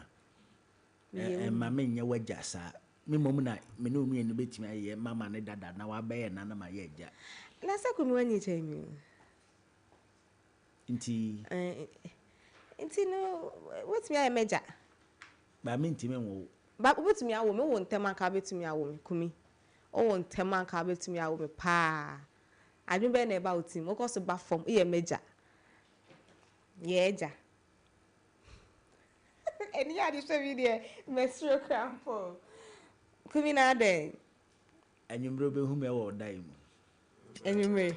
Ma me nya waja sa. Me mom na me no mi enu betimi aye mama ne dada na wa be ye na na ma ye ja. Na se ko mi wani chemi. Nti no wetimi aye meja. Ba me ntimi wo. Ba wetimi awo me wo ntem aka betimi awo me kumi. O wo ntem aka betimi awo me pa. Adun be na e ba otim. O ko so ba form e meja. Ye ja. Eni ya di se video mesro crampo. Kumi na de. Anyumro be hu me wo dai mu. Anyumre.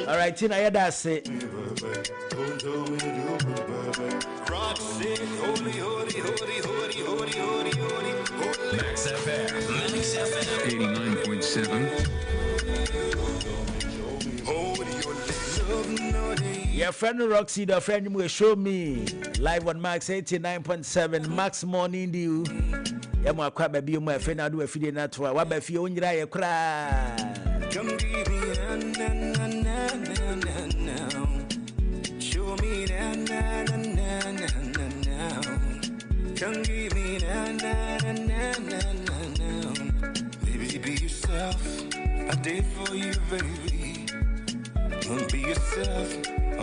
All right, Tina, that's it. Max FM. 89.7. Your friend Roxy, the friend will show me live on Max 89.7 Max Morning Dew. Yamma kwa baby my friend I do a feed na to wa ba fie onyira ye kra. Come give me na. Show me na. Come give me na. Baby, be yourself. I did for you, baby. Be yourself,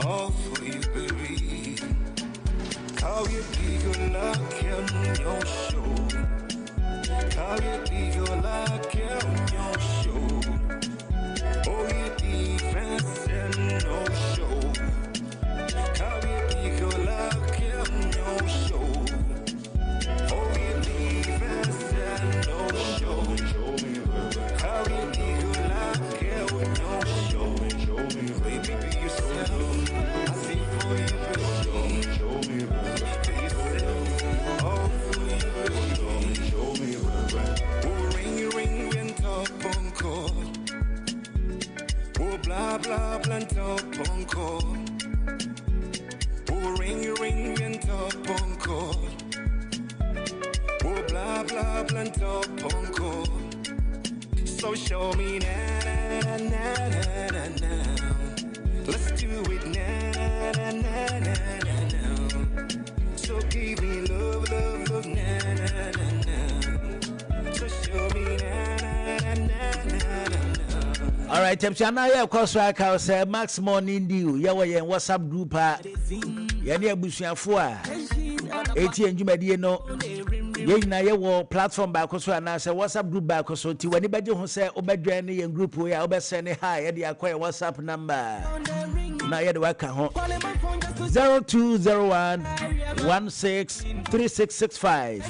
all for you, baby. How you be good luck on your show. How you be good luck on your show. Oh, you defense and no show. How you be good luck on your show. Oh, you defense and no show. How you be good luck on your show. Baby, be yourself. I see for you, baby. Be yourself. All for you, baby. Oh, ring, and top on call. Oh, blah, and top on call. Oh, ring, and top on call. Oh, blah, and top on call. So show me na. Let's do it now. So give me love, now. So show me now. All right, Tempchana, yeah, of course, I can say Max Morning Dew. Yeah, we in WhatsApp group. Yeah, near Bushia 80 Jumadi no. Yeah, na ye wo platform back so na say WhatsApp group back so ti wani beje ho say obedwan ne yen group we obe send hi ye de akwa WhatsApp number na ye de waka ho 0201 163665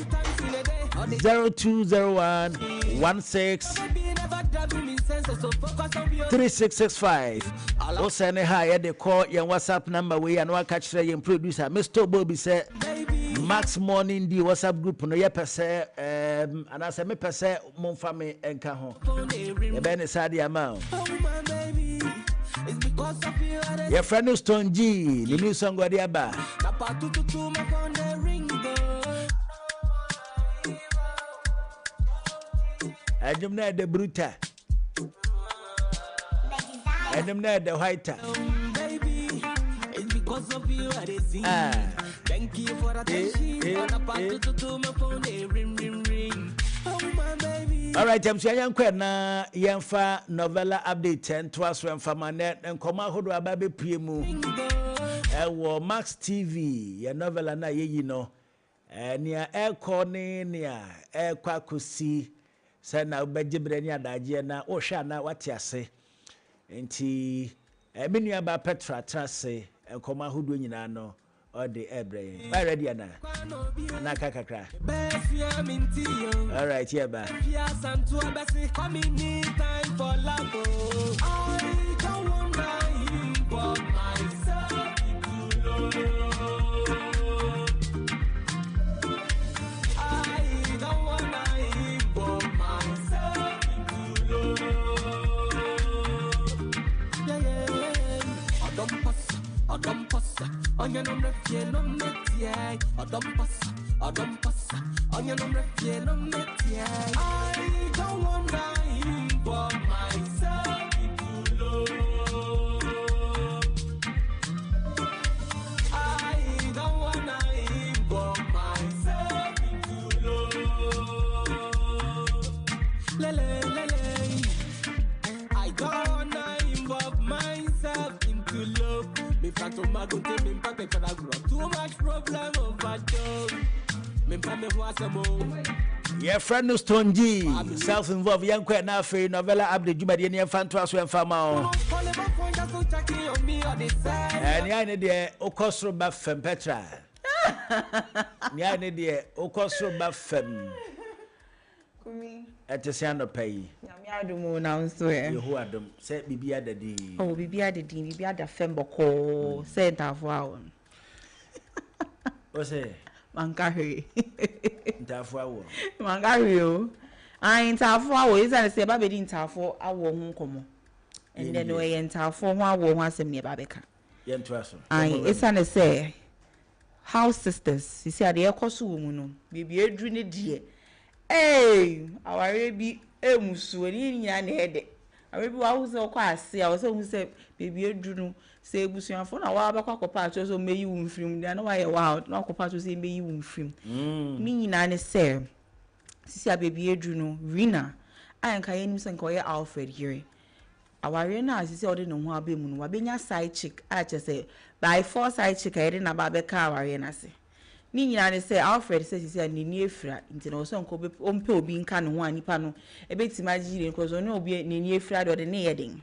0201 163665 o send hi ye de call yen WhatsApp number we and waka kire yen producer Mr. Bobby say Max Morning the WhatsApp group no ye pese and I say me pese mon fami enka ho ye be ne sade ama your friend Stone G the new song wadi aba ajum na de bruta ajum na de white Because of you, I see. Thank you for attention. My phone, ring. Oh, my baby. All right, I'm saying na yemfa novella update 10 twas when famanet and koma hodo ababe priemu. Ewo Max TV, ya novella na ye no. Nia eko ni nia ekwa kusi. Say na ubejibre ni adaje na ohwa na watiase. Enti menua ba Petra trase koma hudu nyina no all the ebre ba ready na kakakra all right here ba I don't want him but myself to love. I don't want him but myself to love. Yeah. Odom passa, onye no refie no metie. Odom passa, onye no refie no metie. I don't wanna involve myself into love. I don't wanna involve myself into love. Lele, lele. I don't wanna involve myself into love. Me fato magunte me mpape para grow. Too much problem overdose. Me mpape huasemo. Your friend no Stone G, self-involved young quite now for novella Abdi Jumadi and Fantas when Fama. And Yana dear Okosro Buffem Petra. Yana dear Okosro Buffem. At the sound of pay. Yadumo now, so who are them, said Bibia the D. Oh, Bibia the D, Bibia the Femboco, said of wow. What's it? Mankari. Tafwa. Mangario. I ain't Tafwa, is I say Baby in Tafo, I won't come. And then we enter Tafo, one won't send me a babica. Yen Trasso. It's an say. House sisters, you see, the Ecosuno, Bibi Adrian dear. Hey, our baby, Musu, and yan head. I remember I was so quite see, I was almost say, Baby Adrian. Say busuan for na wa ba kwa patcho so meyi wo mfrim dia na wa ye wa na kwa patcho say meyi wo mfrim mi nyina ne say sisi abebi edru no Rina ayanka ye nim se nka ye Alfred here aware na sisi ode no ho abemu no wa benya side chick a che say by four side chick ye na ba be ka aware na se ni nyina ne say Alfred say sisi ani ni efira nti no so nko be ompe obi nka no ho anipa no ebetima jire nko so ne obi ni efira de ne ye den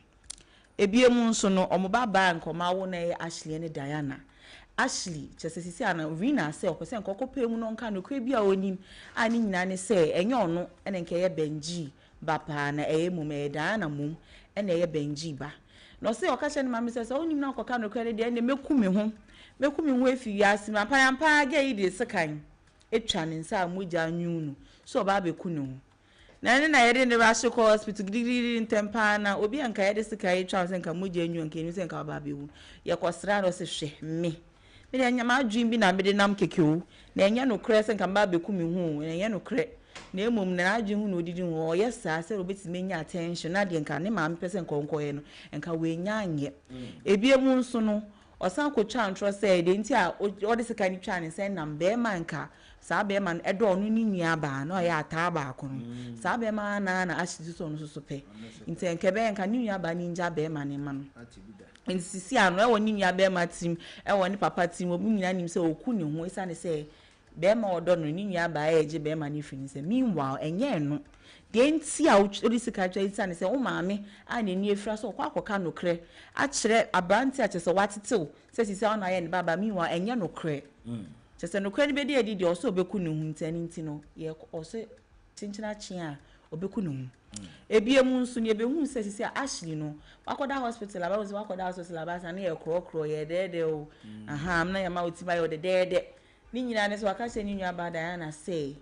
Ebiemu nso no omobaba nkoma wo na Ashley ne Diana. Ashley chese sisi ana Rina say opese nkokopemu no nka no kwa bia onim ani nyina ne say enye ono ene nke ye Benji bapa na mum Diana mum ene ye Benji ba. No say okache ne mama say onim na koka no kwa de ene mekumi ho efi yasi ma payampa ge yi de sekan etwa ne nsa amugya anwu no so ba beku no na yede ne rasho hospital gidi ntempa na obi anka yede sika yi twa senka mugye anwu anka ni senka ba bewu ye kosra no se hwe me de anya ma adwin bi na me de nam kekewu na enya no kre senka ba beku me hu na enya no kre na emum na adwin hu na odidi hu ye sa se obeti menya attention na de nka ne ma mpese nkonkoye no nka we nya anye ebiemu nso no osan ko twa ntro se de nti a ode sika ni twa ne se nam be manka saa be man edo no ni nua ba na ya ata ba ko no saa be man na ashidi so no so pe nti enke be nka ni nua ba ni nja be man ma no nti sisi ano e woni nua be ma tim e woni papa tim obi nyina nim se oku ni ho isa ne se be ma odo no ni nua ba eje be ma ni fini se meanwhile enye no de nti a odi sika twa isa ne se o maame a ne ni efra so kwa akoka no kre a kire abranti a chese watetew se sisi a na ye ne baba meanwhile enye no kre chese no kre ni be de edi oso obeku ne hu ntani nti no ye oso chinchina chi a obeku ne hu ebiemu nso ne ebehu se sisi a Ashley no wakoda hospital aba was wakoda hospital aba sa na ye krokro ye dede o aha am na ye ma otiba ye dede ni nyina ne so waka se ni nwa ba Diana say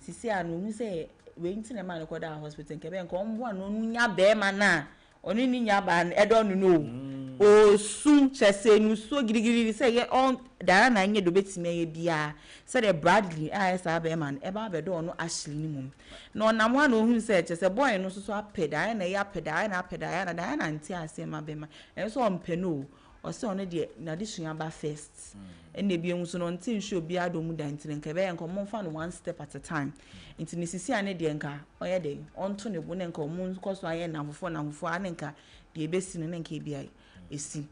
sisi a no hu se we nti na ma no koda hospital nke be nko mbo no nya be ma na oni ni nya ba edo no no o sun chese nu so girigiri say ye on Diana nye do betime ye bia say the Bradley asa be man e ba be do no Ashley ni mum no na mo no hu say chese boy no so apɛ Diana ya apɛ Diana nti ase ma be ma e so mpɛ no o se ono de na de sua ba first ene bi enwu so no nti nhwe obi adomu da nti nka be nka mo fa no one step at a time nti ni sisi ane de nka oye de onto ne bu ne nka mo koso aye na fofo ane nka de ebesi no nka ebia esi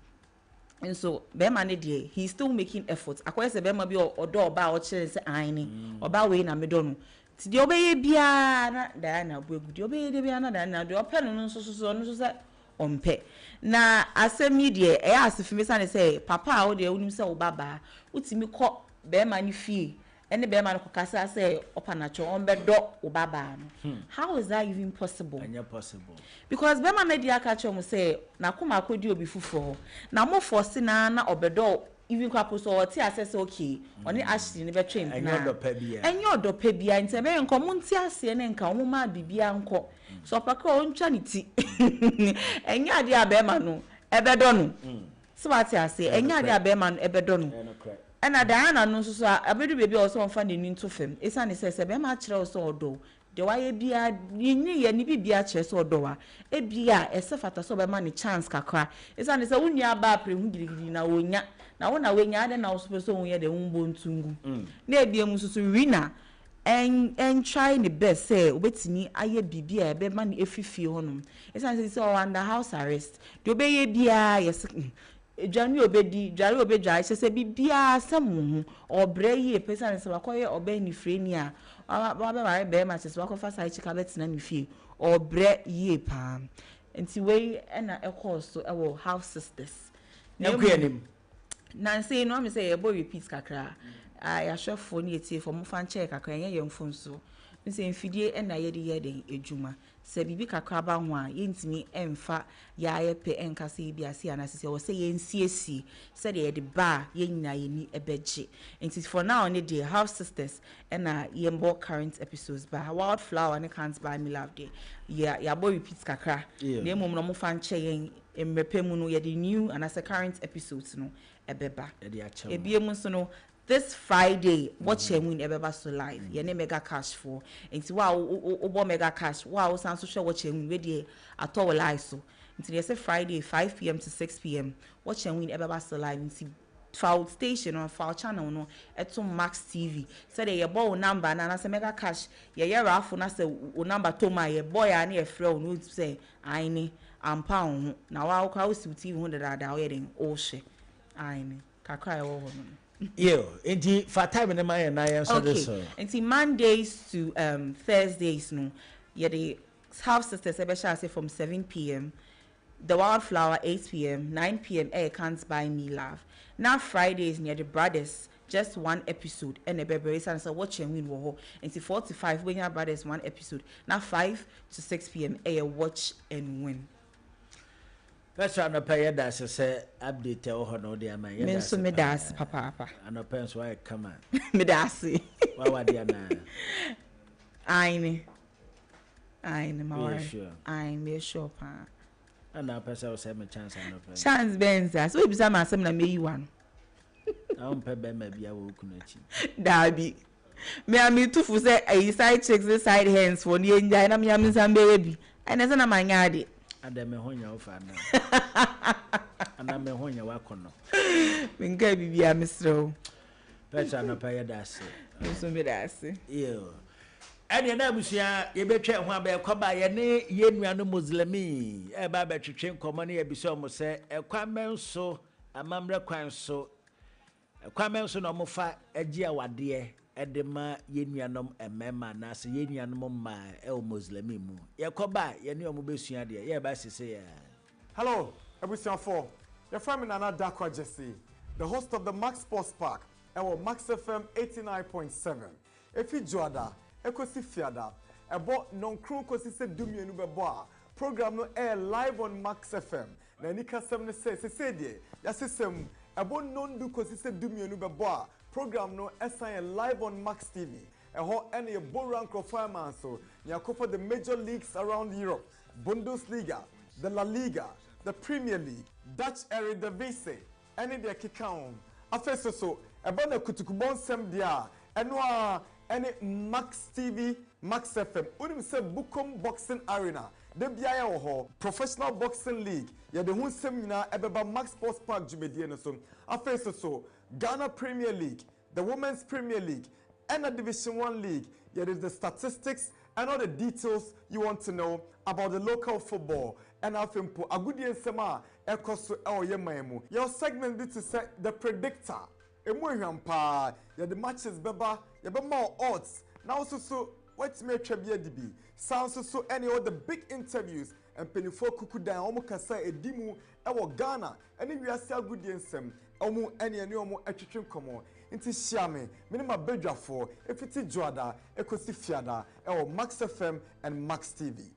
and so be man de he still making efforts akwese be ma bi odo oba o kire se ane oba we na me do no ti de obeye bia na Diana bu egu de obeye de bia na Diana de ope no no so se ompe na asemi de e asifimi sane say papa o de unim se obaba utimi ko be ma ni fie ene be ma no kasa say opanacho on be do obaba no how is that even possible? Possible because be ma na di aka cho mo say na kuma akodi obi fufo na mo force na obedo even kwapo so oti assess okay oni Ashley ne be twem na enyo odo pa bia nte be nko mo nti ase ne nka mo ma bibia nko so paka o ntwa ne ti enya ade abema no ebedo no so what I say enya de abema ebedo no and Diana no so abedu baby also on fan the into film esane say be ma kire so odo de waye bia ni ye ni bibia kire so odo a e bia esefata so be ma ni chance kakra esane say unia ba pre hu girigiri na wonya na wona wenya ade na so so won ye de humbo ntungu na e bia mu so winner and try the best say obetini aye bibia e be ma ni efifie honum esane say o under house arrest de obeye bia yes Jani obedi jari obedja se bibia samu obre ye person se wakoye obe ni freni a ba ba be ma se wakofa sai chika betina ni fie obre ye pa nti we na ekos ewo house sisters na kuanim na say no me say e boy repeat kakra ya hwefo ni etie fo mo fan check kakra yen yemfo nso nse mfidie na ye de ye den ejuma se bibi kakra ba ho a yentimi emfa ya ye pe enka se bi ase anasese wo se yensiesi se de ye de ba yennyina ye ni ebeje nti for now ne the house sisters na yembo current episodes ba wildflower ne can't buy me love day ya boy repeat kakra na emom no mo fan che yen emrepe mu no ye the new anase current episodes no ebeba ebiem so no this Friday, watch him win Ebeba so live. Your name mega cash for. And see wow, mega cash. Wow, sounds so sure watch him ready at all live so. Until say Friday 5 p.m. to 6 p.m. Watch him win Ebeba so live. And see foul station or foul channel no at Max TV. So they your boy number and I say mega cash. Yeah, raffle na say o number to my boy and your friend would say I ne am pound. Now I'll call you TV 100 da wedding all she. I ne kakra wo ho. Yo, enti for time na my na yan so this. Enti Mondays to Thursdays no. Yeah, the house sisters say from 7 p.m. The Wildflower 8 p.m. 9 p.m. Can't buy me love. Now Fridays near the brothers just one episode and a baby and so watching win wo. Enti 45 when your brothers one episode. Now 5 to 6 p.m. watch and win. That's why no pay that say update ho no dey man. Me so me das papa. And no pens why come on. Me das. Why dey na? Aine my sure. I me sure pa. And now person say me chance and no pay. Chance benza. So we be am asem na me yi wan. I won pay be ma bia wo kunachi. Dabi. Me am tu fu say I side checks the side hands for ni enjai na me am nsambe bi. And na na manya de. Adame honya ofa na. Ana me honya wakono. Minga bibia misro. Pecha no pay that. So me that. Yo. Ene na busia ye betwe ho aba ekoba ye ne ye nuano muslimi e ba betwetwe nkomo ne ye biso mo se ekwamenso amamre kwanso ekwamenso no mo fa agi awade edema ye nuanom emema na se ye nuanom ma e o muslimi mu ye koba ye ne omo besua de ye ba sese ya. Hello ebusia 4 your friend Nana Dakwa Jesse, the host of the Max Sports Park and Max FM 89.7 efi joada ekosi fiada ebo non-crew kosi se dumienu bebo a program no air live on Max FM na nika sem ne se die ya system ebo non du kosi se dumienu bebo a program no assign live on Max TV eho ene ye boran crofama so ya cover the major leagues around Europe, Bundesliga, the La Liga, the Premier League, Dutch Eredivisie ene de kikaon afeso so ebo na kutukubon sem dia eno any Max TV, Max FM. Unim say Bukom Boxing Arena. De biaya wo ho Professional Boxing League. Ya de hun semina ebeba Max Sports Park jumedie no so. Afeso so Ghana Premier League, the Women's Premier League, and the Division 1 League. Ya is the statistics and all the details you want to know about the local football. And afempo agudie nsema ekoso e oyemaemu. Your segment this is the predictor. Emuhwampa ya the matches beba ya be more odds now so what me twabia dibi sounds so any of the big interviews and penifo kuku dan omo kasa edimu e wo Ghana ene wiase agudie nsem omo ene omo atwetwe komo nti hia me ma bedwafo efiti joada ekosi fiada e wo Max FM and Max TV.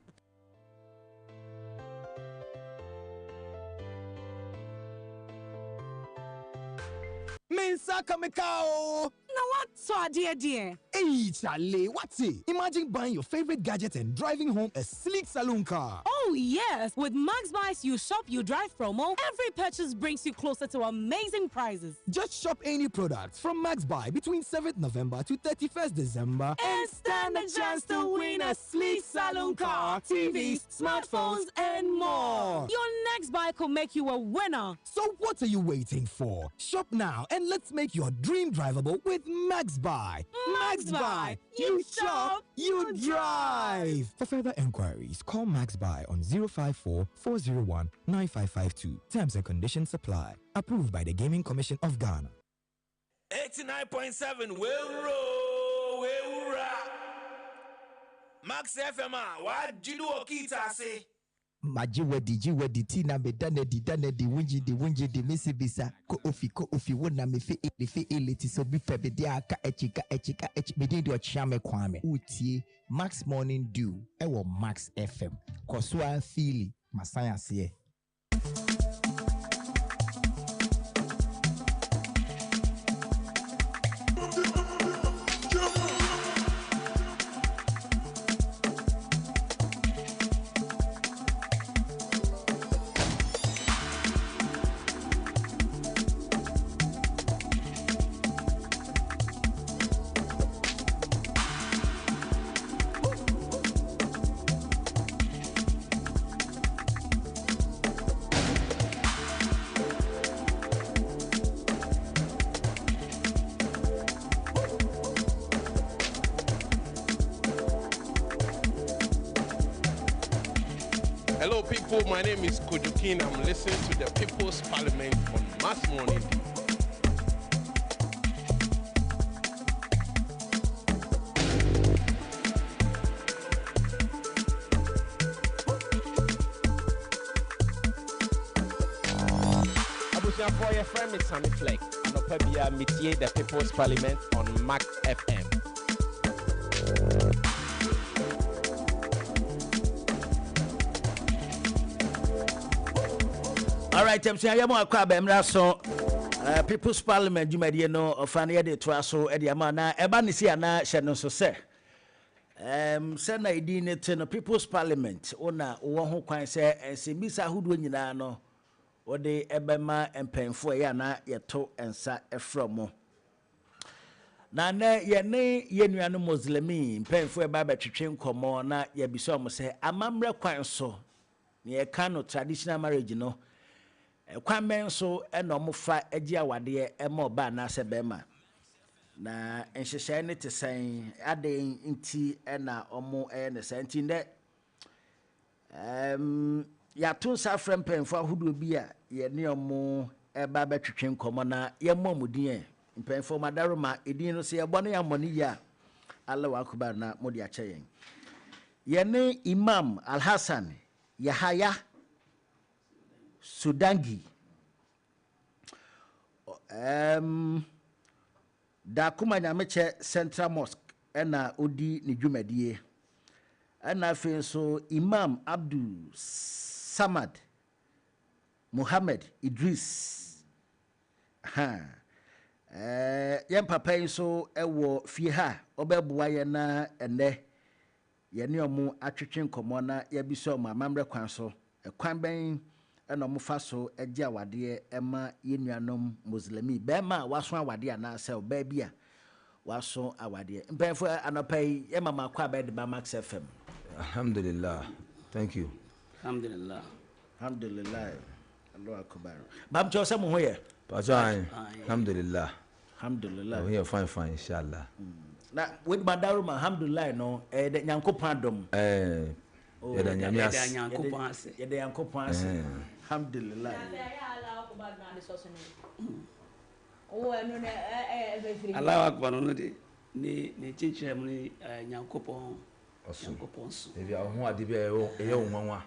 Minsaka Mekao! Now what saw dear? Hey, Charlie, what's it? Imagine buying your favorite gadget and driving home a sleek saloon car. Oh, Oh, yes. With Max Buys You Shop, You Drive promo, every purchase brings you closer to amazing prizes. Just shop any products from Max Buy between 7th November to 31st December And stand a chance to win a sleek salon car, TVs, smartphones, and more. Your next buy could make you a winner. So what are you waiting for? Shop now and let's make your dream drivable with Max Buy. Max Buy. You shop, you drive. For further enquiries, call Max Buy on 054 401 9552. Terms and conditions apply. Approved by the Gaming Commission of Ghana. 89.7 Weura. Max FM, what do you do? Kita say? Maji tina me dane di wunji di misi bisa ko ofi wona me fe ele ti so bi febe de aka echika me de ochame kwame utie Max Morning Dew ewo Max FM koso a feeli masaya se. Hello people, my name is Kojukin. I'm listening to the People's Parliament on Mass Morning. For your friend, it's Sammy Fleck. And Opebia Mitier, the People's Parliament on Max FM. All right, I'm saying I'm going to People's Parliament. You might know of any other trasso at the Amana. Ebanisiana Shannon so say. Send I didn't to the People's Parliament. Ona one who can say and see Missa Hoodwinano. Or the Ebema and Penfo Yana Yato and Sa Efromo. Nana Yane Yenuano Muslimi, Penfo Baba Chichin Comona, Yabisom say, Amamra Quanso, near Kano traditional marriage, no. Kwamen so eno fa egia wade e mo ba na sebema na enhyehyɛ ne te sɛn aden nti na omo ne sɛnti ndɛ ya to sa frem penfo ahodo bi a ye ne omo e ba betwetwe nkomo na ye mo mudin penfo madaroma edin no se ye bɔ ne ya mɔne ya Allah akbar na modi akyɛ yen ye ne Imam Al-Hassan Yahaya Sudangi da kuma nyameche Central Mosque ena odi ni dwumadie ena fe so Imam Abdul Samad Muhammad Idris yem papa so ewo fie ha obeboa ye na ene ye ne omo atwetwe nkomo na ya biso ma mamre kwan so ekwan ben ena omo fa so eje awade ema yenuanom muslimi be ma waso awade ana se oba bia waso awade mpenfo anopai ye mama kwa be de ba Max FM. Alhamdulillah, thank you. Alhamdulillah Allah akbar bam cho se mo hoye Pajan, alhamdulillah. Alhamdulillah. We are fine, inshallah. Na with Madaruma, alhamdulillah, no, the Yankopon dom. The Yankopon, alhamdulillah. Allah Akbar, no, the teacher, Yankopon. If you are who are the young one.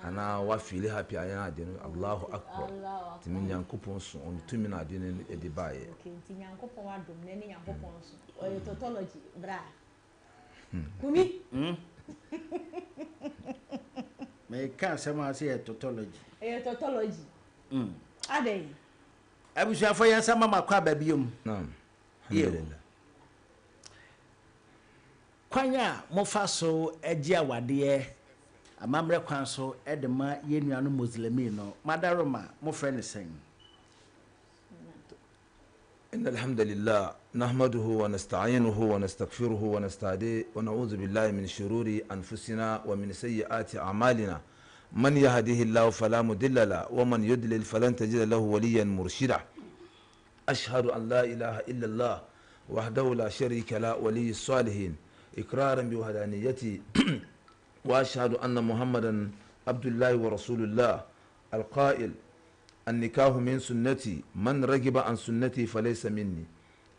And now what feel happy I am Allahu Akbar. To me Yankopon so on 2 minutes in the buy. Okay, Yankopon dom, nene Yankopon so. Or your tautology, bra. Kumi? May can't somehow say a tautology. A tautology. Are they? I wish I for you some mama crab babyum. No. Kwanya mofaso ejia wade amamre kwan so edema yenuanu muslimi no madaroma mo friend sen. إن الحمد لله نحمده ونستعينه ونستغفره ونستهديه ونعوذ بالله من شرور أنفسنا ومن سيئات أعمالنا من يهده الله فلا مضل له ومن يضلل فلن تجد له وليا مرشدا أشهد أن لا إله إلا الله وحده لا شريك له ولي الصالحين إقرارا بوحدانيته وأشهد أن محمدا عبد الله ورسول الله القائل النكاح من سنتي من رغب عن سنتي فليس مني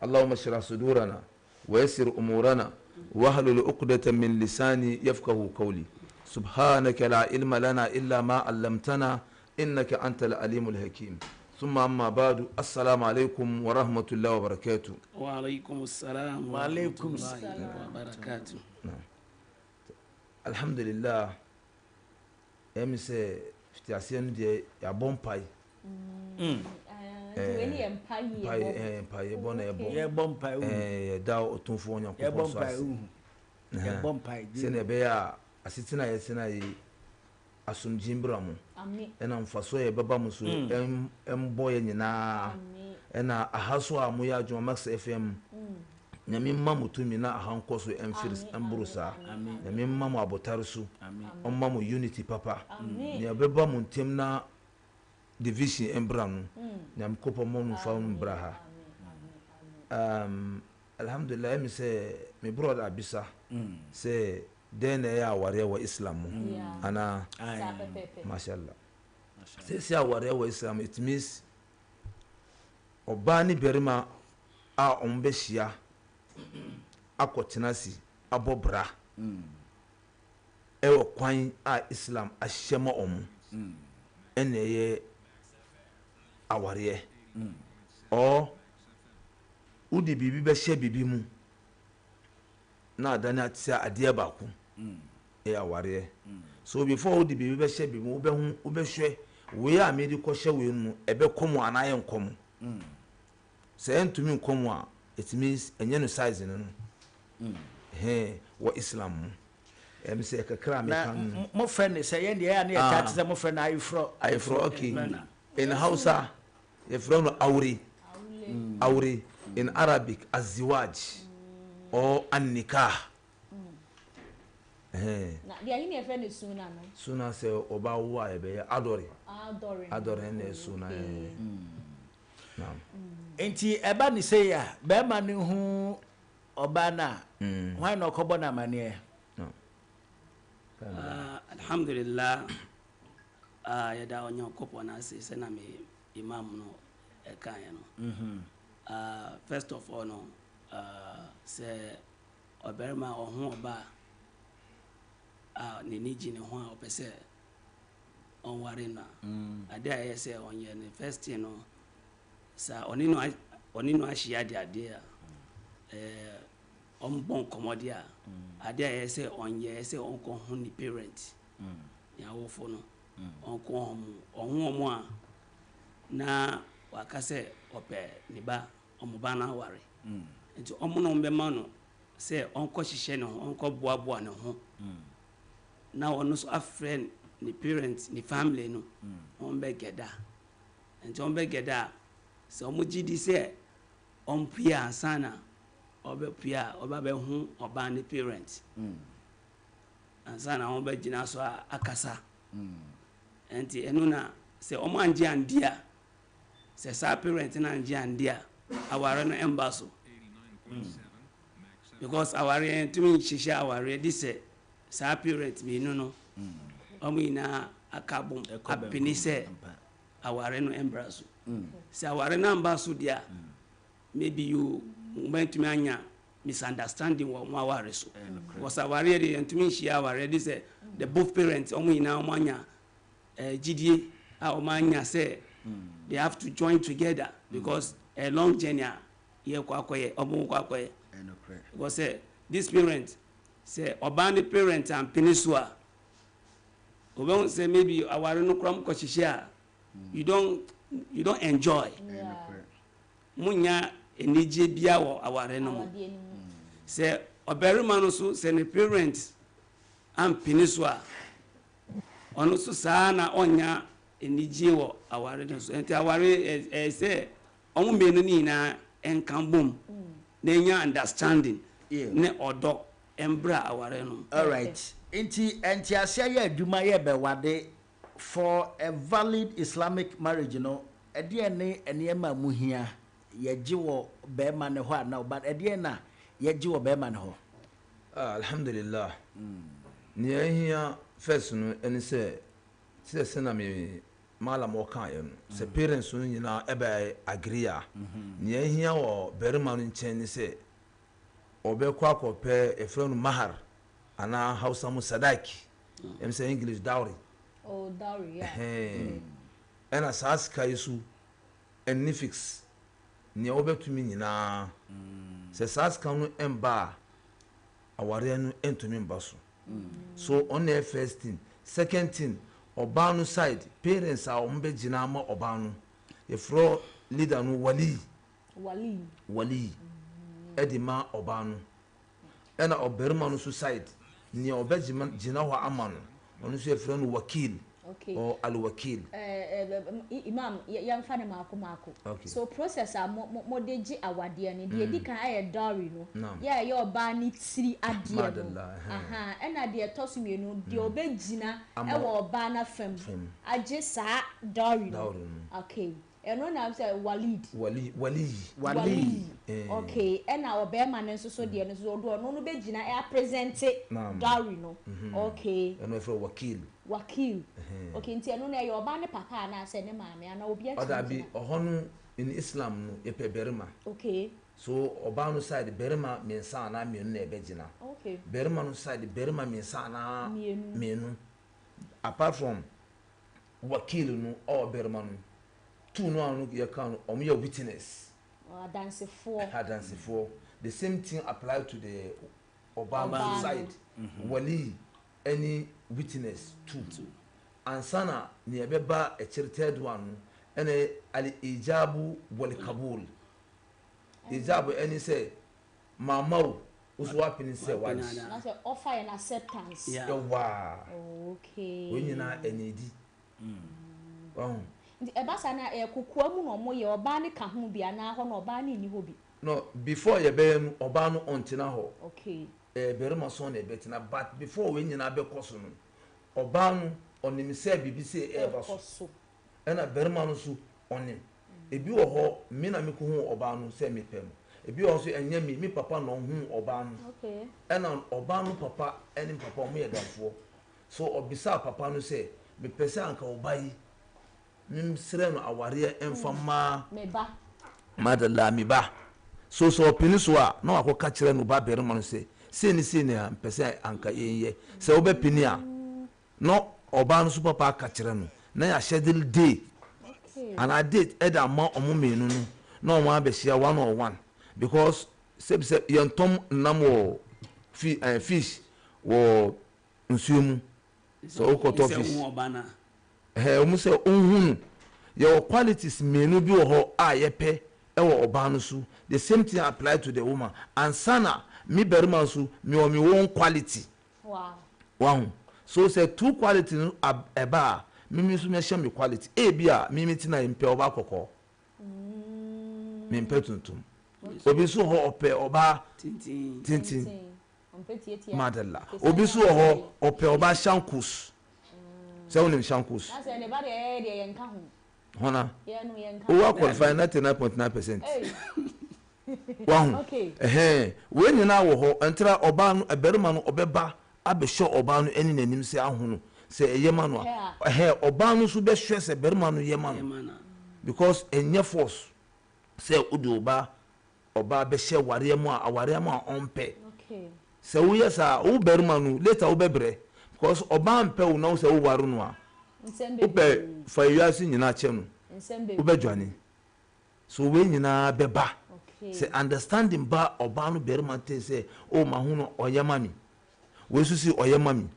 اللهم اشرح صدورنا ويسر أمورنا واحلل عقدة من لساني يفقه قولي سبحانك لا علم لنا إلا ما علمتنا إنك أنت العليم الحكيم ثم أما بعد السلام عليكم ورحمة الله وبركاته. وعليكم السلام ورحمة الله وبركاته. الحمد لله أمس في عسين دي يا بومباي asomdjimbra mu ena mfaso ye baba mu so embo ye nyina ena ahaso a mu ya adwuma Max FM nyame mma mutumi na ahanko so emfirs embrusa nyame mma mu abotare so omma mu unity papa ne baba mu ntem na division embra no nyame kopo mo mu fa mu braha alhamdulillah mi se mi brother abisa se den ya ware wa islam ana mashallah se ware wa islam it means obani berima a ombehia akotenasi abobra ewo kwan a islam ahyema omu eneye aware o udi bibi be hye bibi mu na adana tia ade baako aware so before udi bibi be hye bibi mu ubehwe we a medi ko hye we mu ebe komu anaye nkomu se entumi nkomu a it means enye no size no wa islam em se kakra me kan mo friend say ye ya na chat say mo friend ayfro okay in Hausa ye from aure in Arabic azziwaj or an-nikah na dia hini e friend suna no suna se oba wo a ebe adore na suna naam enti eba ni say ya be ma ni hu oba na why no kobo na mane alhamdulillah ya da onyo kopo na se na me imam no e kan ya no first of all no se oberma ohun oba ni niji ne ho a opese onware na ade aye se onye ne first no sa onino ahia de ade a ombon komodia ade aye se onye se onko hu ni parent ya wofo no onko omu a na wakase ope ni ba omuba na ware nti omu no mbe ma no se onko hihye no onko boaboa no ho na ono so afriend ni parents ni family no ombe geda nti ombe geda se omu gidi se ompia sana obe pia oba be hu oba ni parents ansana ombe gina so akasa nti enu na se omu anje andia se sa parent na anje andia aware no embaso because aware tumi shisha aware this sa parent me no omu ina akabum apini se aware no embraso se aware na embaso dia maybe you went to anya misunderstanding wa aware so because aware dey tumi shia aware this the both parents omu ina omu anya gidie a omu anya say they have to join together because a long journey ye kwakoye omu kwakoye because this parent say obani parent and peninsula obe say maybe aware no krom ko hihia you don't enjoy munya enije bia wo aware no say oberima no so say ne parent and peninsula ɔno so saa na ɔnya enigye wɔ aware no so nti aware sɛ ɔmo mmienu no nyinaa ɛnka bom na ɛnya understanding ne ɔdɔ ɛmbra aware no. All right. Nti aseɛ yɛ adwuma yɛ bɛwade for a valid Islamic marriage no ɛdeɛ ne nneɛma mu hia yɛgye wɔ bɛrima ne hɔ ana ɔba ɛdeɛ na yɛgye wɔ bɛrima ne hɔ. Alhamdulillah. Nea hia first no ɛne sɛ na me malam ɔka yɛ no sɛ parents no nyinaa ɛbɛ agree a nea hia wɔ bɛrima no nkyɛn ne sɛ ɔbɛkɔ akɔpɛ ɛfrɛ no mahar ana Hausa mu sadaki ɛm sɛ English dowry. Oh, dowry, yeah. Ɛna saa sika yi so ɛnni fix nea wobɛtumi nyinaa sɛ saa sika no ɛmba a awareɛ no ɛntumi mba so. So on the first thing, second thing, ɔbaa side parents a wɔn bɛgyina ama ɔbaa no yɛfrɛ leader no wali ɛde ma ɔbaa no ɛna ɔbarima no so side nea ɔbɛgyina hɔ ama no ɔno nso yɛfrɛ no wakil. Okay. Or al-wakil. Imam, yamfa ne mako. Okay. So process a mo deji awade ne de di kan aye dowry no. Yeah, your ba ni tiri adie no. Aha, ena de tosu mienu de obegina e wo ba na fam. Age sa dowry no. Okay. Eno na say wali. Okay, ena obema ne nso so de no so do no begina e present dowry no. Okay. Eno for wakil. Okay, nti eno na ye oba ne papa na se ne maame ana obi a odabi ohono in Islam no ye pe berima. Okay. So oba no side berima miensa na mienu na ebegina. Okay. Berima no side berima miensa na mienu. Apart from wakil no or berima no two no anu ye kan omo ye witness. Dance for. The same thing apply to the Obama side. Wali any witness too. Ansana ni ebeba a third one ene al ijabu wal kabul. Ijabu any say mamau uswapin say what? That's offer and acceptance. Yeah. Wow. Okay. When you na enedi. Ebasa na kokua mu no mo ye oba ne ka ho bia na ho no oba ne ni ho bi. No, before ye be no oba no ontina ho. Okay. Berima so na betina but before we nyina be koso no oba no onim se bibi se eba so. Ena berima no so onim. Ebi wo ho me na me ko hu oba no se me pem. Ebi wo so enya me papa no hu oba no. Okay. Ena oba no papa eni papa mo ye dafo. So obisa papa no se me pese anka oba yi mimsire no aware emfama meba madalla miba so opini so a na wakoka kire no ba berima no se ni mpese anka yenye se obepini a no oba no so papa ka kire no na ya schedule day and a date eda ma omumenu no na omo abehia 101 because se yentom nam wo fish wo nsumu so okoto fish omu se ohunu your qualities menu bi wo ho a yepe e wo oba no so the same thing apply to the woman and sana mi berima so mi o mi won quality wow so say two quality no eba mimi so me hye me quality e bia mimi tina impe oba kokko mi impe tuntum obi so ho ope oba tintin madalla obi so ho ope oba shankus se wonim shankus na se ne ba de yenka ho hona o qualify 99.9%. Wow. We nyina wo ho entra oba no eberima no obeba abehwe oba no eni nanim se ahunu se eyema no oba no so behwe se eberima no yema no because enye force se udu oba behwe ware mu a aware mu a ompe se wo yesa wo berima no later wo bebre because oba mpe wo no se wo ware no a upe fa yuasi nyina che no ubedwane so we nyina beba say understanding ba oba no berima te say o ma hu no oyema mi we susi oyema mi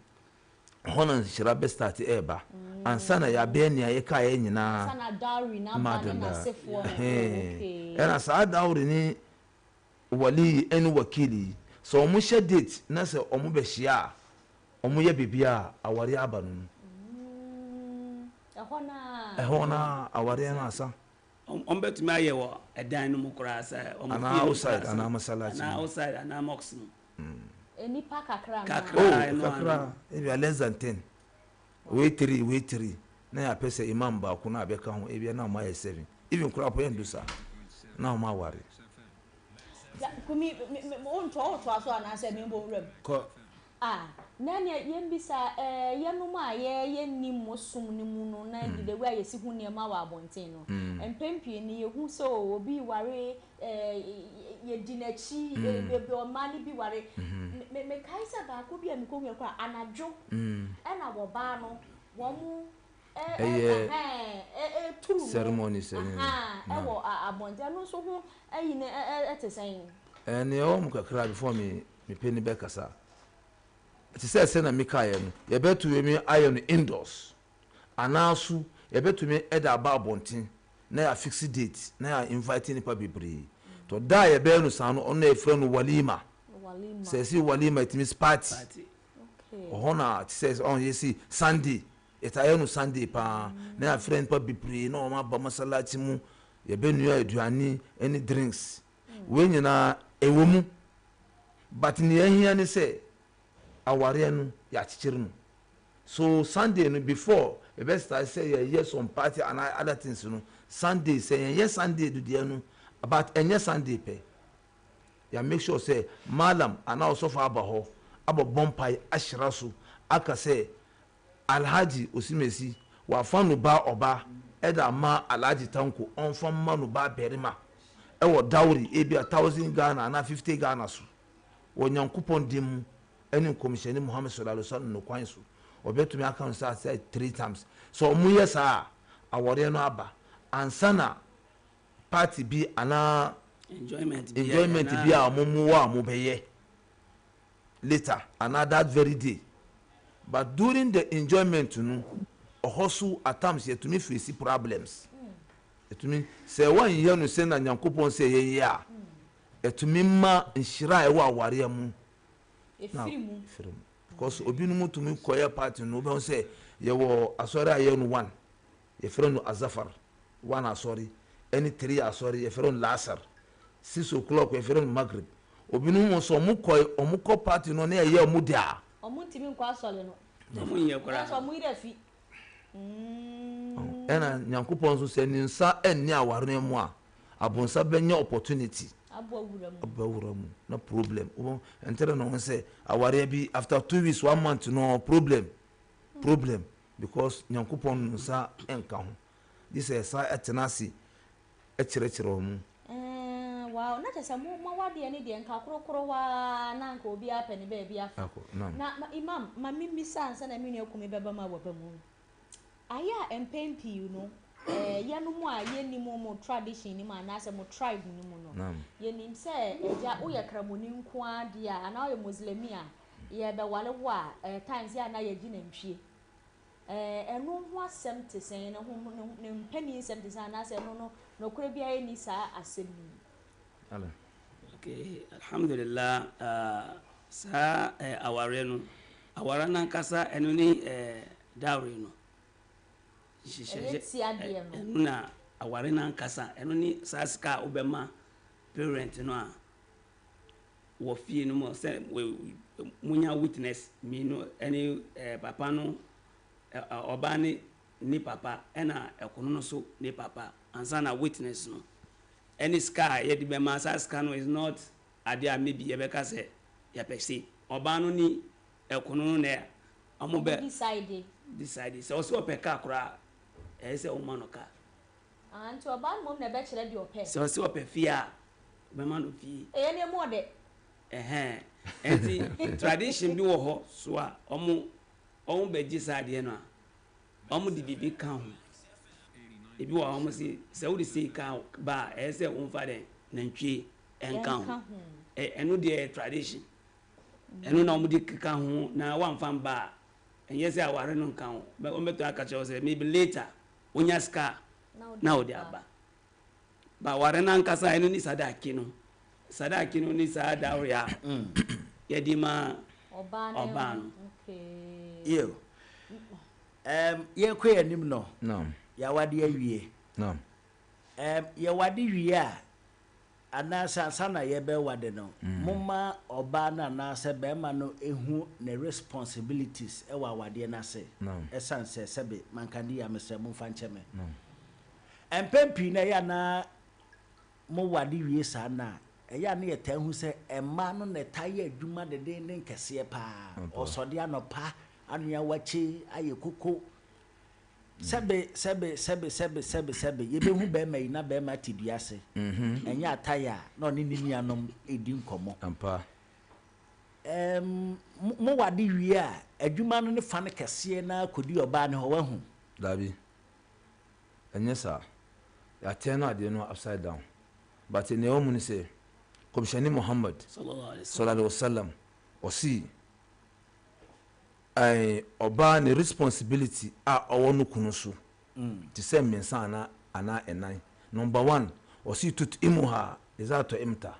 honan shira be start eba ansana ya be nia ye ka ye nyina sana dowry na ba na sefo era sa dowry ni wali eni wakili so omu she date na say omu be hia omu ye bibia awari aba no ɛhɔ na awareɛ no asa ɔmbɛtumi ayɛ wɔ ɛdan no mu koraa sɛ anaa outside anaa masalachi anaa outside anaa mox no nipa kakra kakra ebia less than 10 we 3 na ya pese imam ba ko na abeka ho ebia na ma 7 even kura po yendo sa na ma ware ya kumi on to aso anase me mbo wram ko na ne yembisa yenum a ye nim mosum ni mu no na de we ayesi hu ne ma wa abonten no empempie ni yehu so obi ware ye dinachi be o mani bi ware me kaisa ba ko bi a me ko kwa anajo na wo ba no wo mu turu ceremony wo abonten no so hu ayi ne etesen ne o mu kakra before me peni be kasa ti say na mikaye no ye betu me ayo indoors anasu ye betu me eda ba abonten na ya fix date na ya invite ni pa bebre to da ye be no san no ona efre no walima say si walima it means party okay ohona ti says on ye see Sunday etaye no Sunday pa na ya friend pa bebre na o ma ba masalachi mu ye be nu aduani any drinks we nyina ewomu but ni ehia ni say aware no ya chichiri no so Sunday no before the best I say yes on party and other things no Sunday say yes Sunday do there no about any Sunday pe ya make sure say malam and also for abaho abo bompai ashira so aka say alhaji osimesi wa fanu ba oba eda ma alhaji tanko on fam manu ba berima e wo dawri e bi 1000 Ghana na 50 Ghana so wonyankopon dim any commissioner Muhammad sallallahu alaihi wasallam no kwan so obetumi account say 3 times so mu yesa awore no aba ansana party bi ana enjoyment bi a mumu wa mu beye later and that very day but during the enjoyment no ohosu at times yet to me face problems to me say one year no say na nyankopon say ye ya etumi ma nhira e wa aware mu efirimu because obinumu to me koya party no be say ye wo asori aye no 1 ye fere no azafar 1 asori any 3 asori ye fere no lasar 6 o'clock ye fere no maghrib obinumu so mu koy party no na ye mu dia omuntimi nkwa asori no mu ye kora so mu ire fi ena nyankopon so se ni nsa enni aware no mu a abonsa benya opportunity abawuramu no problem entere no say aware bi after 2 weeks 1 month no problem because nyankopon nsa enka ho this is sa etenasi echirechere omu wow na tesa mo wade ne de enka korokoro wa na nka obi apene ba bi afa na imam mami misa ansa na menu ekumi beba ma waba mu aya empempi no yanu mu a yeni mu tradition ni ma na se mu tribe ni mu no yeni se eja wo ye kramoni nko ade a na wo muslimi a ye be wale wa times ya na ye gi na ntwie eno ho asem te sen ne ho ne mpani asem te sen na se no kure bia ye ni sa asem ni ala okay alhamdulillah sa aware no awara nan kasa eno ni dawre no na aware na nkasa eno ni saska obema parent no a wo fie no mo se munya witness me no any papa no oba ni papa ena ekono no so ni papa ansa na witness no any scar ye di be ma saska no is not adia maybe ye be ka se ye pese oba no ni ekono no na amo be decide so so peka kura ese o manoka anto oba mom na be kire de ope so so ope fia be manu fi ne mo de enti tradition bi wo ho so a omo be gisade no a omo di bibi kan ho ebi wo omo si se wo di si kan ba ese o mfa de nantwie enkan ho eno de tradition eno na omo di kan ho na wa mfa ba enye se aware no kan ho o meto aka che say maybe later onya ska na odi aba ba ware na nkasa eno ni sadaki no ni sada ya yedi ma oba no yo ye kwe anim no no ya wade awie no ye wade wie a anasa sana ye be wade no mumma oba na anasa be ma no ehu ne responsibilities e wa wade na se esanse sebe mankandi ya mesre mu fancheme empempi na ya na mo wade wie sa na eya na ye tahu se emma no ne taye adwuma de den kese pa osode anopa anu ya wachi aye koko sebe ye be hu be mai na be ma tiduase enya ataya na oni ni anom edi nkomo ampa mo wade wie a adwuma no ne fa ne kese na kodi oba ne ho wahu dabi enyesa ya tena ade no upside down but ne o mun say komshani Muhammad sallallahu alaihi wasallam osi ai oba ne responsibility a owo no kunu so ti se mensa ana enan number 1 osi tut imuha izato imta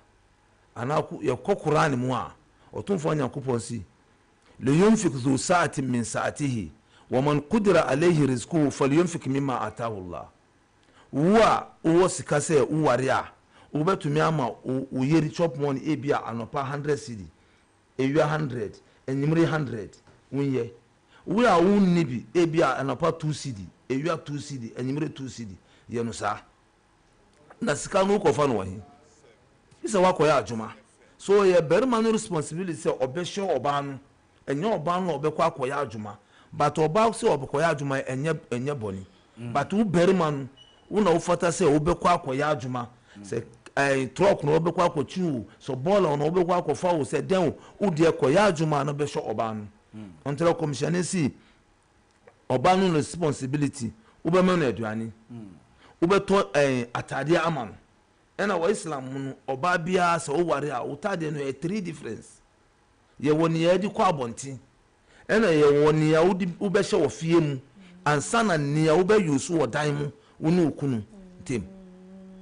ana ku yakokura ne mu a otumfo nyankopon si le yunfik zu sa'atin min sa'atihi wa man qudira alayhi rizquhu falyunfik mimma ataahu Allah wa uwo sikase uware a ubetumi ama uyeri chop money ebia anopa 100 cedi ewia 100 enyimre 100 unye we a wunni bi ebia anopa 2 cedi ewia 2 cedi enyimre 2 cedi ye no sa na sika no kofa no wahi isa wakoya adwuma so ye berma no responsibility say obehwe oba no enye oba no obekọ akoya adwuma but oba say obekoya adwuma enye boni but u berma no una ufata say obekọ akoya adwuma say truck no obekọ akochu so ball no obekọ akofa wo say den u de koya adwuma no behwe oba no ontela commissioner si oba no responsibility ubema no aduane ubeto atade amano ena wa islam no oba bia se o ware a utade no 3 difference ye woni ya di kwa abonti ena ye woni ya ubehye wo fie mu ansana ni ya ubeyusu wo dan mu woni okunu tem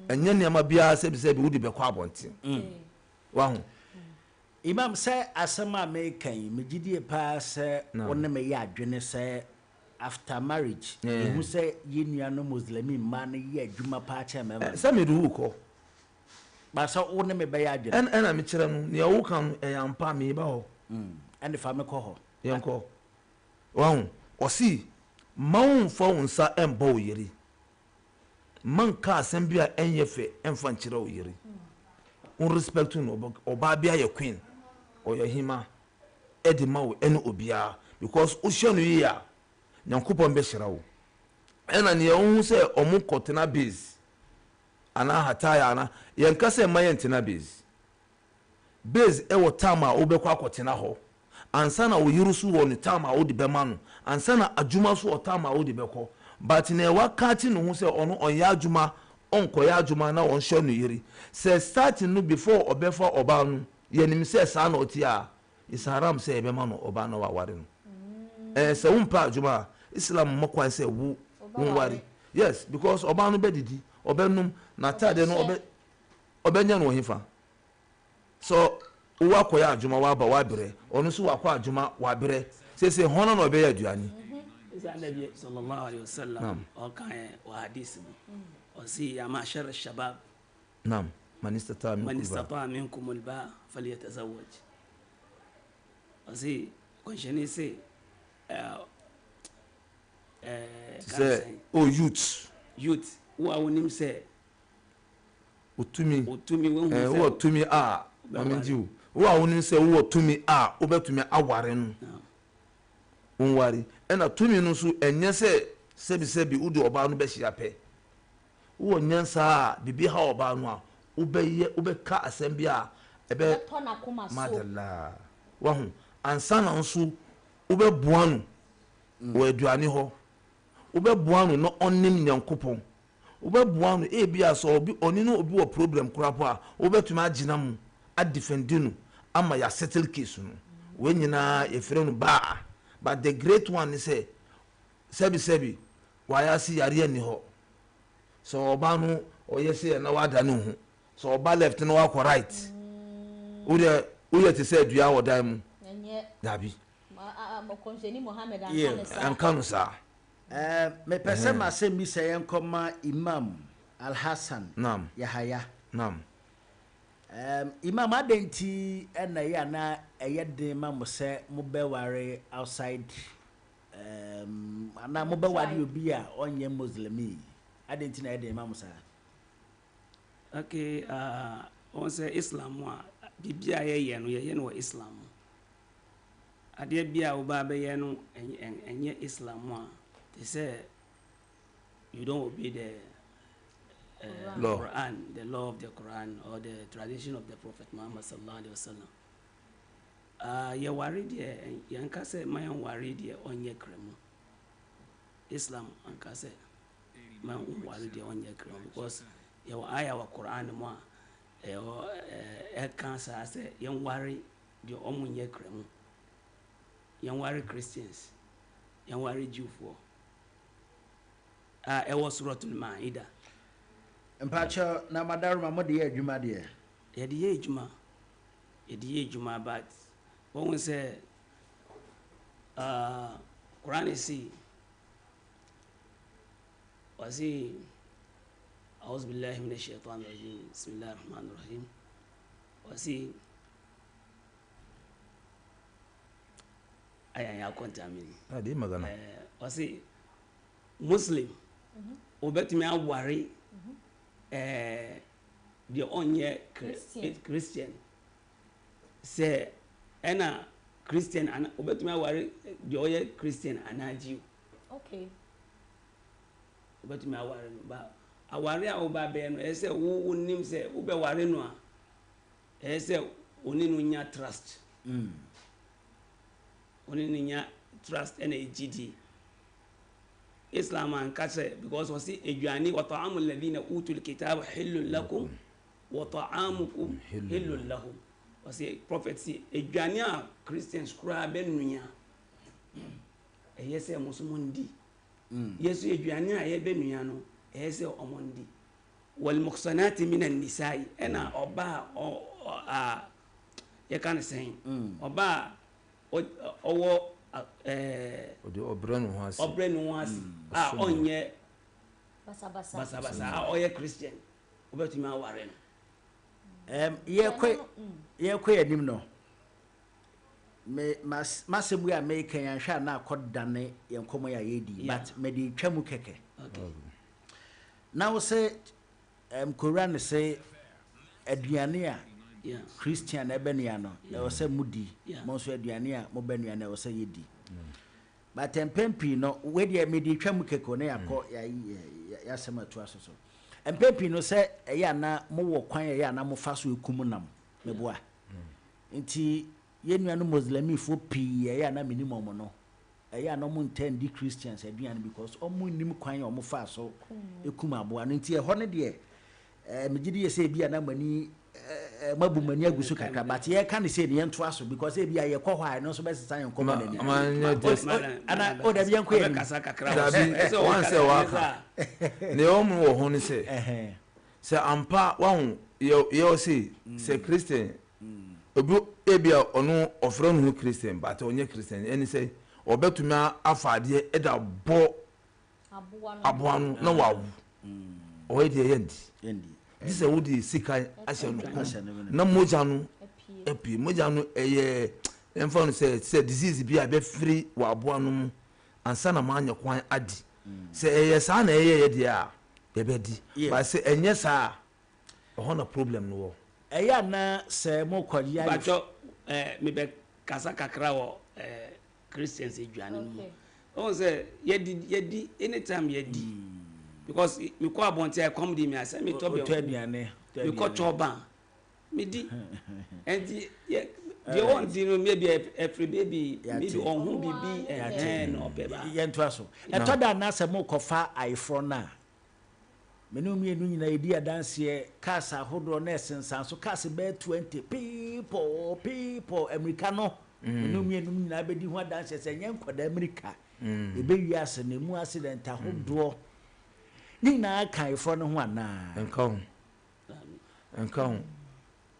enye ne ma bia se bi udi be kwa abonti wa hu imam say asema mekan megidie pa se wonne me ya adwene se after marriage ehu se yenua no muslimi man ye adwuma pa cha me se me du ko ba so wonne me be ya adwene ena me kire no ne wo kan yampa me ba ho ene fa me ko ho yenko wa hu osi maun fo unsa emba oyeri man ka asem bia enyefe emfa nkire oyeri un respect no oba bia ye queen oyo hima edima wo ene obia because ocean yi ya nyankopon be hyira wo ena ne ehun se omu kotena base ana hataya ana yenka se mayentena base e wo tama obekwa akotena ho ansana wo yirusu wo ne tama wo de bema no ansana adwuma so wo tama wo de beko but ne wakati no hu se ono onya adwuma onkoya adwuma na won hwe no yiri se starting no before obefa oba no yenim se sa na otia isaram se ebema no oba no waware no se umpa adwuma islam mokwan se wu wari yes because oba no bedidi obenum na tade no obenya no hifa so uwa koya adwuma wa ba wabere onu so wakọ adwuma wabere se hono no obeya aduani Nabi sallallahu alaihi wasallam o kan wa hadith osi ya ma'shar ash-shabab nam man istata minkum al-ba falyatazawwaj osi konsheni se youth wa wonim se utumi wo wo tumi a mamenjiu wo wonim se wo tumi a obetumi aware no unwari ena tumi no so enye se sebi udi oba no be hia pe wo nyansa bibi ha oba no a ubeka asem a ebe madalla wa hu ansana nso ubeboa no wo aduane ho ubeboa no no onim nyankopon ubeboa no bia so obi oni no obi wo problem kurapo a ubetuma agina mu a defend no ama ya settle case no we nyina efere no ba but the great one is say sebi why see yare ni ho so oba no oyese na wada no hu so oba left no wa right uye te say dua wodan mu enye dabi mo konsheni Muhammad ankanu sa Me pese ma se mi se yenkoma Imam Al Hassan Naam. Yahaya. Naam. Imam adenti na ya na eyede ma mo se mo be ware outside ana mo be ware obi a onye Muslimi. Adenti na eyede ma mo sa. Okay, on say Islam wa bibia ye no Islam. Ade bia wo ba be ye no enye Islam wa. They say you don't obey the law. Quran, the law of the Quran or the tradition of the Prophet Muhammad sallallahu alaihi wasallam. Ya worry there, yanka say my worry there onye kremu. Islam anka say my worry there onye kremu because ya aya wa Quran mo kan say yan worry there omunye kremu. Yan worry Christians, yan worry Jew for. Was Suratul Maida. Mpacho na madaruma mo de adwuma de. Ye de adwuma but when we say Quran is see wasi أعوذ بالله من الشيطان الرجيم بسم الله الرحمن الرحيم wasi aya ya kontamini Adi magana. Wasi Muslim obetumi aware the onye Christian say ena Christian ana obetumi aware the onye Christian ana Jew. Okay. Obetumi aware ba aware a oba be no ese wo nim say wo be ware no a ese oni no nya trust. Oni nya trust ena GD. Islam and Kase because we see Ejuani wa ta'amul ladina utul kitab halul lakum wa ta'amukum halul lahum. We see prophet see Ejuani Christians kura benuya. Yes Musumundi. Yes Ejuani a benuya no. Yes omondi. Wal muhsanati minan nisa'i ena oba you can say oba owo Odi obrenu hasi. Onye basa oye Christian obetumi aware no ye kwe anim no me masemu ya me kan yan hwa na akodane yenkomo ya yedi but me di twam keke. Okay. Now say Quran say aduane a Christian ebenia no e wo se mudi mo so aduane a mo benua na e wo se yedi but empempi no we de me di twam keko na yakọ ya sema to asoso empempi no se e ya na mo wo kwan ya na mo fa so ekum nam me boa nti yenua no Muslimi fo pi ya na minimum no e ya no mo intendi Christians aduane because omo nim kwan ya omo fa so ekum aboa no nti e ho ne de megidi ye se bia na mani mabumani agusu kakra but ye kan say ne yento aso because e bia ye kɔ hɔ a no so be sesan ye nkɔma na ni ana o da bia nkɔ ye kasa kakra so wan say waka ne omu wo ho ne say se ampa wan ye say Christian obi e bia ɔno ɔfrɛ no Christian but onye Christian any say obetumi afade e da bɔ aboa no na wawu o e de yendi this is what the sika ashe no na moja no epi moja no eye emfa no say disease bi a be free wa aboa no mu ansa na ma anya kwan adi say eye sa na eye de a ye be di but say enye sa o na problem no wo eya na say mo kwaji ya bacho me be kasa kakra wo Christians eduane no o say yedi anytime yedi because me ko abonte I come di me asa me to be aduane me ko choba me di and the one di no maybe every baby maybe on who bibi no beba yento aso eto da na se mo kofa ifro na me no mi enu nyina edi adanse cars ahodo na esensan so cars be 20 people America no me no mi enu nyina be di ho adanse se nyenkoda America e be wi ase na mu accident ahodo ni na kai for no ho ana enka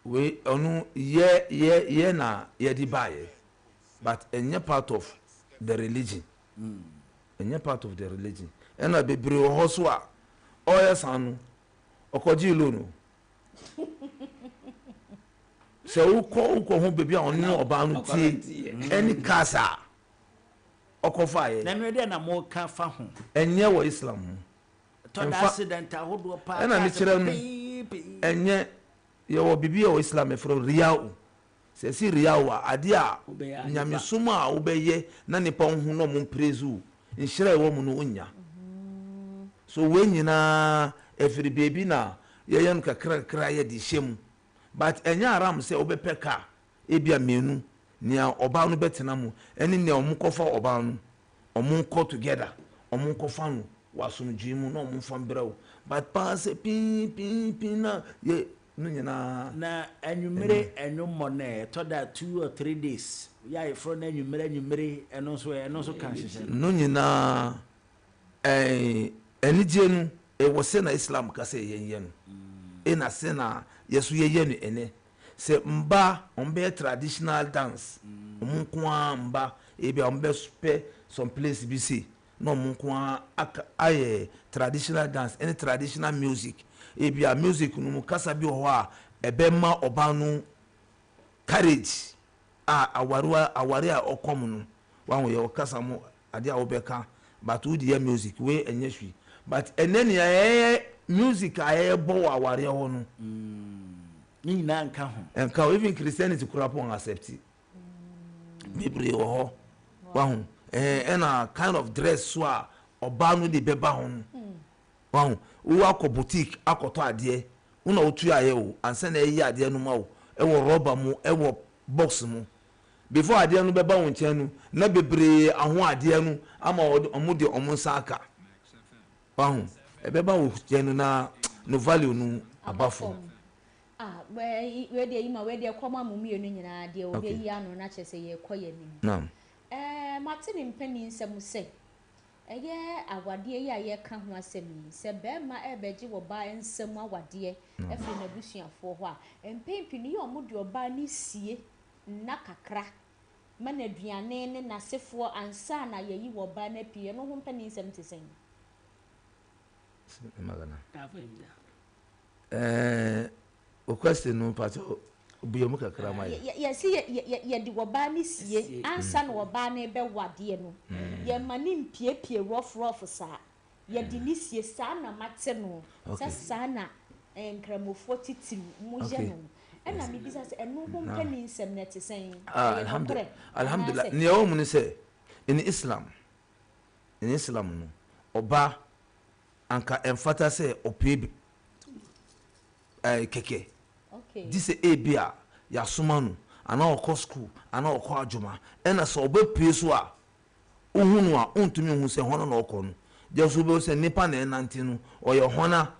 we onu ye na ye di baye but enye part of the religion ɛnyɛ part of the religion ɛna bebree wɔ hɔ so a ɔyɛ san no ɔkɔgye loan sɛ wokɔ ho baabi a ɔne ɔbaa no tie ɛne kasa ɔkɔfa na me de na mo ka fa ho ɛnyɛ wɔ Islam ho to da accident ahodo pa ɛna me kyerɛ no ɛnyɛ yɛwɔ bibi a wɔ Islam ɛfrɛ riyao sɛ si riyao a ade a nyamesom a wobɛyɛ na nipa ho na ɔmo praise wo nhyira ɛwɔ mu no onya so we nyinaa ɛfiri beebi na yɛyɛ no kakrakra yɛ de hyɛ mu but ɛnyɛ aram sɛ wobɛpɛ ka ebia mmienu nea ɔbaa no bɛtena mu ɛne nea ɔmo kɔfa ɔbaa no ɔmo nkɔ together ɔmo nkɔfa no wasomdwe mu na ɔmo mfa mbrɛ wo but paa sɛ pin na yɛ no nyinaa na anwumere enwummɔ na ɛtɔ da 2 or 3 days ya ifro na anwumere ɛno so ka hyehyɛ no nyinaa ɛnigye no ɛwɔ sɛ na Islam ka sɛ yɛnyɛ no ɛna sɛ na yɛso yɛyɛ no ɛnɛ sɛ mba ɔmbɛyɛ traditional dance ɔmo nko a mba ebi a ɔmbɛpɛ some place bi se na ɔmo nko a ayɛ traditional dance ɛne traditional music ebi a music no mu kasa bi wɔ hɔ a ɛbɛma ɔbaa no courage a aware a ɔkɔm no wahu yɛ ɔkasa mu ade a wɔbɛka but wo di yɛ music we ɛnyɛ hwi but ɛnɛ nea ɛyɛ music a ɛyɛ bɔ wɔ aware hɔ no ni na nka ho even Christianity kura pon accept bebree wɔ hɔ wahu ɛna kind of dress so a ɔbaa no de bɛba ho no wahu wo akɔ boutique akɔtɔ adeɛ una otu ayɛ o ansa na ɛyɛ adeɛ no ma wo ɛwɔ rubber mu ɛwɔ box mu before adeɛ no bɛba wo nkyɛn no na bebree aho adeɛ no ama ɔmo de ɔmo nsa aka wahu ɛbɛba wo nkyɛn no na no value no abafo we de yima we de kɔma mu mienu nyinaa de o be yi ano na kyɛ sɛ yɛ kɔ yɛ nim naam mate ne mpani nsɛm sɛ ɛyɛ awadeɛ yi a yɛ ka ho asɛm yi sɛ bɛrima ɛbɛgye wɔ baa nsɛm awadeɛ ɛfiri na busuafoɔ hɔ a mpempini yɛ ɔmo de ɔbaa ne sie na kakra ma na aduane ne nasefoɔ ansa na yɛyi wɔ baa na pie no ho mpani nsɛm te sɛn o question no pato obiemu kakra ma ye si ye di woba ni sie ansa na woba na be wade no ye mani mpiepie rough sa ye di ni sie sa na mate no sa na nkramofo titiru mu je no na me bisa se eno ho mpani nsem na te sen alhamdulillah ni o mu ni se in Islam no oba anka emfata se opie keke this ebia ya soma no ana okọ school ana okọ adwuma ena so obepie so a ohunu a ontumi hu se hono na okọ no je so be se nipa na enante no oye hona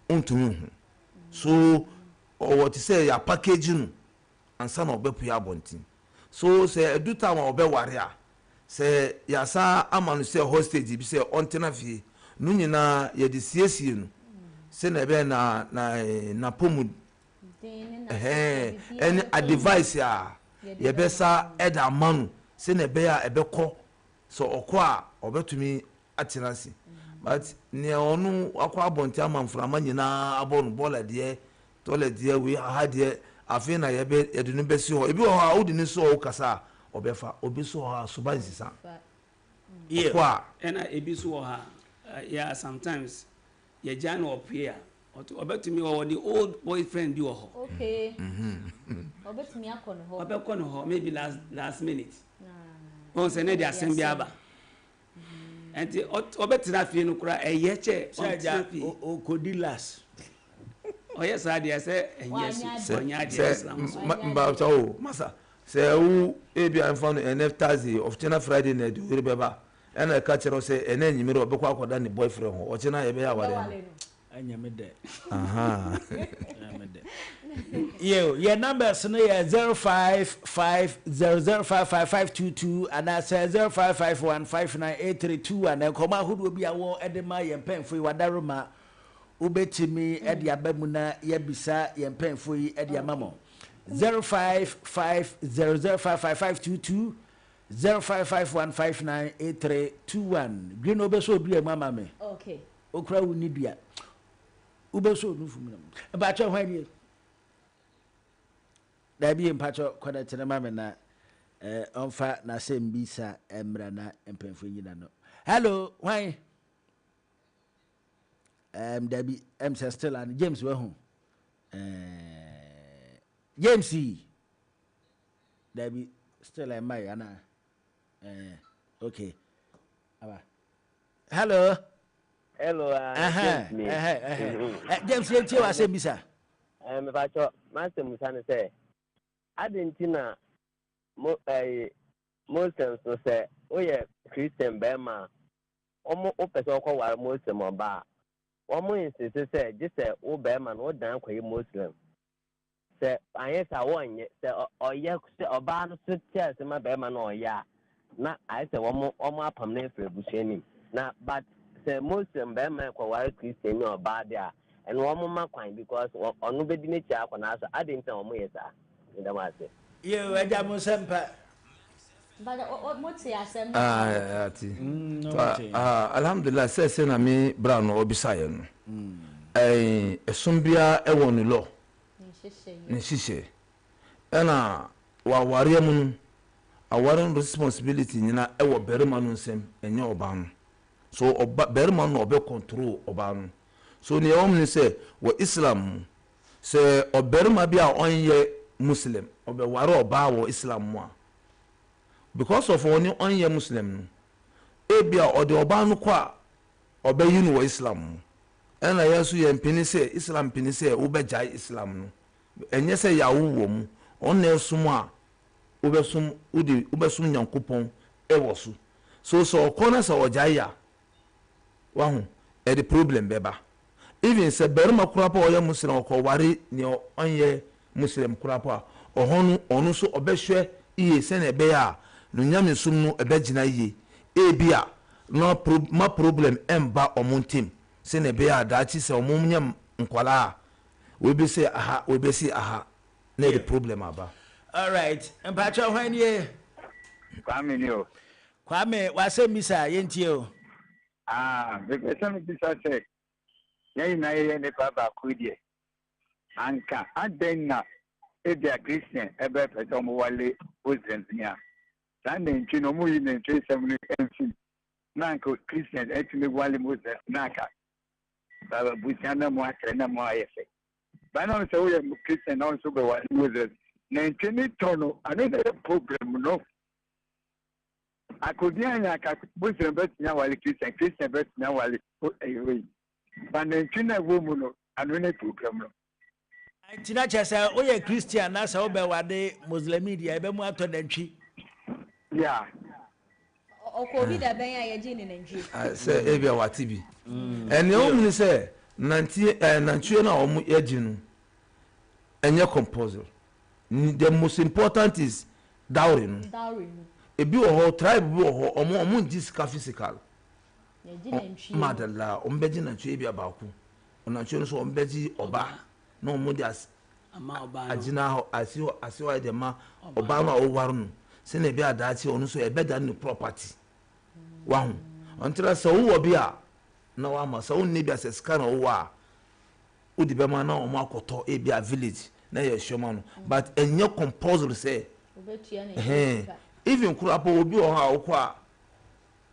ontumi hu so what say ya package no ansa na obepie abontin so se eduta ma obeware a se ya sa amanu se hostage bi se ontena fie no nyina ye de siesie no se na be na pomu any advice ya ye besa eda manu se na be ya ebekọ so okọ a obetumi atenasi but ne onu akọ abonti amanframa nyina abonu bola de toilet de we ha de afi na ye be edunu besi ho ebi ho a odi ni so o kasa obefa obi so ha so bansisa yeah ena ebi so ha yeah sometimes ye jan up here obetumi o the old boyfriend bi wo ho okay obetumi akọ no ho obekọ no ho maybe last minute on se ne dia sem bi aba enti obetira fie no kura eye che o kodi last oye sa dia se enye so nya dia Islam mba o masa se wu ebi anfa no NF Thursday of China Friday na do beba ena ka kire se ena nyimire obekọ akoda ne boyfriend ho o China ye be ya ware anyamede your numbers no yeah 0550055522 and I say 05515983 and then come out who be a war edema yen pen for wadaroma ubetimi edi abamuna yebisa yen pen for edi amamo 0550055522 0551598321 green obeso dua mama me okay okra woni dua obeso no fum na ba cho hwan da bi mpacho connect na mama na onfa na sembisa emra na empemfo nyina no hello hwan Debbie still and James we home James Debbie still and my Anna okay hello James you was say bisa Bacho Master Musane say Argentina Muslims so say oh yeah Christian Bema omo opeso ko war Muslim oba omo insist say just say o Bema no dan kwa Muslim say ayesa wonye say oye say oba no so tia say ma Bema no oya na ayesa omo apam na efre busheni na but say Muslim Bema kwa war Christian oba dia and omo ma kwan because onu bedi ne chia kwa na so adinta omo yesa ndamase you eja mo sempa but what say asem alhamdulillah say na me bra no obisaye no esumbia ewo ni lo ni shishe ena wa ware mu aware responsibility nyina ewo berima no nsem enye oba no so oba berima no obe control oba no so ni omni say wa islam say oberima bia onye muslim obe ware oba wo islam mu because of oni onye muslim no ebia ode oba no kwa obe yinu wo islam ena yesu ye mpini say islam pini say ubejai islam no enye say yawo wo mu onna esum a ubesum udi ubesum nyankopon ewosu so kona sa ojaya wahu e the problem beba even say berma kurapa oya muslim ko ware ni onye muslim kurapa ohonu onu so obehwe iye se na ebe ya no nyame sum no ebegina iye ebia no problem emba omuntim se na ebe ya dachi se omumnyam nkwala we be say aha na the problem aba all right mpacho hwan ye Kwame ni o Kwame wase misa yentie o because some people say yai na ye ne baba kudie anka adenna ebia Christian ebe peto mo wale Muslims nya sande nchi no mu yi ne nchi semni enfi nanko Christian etime wale Muslims naka baba busiana mo akre na mo ayefe bana so we Christian no so be wale Muslims na nchi ni tono another problem no akodianya ka Muslim bet nya wale Christian bet nya wale ewe bana nchi na wo mu no another problem no Tina chesa oye Christian na sa obe wade Muslim dia ebe mu ato nantwi yeah okobi da ben ya yeji ni nantwi say ebia watibi ene o mu say nantwi na o mu yeji no enye compulsory the most important is dowry no ebi o tribe bi o omo disca physical yeji nantwi madalla o mbeji nantwi ebia ba ku nantwi no so o mbeji oba no modias ama oba agina ho asiwa de ma oba no owar no se na bi adachi onu so ebeda no property wa hu ontra so wo bi a na wa ma so ne bi aseska na wo a odi be ma na o ma akoto e bi a village na ye shoma no but enye compulsory say obetua na even kurapo obi o ha okwa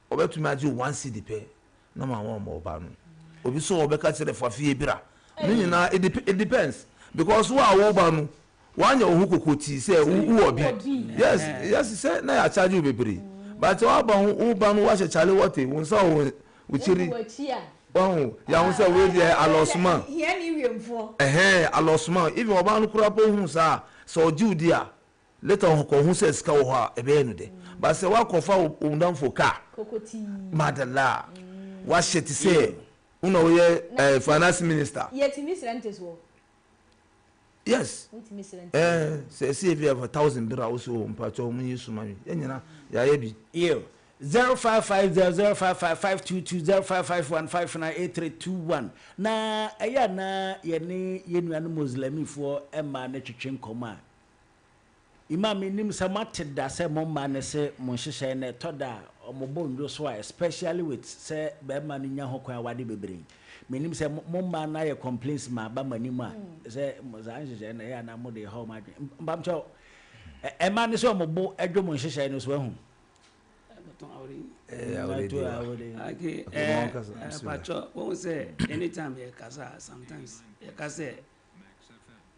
obetumi agi 1 cedi pe na ma wa mo oba no obi so obeka kire fafie bira na it depends because who are wo ba no wanya ohu kokoti say who obi yes say na ya charge you bebre but wa ba hu ba no wa chale wote won sa wo chiri won ya won say we dey alosman here ni wiemfo alosman even oba no kura po hu sa so judi a later ho ko hu say ska wo ha ebe no de but say wa kofa undam fo ka kokoti madalla wa sheti say una we finance minister yet misrentes wo yes say if you have 1,000 bira also mpacho mu yesu mami enyina ya yebi yo 055005520551598321 na eya na ye ne yenuanu muslimifo ema na twetwe nkoma Imam nim say mated da say mo ma ne say mo hyehyɛ na toda mo bondo so especially with say be ma no nya ho kwan wade bebre menim say mo ma na ye complaints ma ba manim a say mo za hyehyɛ na ya na mo de ho ma mbam cho e ma ne so mo bo adwo mo hyehyɛ no so ahu okay pacho won say anytime you kasa sometimes you kasa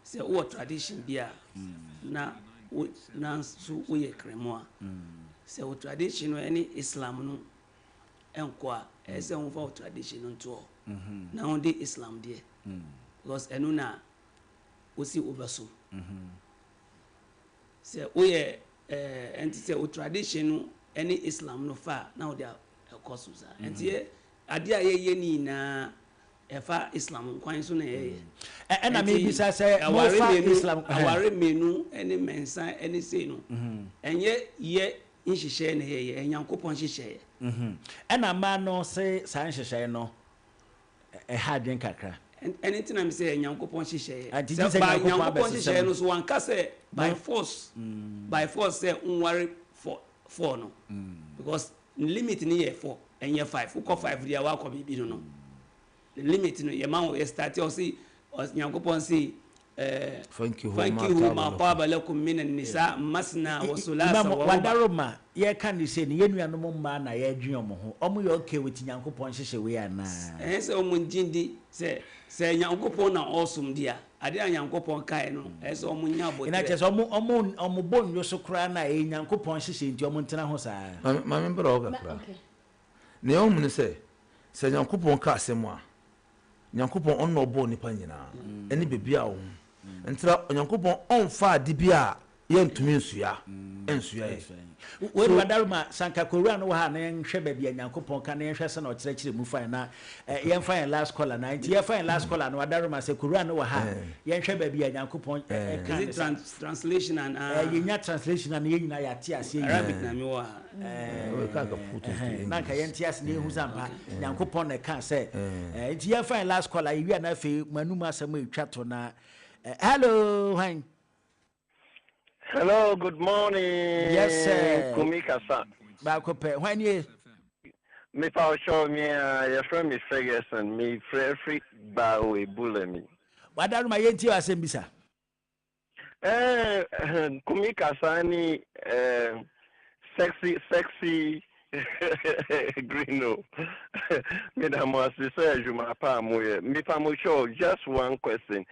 say what tradition bia na so we kremo say what tradition no any Islam no enko a say won for tradition no to na on the Islam there because enu na osi obaso say we enti say what tradition no any Islam no fa now they are course usa enti ade a ye ni na efa Islam kwan so na ye na me bisa say mo fa Islam aware menu any mensa any say no enye ye nhihye na ye enyankopon hihye na ma no say san hihye no ha dwen kakra anything I'm say enyankopon hihye by enyankopon hihye no so wan ka say by force say unware four no because limit ni ye 4 and ye 5 uko 5 dia wa ko bibi no the limit no ye man we start or see nyankopon see thank you ma qaba lakum min an-nisa masna wa sulasa wa wadaroma ye kan ni say ni ye nuanom mma na ye adwen omo ho omo ye okay with nyankopon hyehyɛ we ana say omo njindi say nyankopon na awesome dia ade nyankopon kai no say omo nya bo ina che say omo bonyo so kra na e nyankopon hyehyɛ nti omo ntena ho saa ma me bro ga kra ne omo ne say nyankopon ka asɛm a nyankopon onno obo nipa nyina ene bebia wo ntra nyankopon onfa ade bia ye ntumi nsua ye we wadaruma sanka korua no ha na nhwe ba bia nyankopon ka na nhwe se na okyerɛkyerɛ mu fan na ye fan last caller na nti ye fan last caller no wadaruma se korua no ha ye nhwe ba bia nyankopon kan translation and ye nya translation na ye nyina ya te ase Arabic na me wa we ka ga put na ka ye ntia se na ehu zampa nyankopon na ka se nti ye fan last caller ye wi na fe manum asem etwa to na hello han. Hello, good morning. Yes, sir. Kumika-san. Bakope, when you? Me pa show me your friend is Ferguson. Me free bawe bulemi. What are my yenti asembisa? Kumika-san ni sexy Greeno. Me da mo asise juma pa mo ye. Me pa mo show just one question.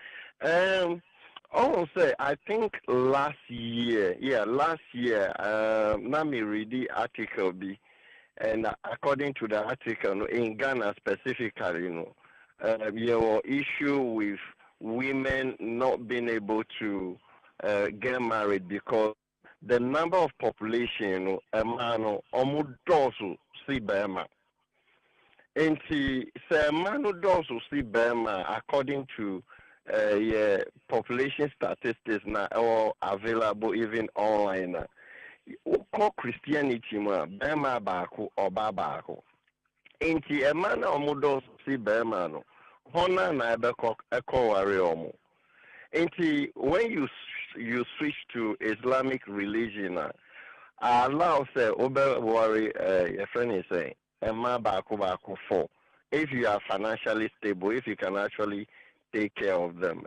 I think last year, Nami read the article B, and according to the article, in Ghana specifically, your issue with women not being able to get married because the number of population, almost dosu si Burma. And see, Manu dosu si Burma, according to population statistics now all available even online. Call Christianity ma Bema Baku or Babako. Inti a man or mudos si Bemano. Hona na ebeko echo wariomo. Inti when you switch to Islamic religion, allow say obe worry your friend is saying Emma Baku 4. If you are financially stable, if you can actually take care of them.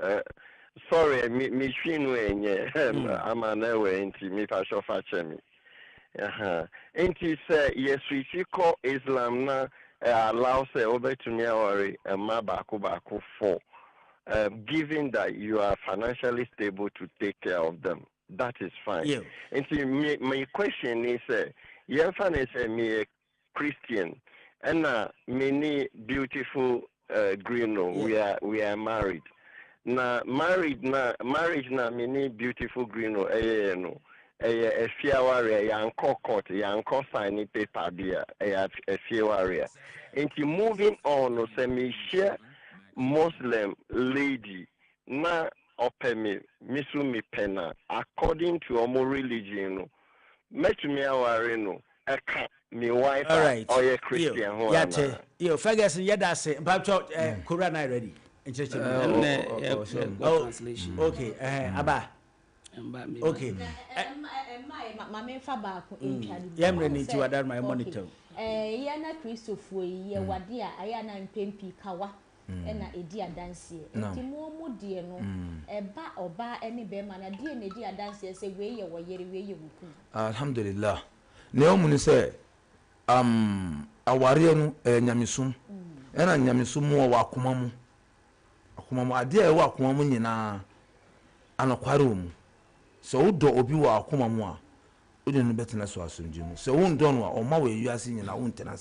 Sorry, me shinu I'm an away into me passion fachemi. Inti say yes we call Islam na allow say over to me worry ma baku 4. Given that you are financially stable to take care of them. That is fine. Yeah. Inti my question is you fan is me a Christian and many beautiful Greeno, we are married. Marriage na many beautiful Greeno, a fear warrior, yanko court, yanko signing paper there, a fear warrior. Into moving on, me share Muslim lady na opemi misumi pena according to omo religion. Met me awareno, me wife or a Christian. Yo, Ferguson, say, Babcho, Quran, I ready. Translation. Okay, Abba. Okay. Mame fa ba ko entwade. Yemre ni ti wadar my monitor. Ye na Christopher ye wade a aya na mpempi kawa. Na edi adanse. Enti mo de no eba oba ene be ma na de na edi adanse se we ye wo yere we ye wuku. Alhamdulillah. Ne omuni se aware no nyamesum. Ena nyamesum mo wa akoma mu. Akoma mu ade e wa akoma mu nyina anokware mu. So wodo obi wa akoma mu a odi no betena so asomdwe mu. So wondo no a o ma we yuase nyina wontena.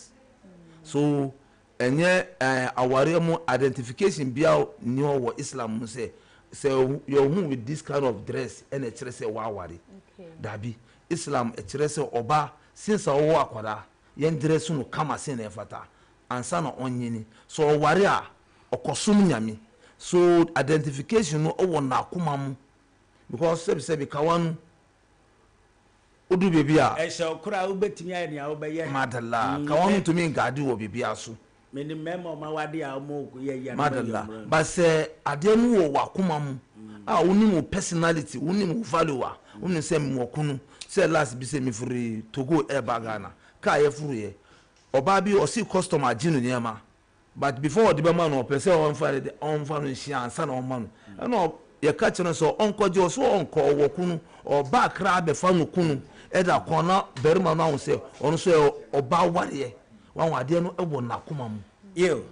So enye aware mu identification bia ni wo Islam mu say you who with this kind of dress and a chere say wa aware. Dabi Islam e chere say oba since wo akwara yen dress no kama se na fata ansa na onyini so aware a okosum nyame. So identification no wo na akoma mu because sebi kawan odu bebi a e so kura ubetimi aye ne obeye madalla kawan to me ngade wo bebi aso meni memo ma wade a mo ye ya madalla but say ade mu wo wakoma mu a woni mu personality woni mu value a woni se mu okunu say last bi se mi furi Togo e bagana ka ye furu ye oba bi o si customer aginu ne ma but before the man no person on fa no hia ansa na o ma no no ye ka kire so onkoje so onko wo kunu o ba kra be fa no kunu e da kona berima no ahun se onu so oba ware wan wade no ebo na koma mu yo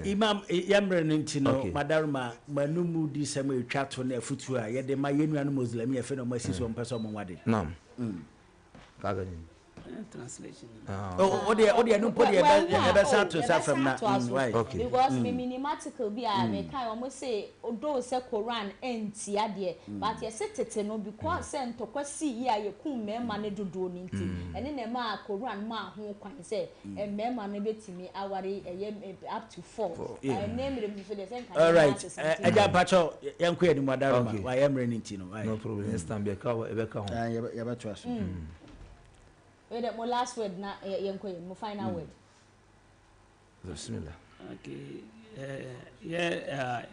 imam yamre ntino madarma manumu di sama etwa to na afutu a ye de ma yenua no muslim ye fe no masiso mpesa mo wade nam kaga ni translation o de no podi e be sa to sa from na why because me minimatical bi a me kai o mo say odo se Quran enti ade but ye setete no because say ntokwasi ya ye kum mema ne dodo ni nti ene na ma Quran ma ho kwan say mema no betimi aware up to 4 name them for the same kind. All right eja pacho yanko ye ni madarma wa yamre ntino why no problem stand be ka e be ka ho ye be to aso wait my last word na yenko ye my final word. Bismillah. Okay.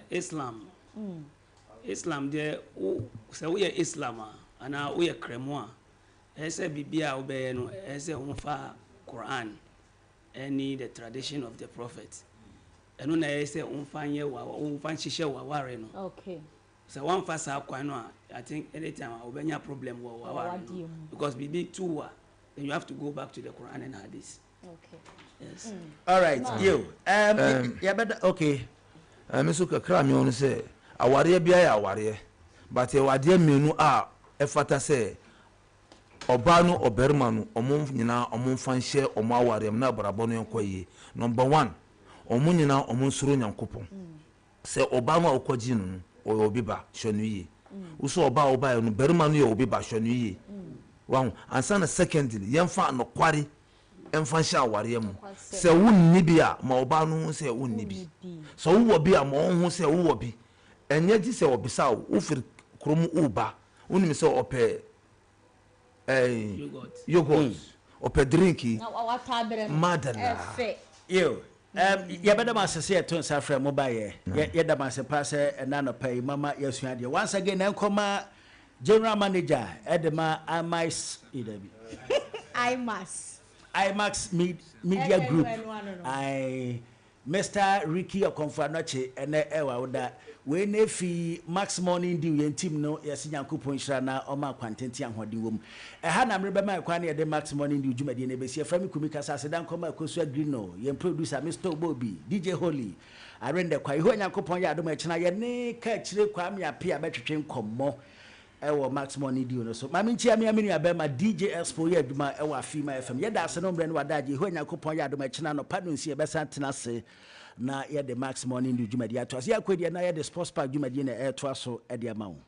Islam. Islam de se we Islam ana we kremo a ese bibia obeye no ese umfa Quran any the tradition of the prophet eno na ese umfa nye wa umfa hihye wa ware no. Okay. So one fa sa kwan no I think anytime obenya problem wa ware because bibi too then you have to go back to the Quran and Hadith. Okay. Yes. All right. You. Yeah, but okay. Meso kakra me on say aware bia ya aware but e wade menu a e fata say oba no oberma no omon nyina omon fan hye omo aware na abrabo no enkoye. Number 1 omon nyina omon suro nyankopon. Say oba no okoji no o obi ba hwenuye. Uso oba no berma no ye obi ba hwenuye. Wow, ansana secondly yemfa no kware emfa hye aware mu se wonni bia ma oba no se wonni bi so wo bia ma ho se wo bi enye di se obisa wo fir krom uba wonni se ope yogurt ope drinki madala yo ya beda ma sese e ton sa fra mo ba ye da ma se pa se na no pay mama yesua de once again enkoma General Manager Edema IMAX Media Group. Mr. Ricky Okonfanoche ene ewa oda we ne fi Max Morning Dew yen team no yesi Yankopon hira na oma kwantenti ahode wom ha na mrebe ma kwa na ye de Max Morning Dew dwumade ne besi afra mi kumika sase dan koma akosu agree no yen producer Mr. Bobby DJ Holy arende kwa iho Yankopon ya adom akina ye ne ka kire kwa me apia betwetwe nkommo ewo Max Morning Dew no so mami ntia me amini abema DJ Expo ye aduma ewo Afima FM ye da ase no mbre no wadaje iho Yankopon ya adom akina no padonsi e besa tena se na ye de Max Morning Dew dwumade ato ase yakwedi na ye de Sports Park dwumade na e to aso e de ama wo